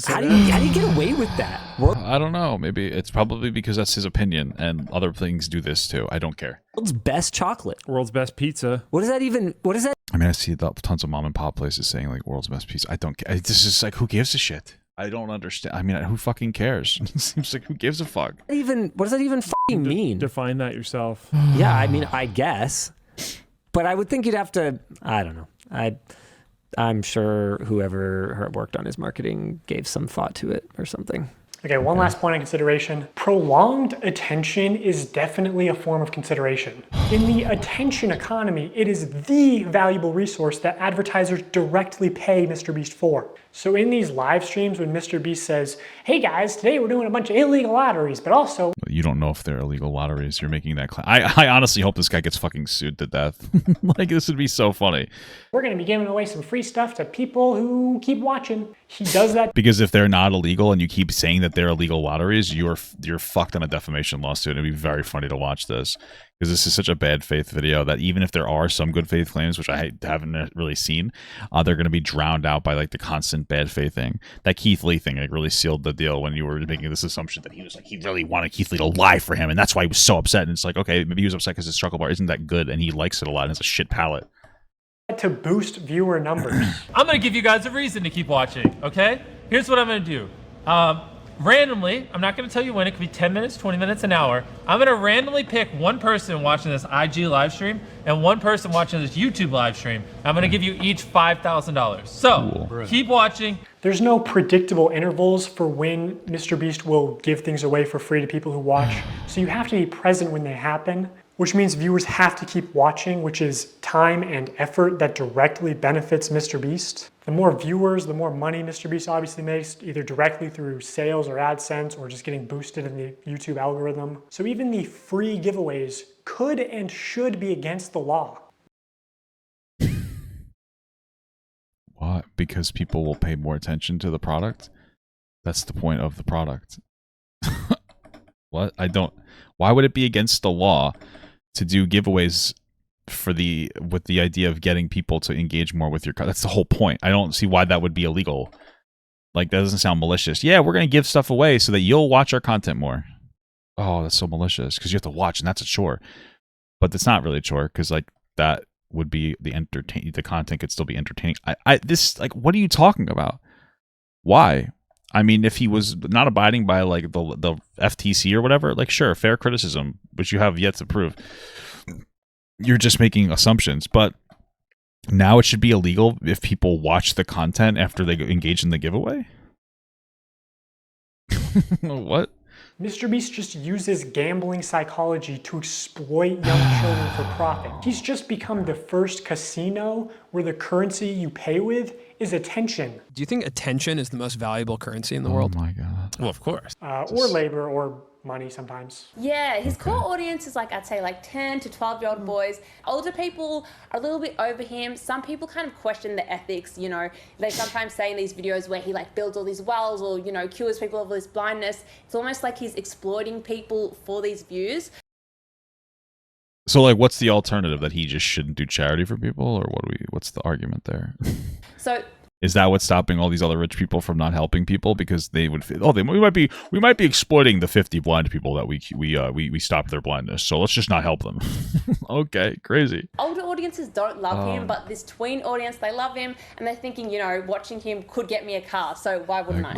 how do you get away with that?
I don't know. Maybe it's probably because that's his opinion, and other things do this too. I don't care.
World's best chocolate.
World's best pizza.
What is that even? What is that?
I mean, I see tons of mom and pop places saying like world's best pizza. I don't care. This is like, who gives a shit? I don't understand. I mean, who fucking cares? It seems like, who gives a fuck?
What does that even fucking mean?
Define that yourself.
Yeah, I mean, I guess, but I would think you'd have to. I don't know. I'm sure whoever worked on his marketing gave some thought to it or something.
Okay, one last point of consideration. Prolonged attention is definitely a form of consideration. In the attention economy, it is the valuable resource that advertisers directly pay MrBeast for. So in these live streams when MrBeast says, hey guys, today we're doing a bunch of illegal lotteries, but also...
You don't know if they're illegal lotteries. You're making that claim. I honestly hope this guy gets fucking sued to death. Like, this would be so funny.
We're going to be giving away some free stuff to people who keep watching. He does that
because if they're not illegal and you keep saying that they're illegal lotteries, you're fucked on a defamation lawsuit. It'd be very funny to watch this, because this is such a bad faith video that even if there are some good faith claims, which I haven't really seen, they're going to be drowned out by like the constant bad faith thing. That Keith Lee thing, like, really sealed the deal when you were making this assumption that he was like, he really wanted Keith Lee to lie for him, and that's why he was so upset. And it's like, okay, maybe he was upset because his chocolate bar isn't that good and he likes it a lot and has a shit palate.
To boost viewer numbers.
I'm going to give you guys a reason to keep watching, okay? Here's what I'm going to do. Randomly, I'm not going to tell you when, it could be 10 minutes, 20 minutes, an hour. I'm going to randomly pick one person watching this IG live stream and one person watching this YouTube live stream. I'm going to give you each $5,000. So, keep watching.
There's no predictable intervals for when MrBeast will give things away for free to people who watch. So you have to be present when they happen, which means viewers have to keep watching, which is time and effort that directly benefits MrBeast. The more viewers, the more money MrBeast obviously makes, either directly through sales or AdSense or just getting boosted in the YouTube algorithm. So even the free giveaways could and should be against the law.
What? Because people will pay more attention to the product? That's the point of the product. What? I don't... Why would it be against the law to do giveaways for with the idea of getting people to engage more with your... That's the whole point. I don't see why that would be illegal. Like, that doesn't sound malicious. Yeah, we're going to give stuff away so that you'll watch our content more. Oh, that's so malicious, because you have to watch, and that's a chore. But it's not really a chore, because, like, that would be the content could still be entertaining. What are you talking about? Why? I mean, if he was not abiding by, like, the FTC or whatever, like, sure, fair criticism, which you have yet to prove. You're just making assumptions, but now it should be illegal if people watch the content after they engage in the giveaway? What?
MrBeast just uses gambling psychology to exploit young children for profit. He's just become the first casino where the currency you pay with is attention.
Do you think attention is the most valuable currency in the world?
Oh my god.
Well, of course.
Or labor, or money sometimes.
Yeah, his core audience is like, I'd say like 10 to 12-year-old boys. Older people are a little bit over him. Some people kind of question the ethics, you know. They sometimes say in these videos where he like builds all these wells or, you know, cures people of this blindness. It's almost like he's exploiting people for these views.
So, like, what's the alternative? That he just shouldn't do charity for people? Or what's the argument there?
So...
Is that what's stopping all these other rich people from not helping people because they would feel, we might be exploiting the 50 blind people that we stopped their blindness, so let's just not help them. Okay, crazy.
Older audiences don't love him, but this tween audience, they love him, and they're thinking, you know, watching him could get me a car, so why wouldn't I?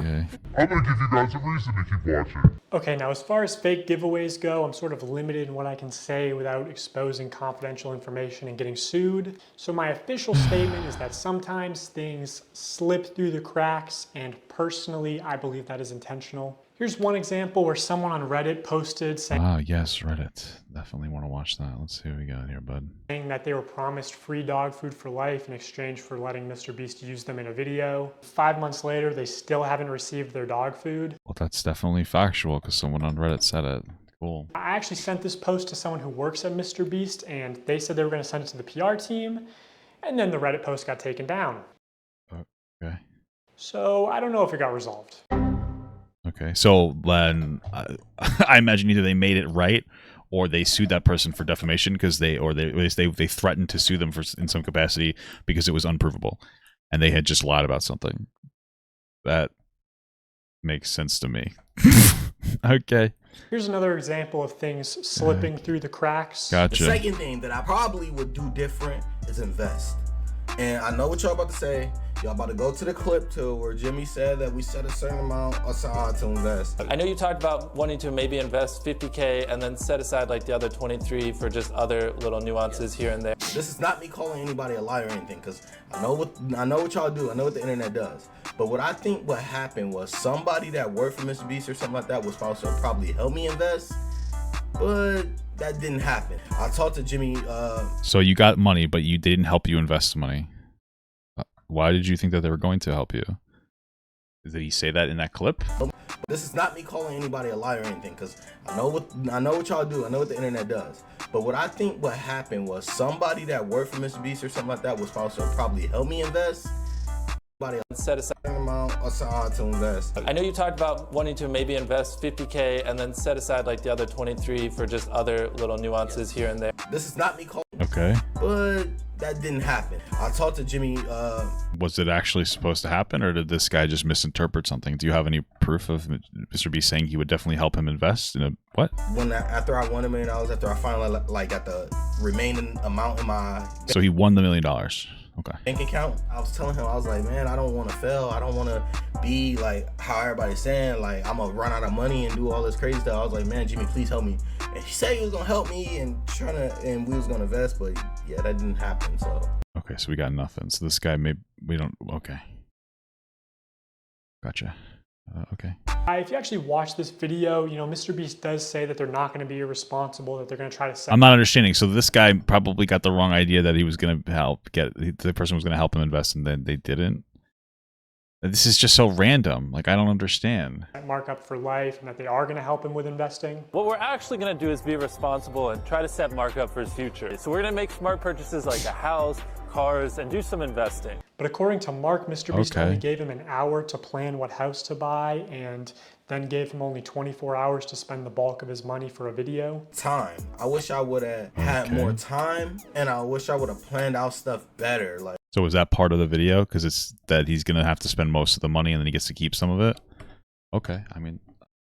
I'm gonna give you guys a reason to keep watching.
Okay, now as far as fake giveaways go, I'm sort of limited in what I can say without exposing confidential information and getting sued. So my official statement is that sometimes things slip through the cracks, and personally, I believe that is intentional. Here's one example where someone on Reddit posted saying,
yes, Reddit. Definitely want to watch that. Let's see what we got here, bud.
Saying that they were promised free dog food for life in exchange for letting MrBeast use them in a video. 5 months later, they still haven't received their dog food.
Well, that's definitely factual because someone on Reddit said it. Cool.
I actually sent this post to someone who works at MrBeast, and they said they were going to send it to the PR team, and then the Reddit post got taken down.
Okay.
So I don't know if it got resolved.
Okay, so then I imagine either they made it right or they sued that person for defamation because they threatened to sue them in some capacity because it was unprovable and they had just lied about something. That makes sense to me. Okay.
Here's another example of things slipping through the cracks.
Gotcha.
The second thing that I probably would do different is invest. And I know what y'all about to say. Y'all about to go to the clip too where Jimmy said that we set a certain amount aside to invest.
I know you talked about wanting to maybe invest 50K and then set aside like the other 23 for just other little nuances here and there.
This is not me calling anybody a liar or anything, because I know what y'all do. I know what the internet does. But what I think what happened was somebody that worked for MrBeast or something like that was supposed to probably help me invest, but that didn't happen. I talked to Jimmy.
So you got money, but you didn't help you invest money. Why did you think that they were going to help you? Did he say that in that clip?
This is not me calling anybody a liar or anything, because I know what y'all do. I know what the internet does. But what I think what happened was somebody that worked for MrBeast or something like that was supposed to probably help me invest.
Set aside
an amount aside to invest.
I know you talked about wanting to maybe invest 50K and then set aside like the other 23 for just other little nuances here and there.
This is not me calling.
Okay.
But that didn't happen. I talked to Jimmy.
Was it actually supposed to happen, or did this guy just misinterpret something? Do you have any proof of MrBeast saying he would definitely help him invest in a what?
After I won $1 million, after I finally got the remaining amount in my.
So he won the $1 million. Okay.
Bank account. I was telling him, I was like, man, I don't want to fail. I don't want to be like how everybody's saying, like I'm gonna run out of money and do all this crazy stuff. I was like, man, Jimmy, please help me. And he said he was gonna help me and we was gonna invest, but yeah, that didn't happen. So.
Okay, so we got nothing. So this guy we don't. Okay. Gotcha. Okay.
If you actually watch this video, you know, MrBeast does say that they're not going to be irresponsible, that they're going to try to...
I'm not understanding. So this guy probably got the wrong idea that he was going to the person was going to help him invest, and then they didn't. This is just so random. Like, I don't understand.
Markup for life, and that they are going to help him with investing.
What we're actually going to do is be responsible and try to set Mark up for his future. So we're going to make smart purchases like a house, cars, and do some investing.
But according to Mark, MrBeast
Okay.
only gave him an hour to plan what house to buy, and then gave him only 24 hours to spend the bulk of his money for a video.
Time. I wish I would have had more time, and I wish I would have planned out stuff better. Like.
So is that part of the video? Because it's that he's gonna have to spend most of the money and then he gets to keep some of it. Okay, I mean,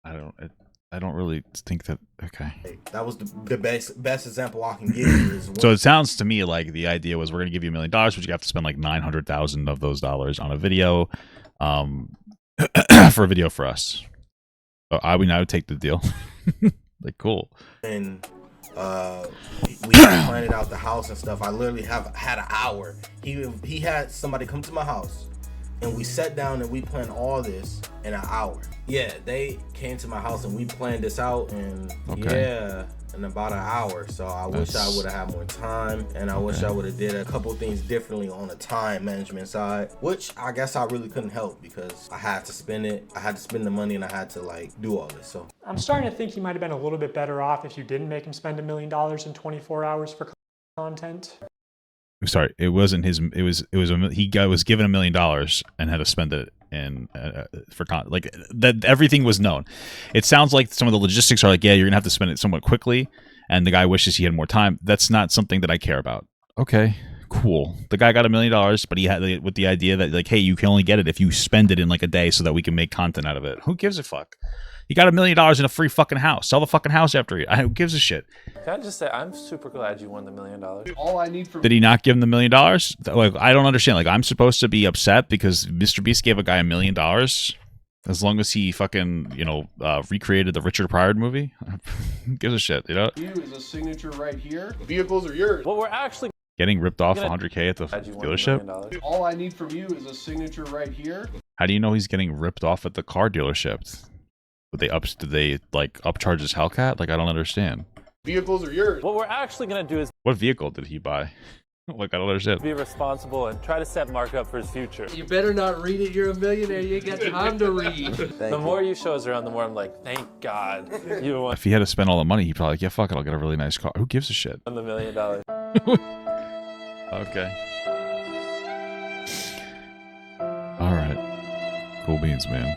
I don't really think that. Okay,
that was the best example I can give you. Is
so it sounds to me like the idea was we're gonna give you $1 million, but you have to spend like 900,000 of those dollars on a video, for a video for us. So I would take the deal. Like, cool.
And we planned out the house and stuff. I literally had an hour. He had somebody come to my house, and we sat down and we planned all this in an hour. Yeah, they came to my house and we planned this out, and in about an hour. So I wish I would have had more time, and I wish I would have did a couple things differently on the time management side, which I guess I really couldn't help because I had to spend it. I had to spend the money, and I had to like do all this. So
I'm starting to think he might have been a little bit better off if you didn't make him spend $1 million in 24 hours for content.
Sorry, it wasn't his. He was given $1 million and had to spend it in like that. Everything was known. It sounds like some of the logistics are like, yeah, you're gonna have to spend it somewhat quickly, and the guy wishes he had more time. That's not something that I care about. Okay, cool. The guy got $1 million, but he had with the idea that like, hey, you can only get it if you spend it in like a day, so that we can make content out of it. Who gives a fuck? You got $1 million in a free fucking house. Sell the fucking house after you. Who gives a shit?
Can I just say, I'm super glad you won the $1 million.
All I need from
Did he not give him the $1 million? Like, I don't understand. Like, I'm supposed to be upset because MrBeast gave a guy $1 million as long as he fucking, recreated the Richard Pryor movie. Who gives a shit, you know?
You is a signature right here. The vehicles are yours.
What we're actually
Getting ripped off $100K at the dealership?
All I need from you is a signature right here.
How do you know he's getting ripped off at the car dealership? Did they upcharge his Hellcat? Like, I don't understand.
Vehicles are yours.
What we're actually gonna do is
What vehicle did he buy? Like, I don't understand.
be responsible and try to set Mark up for his future.
You better not read it. You're a millionaire. You ain't got time to read.
The more you show us around, the more I'm like, thank God you won
If he had to spend all the money, he'd probably like, yeah, fuck it, I'll get a really nice car. Who gives a shit?
the $1 million.
Okay. All right. Cool beans, man.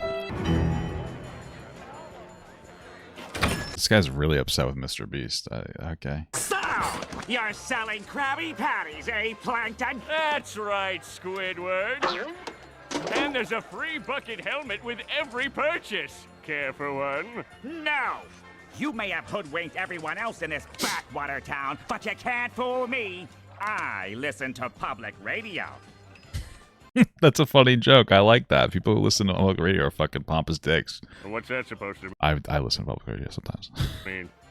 This guy's really upset with MrBeast. Okay.
So, you're selling Krabby Patties, eh, Plankton?
That's right, Squidward. And there's a free bucket helmet with every purchase. Care for one?
No! You may have hoodwinked everyone else in this backwater town, but you can't fool me. I listen to public radio.
That's a funny joke. I like that. People who listen to public radio are fucking pompous dicks.
What's that supposed to mean?
I listen to public radio sometimes.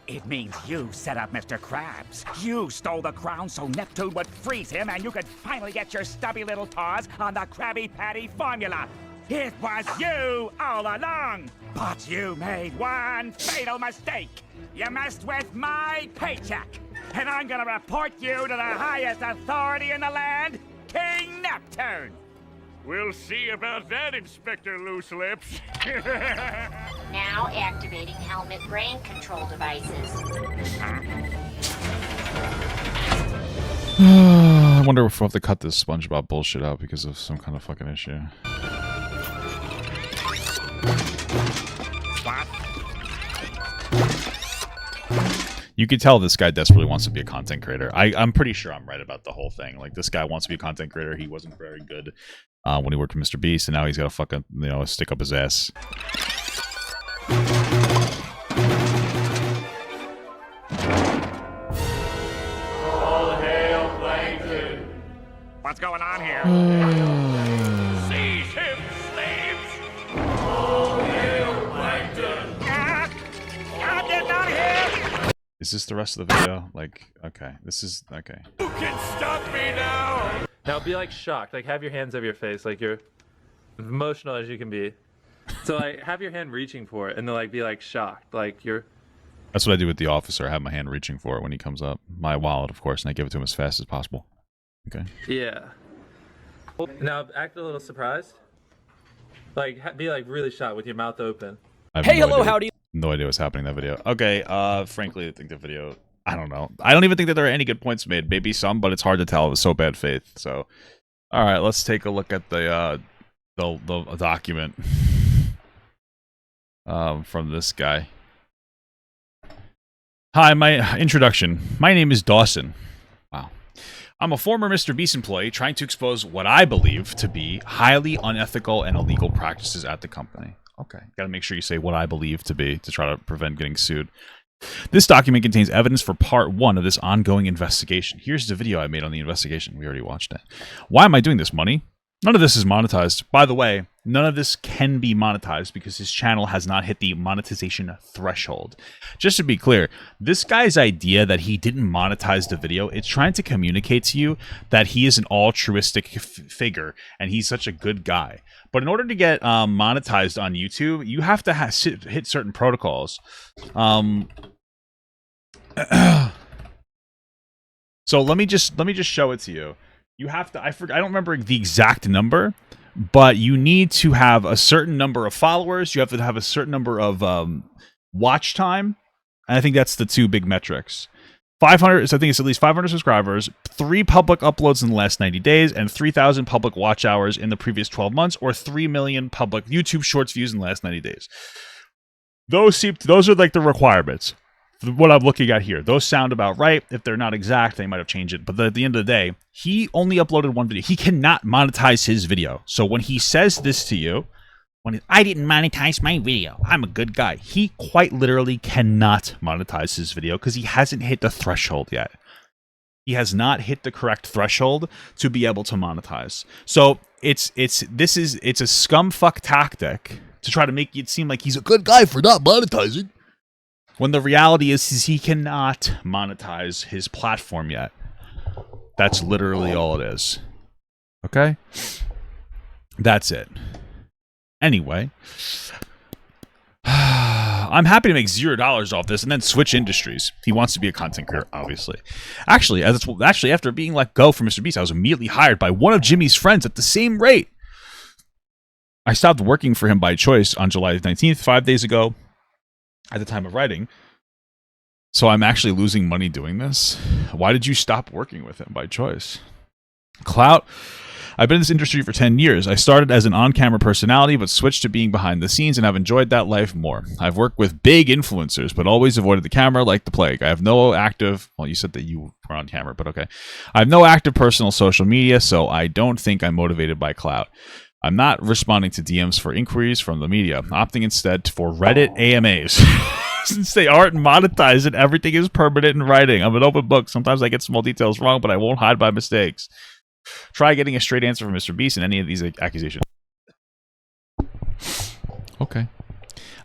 It means you set up Mr. Krabs. You stole the crown so Neptune would freeze him and you could finally get your stubby little paws on the Krabby Patty formula. It was you all along. But you made one fatal mistake. You messed with my paycheck. And I'm gonna report you to the highest authority in the land, King Neptune.
We'll see about that, Inspector Loose Lips.
Now activating helmet brain control devices.
I wonder if we'll have to cut this SpongeBob bullshit out because of some kind of fucking issue. You could tell this guy desperately wants to be a content creator. I'm pretty sure I'm right about the whole thing. Like, this guy wants to be a content creator. He wasn't very good when he worked for MrBeast, and now he's got to fucking, stick up his ass.
All hail Plankton.
What's going on here?
Seize him, slaves. All hail Plankton.
I did not hear.
Is this the rest of the video? Like, okay, this is okay.
Who can stop me now?
Now be like shocked. Like have your hands over your face, like you're emotional as you can be. So like have your hand reaching for it, and then like be like shocked, like you're.
That's what I do with the officer. I have my hand reaching for it when he comes up. My wallet, of course, and I give it to him as fast as possible. Okay.
Yeah. Now act a little surprised. Like, be like really shocked with your mouth open.
I have no idea, no idea what's happening in that video. Okay, frankly, I think the video, I don't know. I don't even think that there are any good points made. Maybe some, but it's hard to tell. It was so bad faith. So, all right, let's take a look at the document from this guy. Hi, my introduction. My name is Dawson. Wow. I'm a former MrBeast employee trying to expose what I believe to be highly unethical and illegal practices at the company. Okay, gotta make sure you say what I believe to be to try to prevent getting sued. This document contains evidence for part 1 of this ongoing investigation. Here's the video I made on the investigation. We already watched it. Why am I doing this, money? None of this is monetized. By the way, none of this can be monetized because his channel has not hit the monetization threshold. Just to be clear, this guy's idea that he didn't monetize the video, it's trying to communicate to you that he is an altruistic figure and he's such a good guy. But in order to get monetized on YouTube, you have to hit certain protocols. So let me just show it to you. You have to, I don't remember the exact number, but you need to have a certain number of followers. You have to have a certain number of watch time. And I think that's the 2 big metrics. 500, so I think it's at least 500 subscribers, 3 public uploads in the last 90 days, and 3,000 public watch hours in the previous 12 months, or 3 million public YouTube Shorts views in the last 90 days. Those are like the requirements. What I'm looking at here, those sound about right. If they're not exact, they might have changed it. But at the end of the day, he only uploaded 1 video. He cannot monetize his video. So when he says this to you, I didn't monetize my video, I'm a good guy, he quite literally cannot monetize his video because he hasn't hit the threshold yet. He has not hit the correct threshold to be able to monetize. So it's a scumfuck tactic to try to make it seem like he's a good guy for not monetizing, when the reality is he cannot monetize his platform yet. That's literally all it is. Okay? That's it. Anyway, I'm happy to make $0 off this and then switch industries. He wants to be a content creator, obviously. Actually, after being let go from MrBeast, I was immediately hired by one of Jimmy's friends at the same rate. I stopped working for him by choice on July 19th, 5 days ago, at the time of writing. So I'm actually losing money doing this. Why did you stop working with him by choice? Clout. I've been in this industry for 10 years. I started as an on-camera personality, but switched to being behind the scenes, and I've enjoyed that life more. I've worked with big influencers, but always avoided the camera like the plague. I have no active... Well, you said that you were on camera, but okay. I have no active personal social media, so I don't think I'm motivated by clout. I'm not responding to DMs for inquiries from the media, opting instead for Reddit AMAs. Since they aren't monetized and everything is permanent in writing. I'm an open book. Sometimes I get small details wrong, but I won't hide my mistakes. Try getting a straight answer from MrBeast in any of these accusations. Okay. I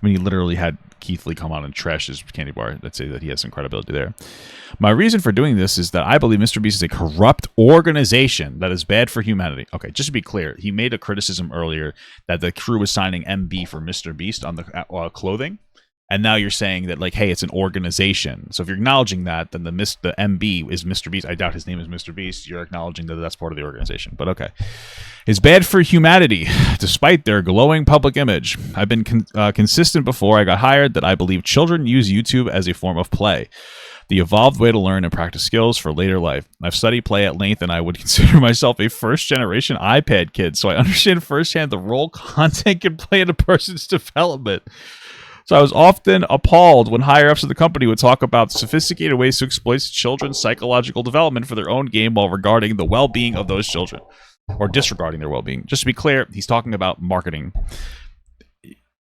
mean, he literally had Keith Lee come on and trash his candy bar. Let's say that he has some credibility there. My reason for doing this is that I believe MrBeast is a corrupt organization that is bad for humanity. Okay, just to be clear, he made a criticism earlier that the crew was signing MB for MrBeast on the clothing. And now you're saying that, like, hey, it's an organization. So if you're acknowledging that, then the MB is MrBeast. I doubt his name is MrBeast. You're acknowledging that that's part of the organization. But okay. It's bad for humanity, despite their glowing public image. I've been consistent before I got hired that I believe children use YouTube as a form of play, the evolved way to learn and practice skills for later life. I've studied play at length, and I would consider myself a first-generation iPad kid, so I understand firsthand the role content can play in a person's development. So I was often appalled when higher-ups of the company would talk about sophisticated ways to exploit children's psychological development for their own game while regarding the well-being of those children, or disregarding their well-being. Just to be clear, he's talking about marketing.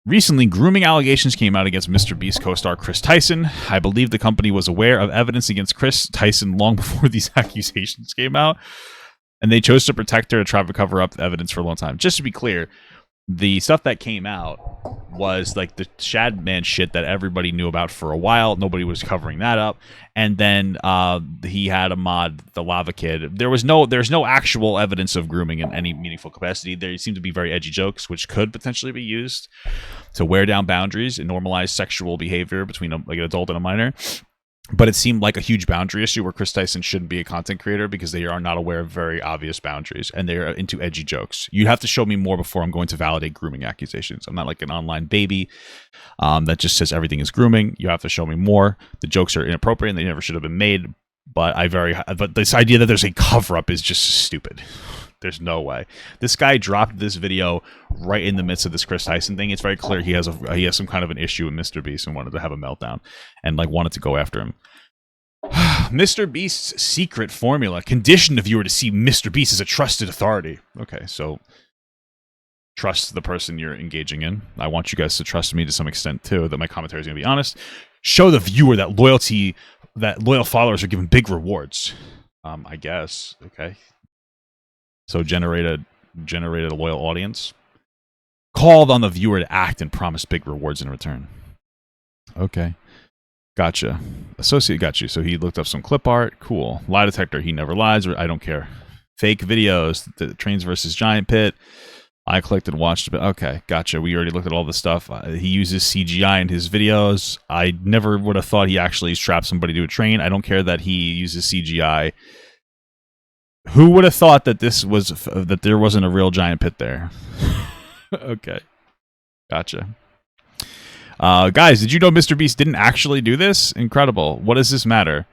Recently, grooming allegations came out against MrBeast co-star Chris Tyson. I believe the company was aware of evidence against Chris Tyson long before these accusations came out, and they chose to protect her to try to cover up the evidence for a long time. Just to be clear, the stuff that came out was like the Shadman shit that everybody knew about for a while. Nobody was covering that up. And then he had a mod, the Lava Kid. There's no actual evidence of grooming in any meaningful capacity. There seem to be very edgy jokes, which could potentially be used to wear down boundaries and normalize sexual behavior between like an adult and a minor. But it seemed like a huge boundary issue where Chris Tyson shouldn't be a content creator because they are not aware of very obvious boundaries and they are into edgy jokes. You have to show me more before I'm going to validate grooming accusations. I'm not like an online baby that just says everything is grooming. You have to show me more. The jokes are inappropriate and they never should have been made. But this idea that there's a cover up is just stupid. There's no way. This guy dropped this video right in the midst of this Chris Tyson thing. It's very clear he has some kind of an issue with MrBeast and wanted to have a meltdown and like wanted to go after him. MrBeast's secret formula: condition the viewer to see MrBeast as a trusted authority. Okay, so trust the person you're engaging in. I want you guys to trust me to some extent too. That my commentary is going to be honest. Show the viewer that loyal followers are given big rewards. I guess. Okay. So generate a loyal audience. Called on the viewer to act and promise big rewards in return. Okay. Gotcha. Associate got you. So he looked up some clip art. Cool. Lie detector. He never lies. I don't care. Fake videos. The Trains versus Giant Pit. I clicked and watched it. Okay. Gotcha. We already looked at all this stuff. He uses CGI in his videos. I never would have thought he actually strapped somebody to a train. I don't care that he uses CGI. Who would have thought that that there wasn't a real giant pit there? Okay. Gotcha. Guys, did you know MrBeast didn't actually do this? Incredible. What does this matter?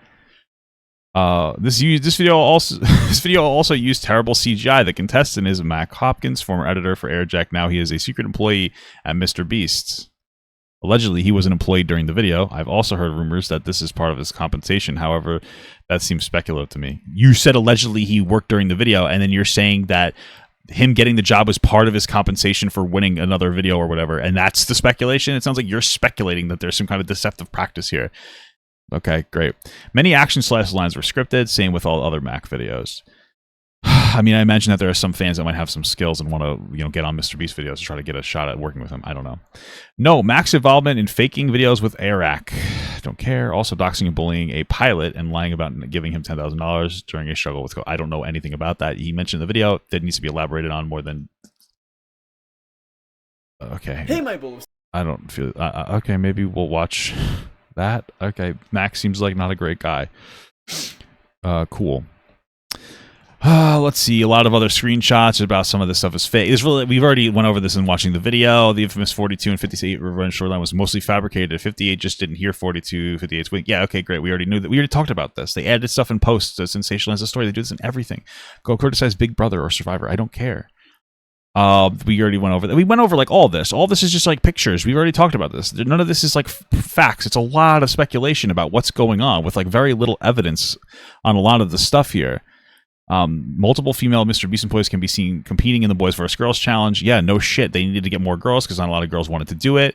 This video also used terrible CGI. The contestant is Mac Hopkins, former editor for Airjack. Now he is a secret employee at MrBeast. Allegedly, he was an employee during the video. I've also heard rumors that this is part of his compensation. However, that seems speculative to me. You said allegedly he worked during the video, and then you're saying that him getting the job was part of his compensation for winning another video or whatever, and that's the speculation? It sounds like you're speculating that there's some kind of deceptive practice here. Okay, great. Many action slash lines were scripted, same with all other Mac videos. I mean, I imagine that there are some fans that might have some skills and want to, get on MrBeast videos to try to get a shot at working with him. I don't know. No, Mac's involvement in faking videos with Airrack. Don't care. Also doxing and bullying a pilot and lying about giving him $10,000 during a struggle with. I don't know anything about that. He mentioned the video that needs to be elaborated on more than. Okay.
Hey, my balls.
I don't feel. Okay, maybe we'll watch that. Okay, Mac seems like not a great guy. Cool. Let's see. A lot of other screenshots about some of this stuff is fake. We've already went over this in watching the video. The infamous 42 and 58 revenge storyline was mostly fabricated. 58 just didn't hear 42. 58's win. Yeah, okay, great. We already knew that. We already talked about this. They added stuff in post to sensationalize the story. They do this in everything. Go criticize Big Brother or Survivor. I don't care. We already went over that. We went over like all this. All this is just like pictures. We've already talked about this. None of this is like facts. It's a lot of speculation about what's going on with like very little evidence on a lot of the stuff here. Multiple female MrBeast employees can be seen competing in the Boys vs. Girls challenge. Yeah, no shit. They needed to get more girls because not a lot of girls wanted to do it.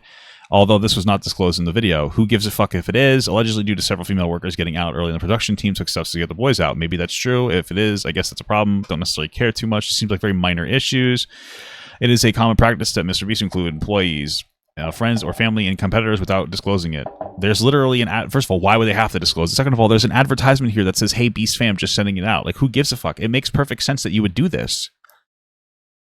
Although this was not disclosed in the video. Who gives a fuck if it is? Allegedly due to several female workers getting out early in the production team took steps to get the boys out. Maybe that's true. If it is, I guess that's a problem. Don't necessarily care too much. It seems like very minor issues. It is a common practice that MrBeast include employees, friends or family and competitors without disclosing it. There's literally an ad. First of all, why would they have to disclose it? Second of all, there's an advertisement here that says, "Hey, Beast fam, just sending it out." Like, who gives a fuck? It makes perfect sense that you would do this.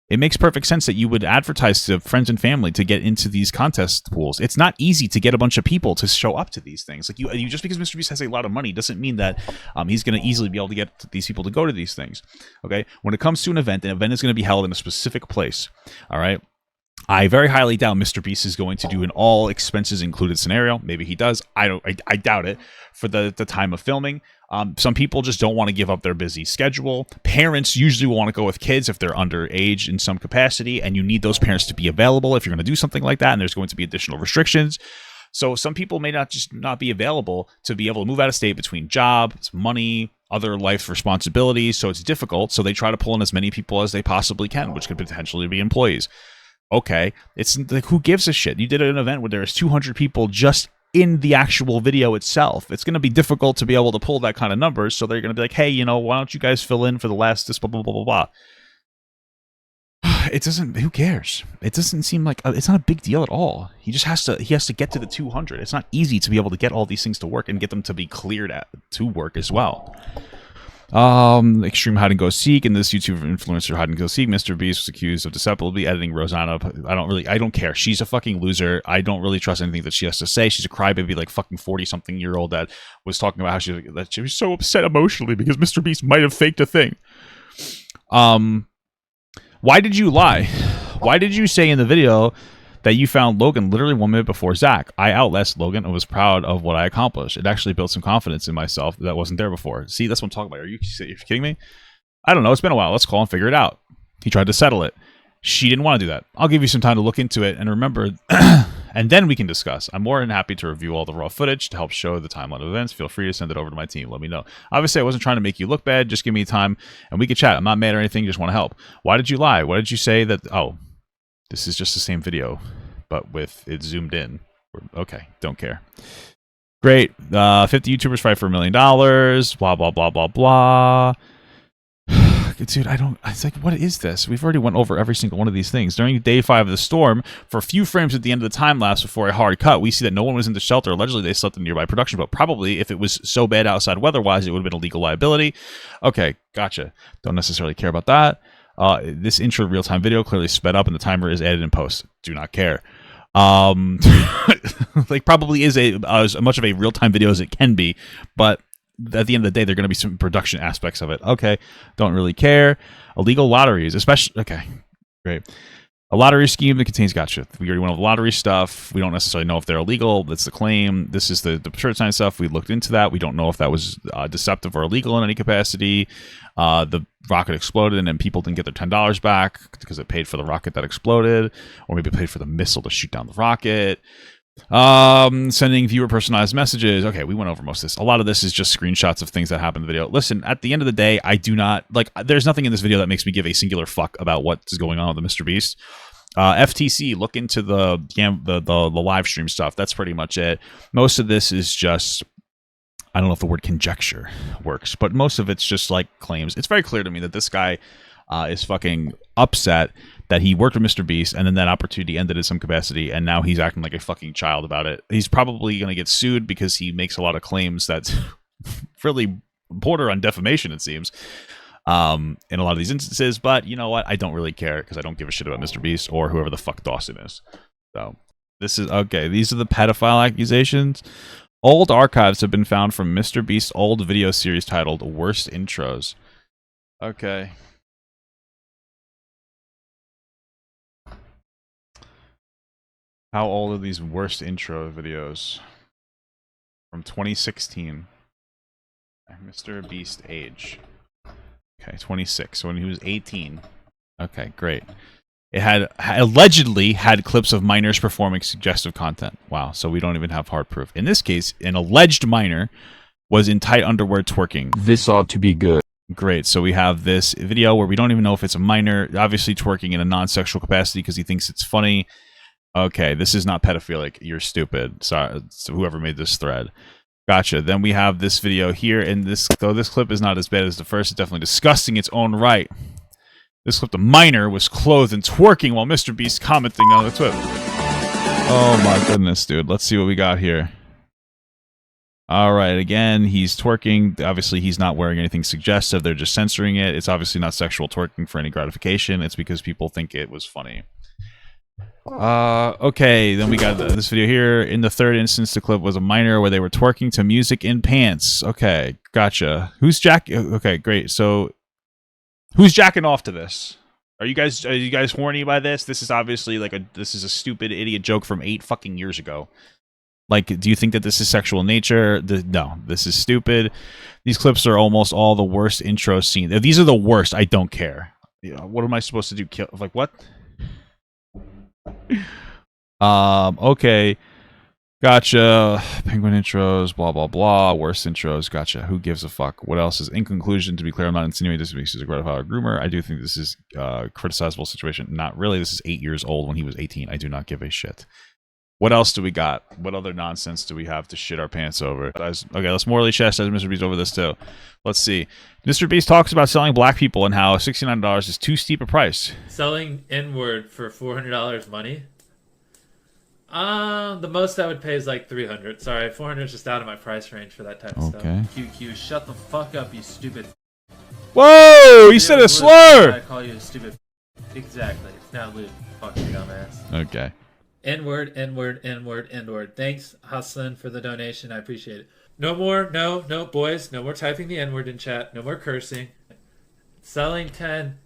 It makes perfect sense that you would advertise to friends and family to get into these contest pools. It's not easy to get a bunch of people to show up to these things. Like you just because MrBeast has a lot of money doesn't mean that he's going to easily be able to get these people to go to these things. Okay, when it comes to an event is going to be held in a specific place. All right. I very highly doubt MrBeast is going to do an all expenses included scenario. Maybe he does. I doubt it for the time of filming. Some people just don't want to give up their busy schedule. Parents usually want to go with kids if they're underage in some capacity, and you need those parents to be available if you're going to do something like that, and there's going to be additional restrictions. So some people may not be available to be able to move out of state between jobs, money, other life responsibilities, so it's difficult. So they try to pull in as many people as they possibly can, which could potentially be employees. Okay, it's like, who gives a shit? You did an event where there's 200 people just in the actual video itself. It's going to be difficult to be able to pull that kind of numbers, so they're going to be like, hey, why don't you guys fill in for the last this blah, blah, blah, blah, blah. It doesn't, who cares? It doesn't seem like, it's not a big deal at all. He has to get to the 200. It's not easy to be able to get all these things to work and get them to be cleared to work as well. Extreme hide and go seek, and this YouTuber influencer hide and go seek, MrBeast was accused of deceptively editing Rosanna. I don't care. She's a fucking loser. I don't really trust anything that she has to say. She's a crybaby, like fucking 40-something-year-old that was talking about how she was so upset emotionally because MrBeast might have faked a thing. Why did you lie? Why did you say in the video that you found Logan literally 1 minute before Zach? I outlasted Logan and was proud of what I accomplished. It actually built some confidence in myself that wasn't there before. See, that's what I'm talking about. Are you kidding me? I don't know. It's been a while. Let's call and figure it out. He tried to settle it. She didn't want to do that. I'll give you some time to look into it and remember, and then we can discuss. I'm more than happy to review all the raw footage to help show the timeline of events. Feel free to send it over to my team. Let me know. Obviously, I wasn't trying to make you look bad. Just give me time and we can chat. I'm not mad or anything. Just want to help. Why did you lie? Why did you say that? Oh, this is just the same video, but with it zoomed in. Okay, don't care. Great. 50 YouTubers fight for $1 million. Blah, blah, blah, blah, blah. Dude, it's like, what is this? We've already went over every single one of these things. During day 5 of the storm, for a few frames at the end of the time lapse before a hard cut, we see that no one was in the shelter. Allegedly, they slept in a nearby production boat. Probably, if it was so bad outside weather-wise, it would have been a legal liability. Okay, gotcha. Don't necessarily care about that. This intro real-time video clearly sped up and the timer is added in post. Do not care. Like, probably is as much of a real-time video as it can be, but at the end of the day, there are going to be some production aspects of it. Okay, don't really care. Illegal lotteries, especially. Okay, great. A lottery scheme that contains, gotcha. We already went over lottery stuff. We don't necessarily know if they're illegal. That's the claim. This is the shirt sign stuff. We looked into that. We don't know if that was deceptive or illegal in any capacity. The rocket exploded and then people didn't get their $10 back because it paid for the rocket that exploded, or maybe it paid for the missile to shoot down the rocket. Sending viewer personalized messages. Okay, we went over most of this. A lot of this is just screenshots of things that happened in the video. Listen, at the end of the day, I do not like, there's nothing in this video that makes me give a singular fuck about what is going on with the MrBeast. FTC, look into the live stream stuff. That's pretty much it. Most of this is just, I don't know if the word conjecture works, but most of it's just like claims. It's very clear to me that this guy is fucking upset that he worked with MrBeast and then that opportunity ended in some capacity, and now he's acting like a fucking child about it. He's probably going to get sued because he makes a lot of claims that really border on defamation, it seems, in a lot of these instances. But you know what? I don't really care because I don't give a shit about MrBeast or whoever the fuck Dawson is. So this is okay. These are the pedophile accusations. Old archives have been found from MrBeast's old video series titled Worst Intros. Okay. How old are these worst intro videos? From 2016. MrBeast age. Okay, 26. So when he was 18. Okay, great. It had allegedly had clips of minors performing suggestive content. Wow, so we don't even have hard proof. In this case, an alleged minor was in tight underwear twerking.
This ought to be good.
Great, so we have this video where we don't even know if it's a minor, obviously twerking in a non-sexual capacity because he thinks it's funny. Okay, this is not pedophilic. You're stupid. Sorry, whoever made this thread. Gotcha. Then we have this video here, and though this clip is not as bad as the first, it's definitely disgusting in its own right. This clip, the minor was clothed and twerking while MrBeast commenting on the clip. Oh my goodness, dude. Let's see what we got here. All right, again, he's twerking. Obviously, he's not wearing anything suggestive. They're just censoring it. It's obviously not sexual twerking for any gratification. It's because people think it was funny. Okay, then we got this video here. In the third instance, the clip was a minor where they were twerking to music in pants. Okay, gotcha. Who's okay, great. So, who's jacking off to this? Are you guys horny by this? This is obviously like this is a stupid idiot joke from 8 fucking years ago. Like, do you think that this is sexual in nature? No, this is stupid. These clips are almost all the worst intro scenes. If these are the worst, I don't care. What am I supposed to do? Like, what? Okay, gotcha. Penguin intros, blah blah blah. Worst intros, gotcha. Who gives a fuck? What else is in conclusion? To be clear, I'm not insinuating this is a gratifier groomer. I do think this is a criticizable situation. Not really. This is 8 years old when he was 18. I do not give a shit. What else do we got? What other nonsense do we have to shit our pants over? Okay, let's morally chastise MrBeast over this too. Let's see. MrBeast talks about selling black people and how $69 is too steep a price.
Selling N-word for $400 money? The most I would pay is like $300. Sorry, $400 is just out of my price range for that type of stuff. QQ, shut the fuck up, you stupid.
Whoa! He said a
I
slur.
call you a stupid. Exactly. It's now Luke. Fuck you, dumbass.
Okay.
N-word, N-word, N-word, N-word. Thanks, Hustlin, for the donation. I appreciate it. No more, no, boys. No more typing the N-word in chat. No more cursing. Selling 10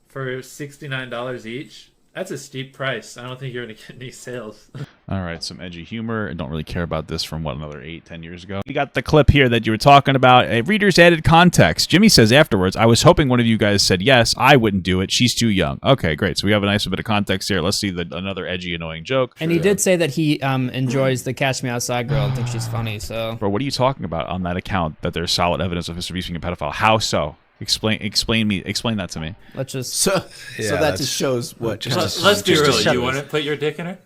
for $69 each. That's a steep price. I don't think you're going to get any sales.
All right, some edgy humor. I don't really care about this from, what, another 8-10 years ago? You got the clip here that you were talking about. Readers added context. Jimmy says afterwards, I was hoping one of you guys said yes. I wouldn't do it. She's too young. Okay, great. So we have a nice bit of context here. Let's see another edgy, annoying joke.
And he did say that he enjoys the Catch Me Outside girl and thinks she's funny, so...
Bro, what are you talking about on that account that there's solid evidence of MrBeast being a pedophile? How so? Explain that to me.
Let's just...
So that just shows what...
Let's be real. You want to put your dick in her?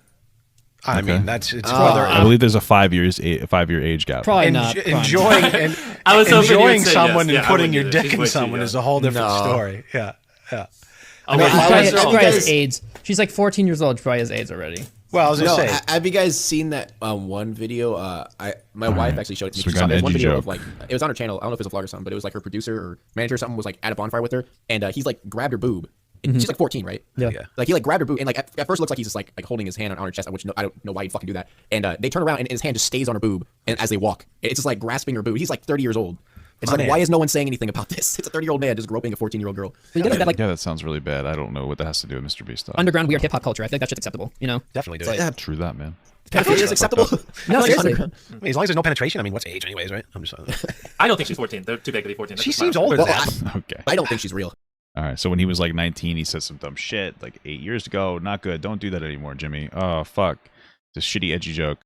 I
Okay.
mean, it's rather...
I believe there's a 5-year age gap.
Probably not.
Enjoying enjoying someone and putting your dick in someone is a whole different story. Yeah.
She probably has AIDS. She's like 14 years old. She probably has AIDS already.
Well, I was gonna say,
have you guys seen that one video? My wife actually showed it to me.
So we
She
got
saw
an
this one
edgy
video
joke.
of like it was on her channel. I don't know if it was a vlog or something, but it was like her producer or manager or something was like at a bonfire with her, and he's like grabbed her boob. And she's like 14, right?
Yeah.
Like he like grabbed her boob, and like at first it looks like he's just like holding his hand on her chest, which I don't know why he'd fucking do that. And they turn around and his hand just stays on her boob, and as they walk, it's just like grasping her boob. He's like 30 years old. It's like, why is no one saying anything about this? It's a 30-year-old man just groping a 14-year-old girl.
Yeah, that sounds really bad. I don't know what that has to do with MrBeast stuff.
Underground weird hip hop culture. I think that shit's acceptable. You know,
definitely do
It's
it.
like,
True that, man.
pedophilia is acceptable.
No, seriously.
I mean, as long as there's no penetration. I mean, what's age anyways, right? I'm just.
I don't think she's 14. They're too big to be 14. That's
She
just my
seems older than
Well,
that.
Okay.
I don't think she's real.
All right. So when he was like 19, he said some dumb shit like 8 years ago. Not good. Don't do that anymore, Jimmy. Oh, fuck. It's a shitty, edgy joke.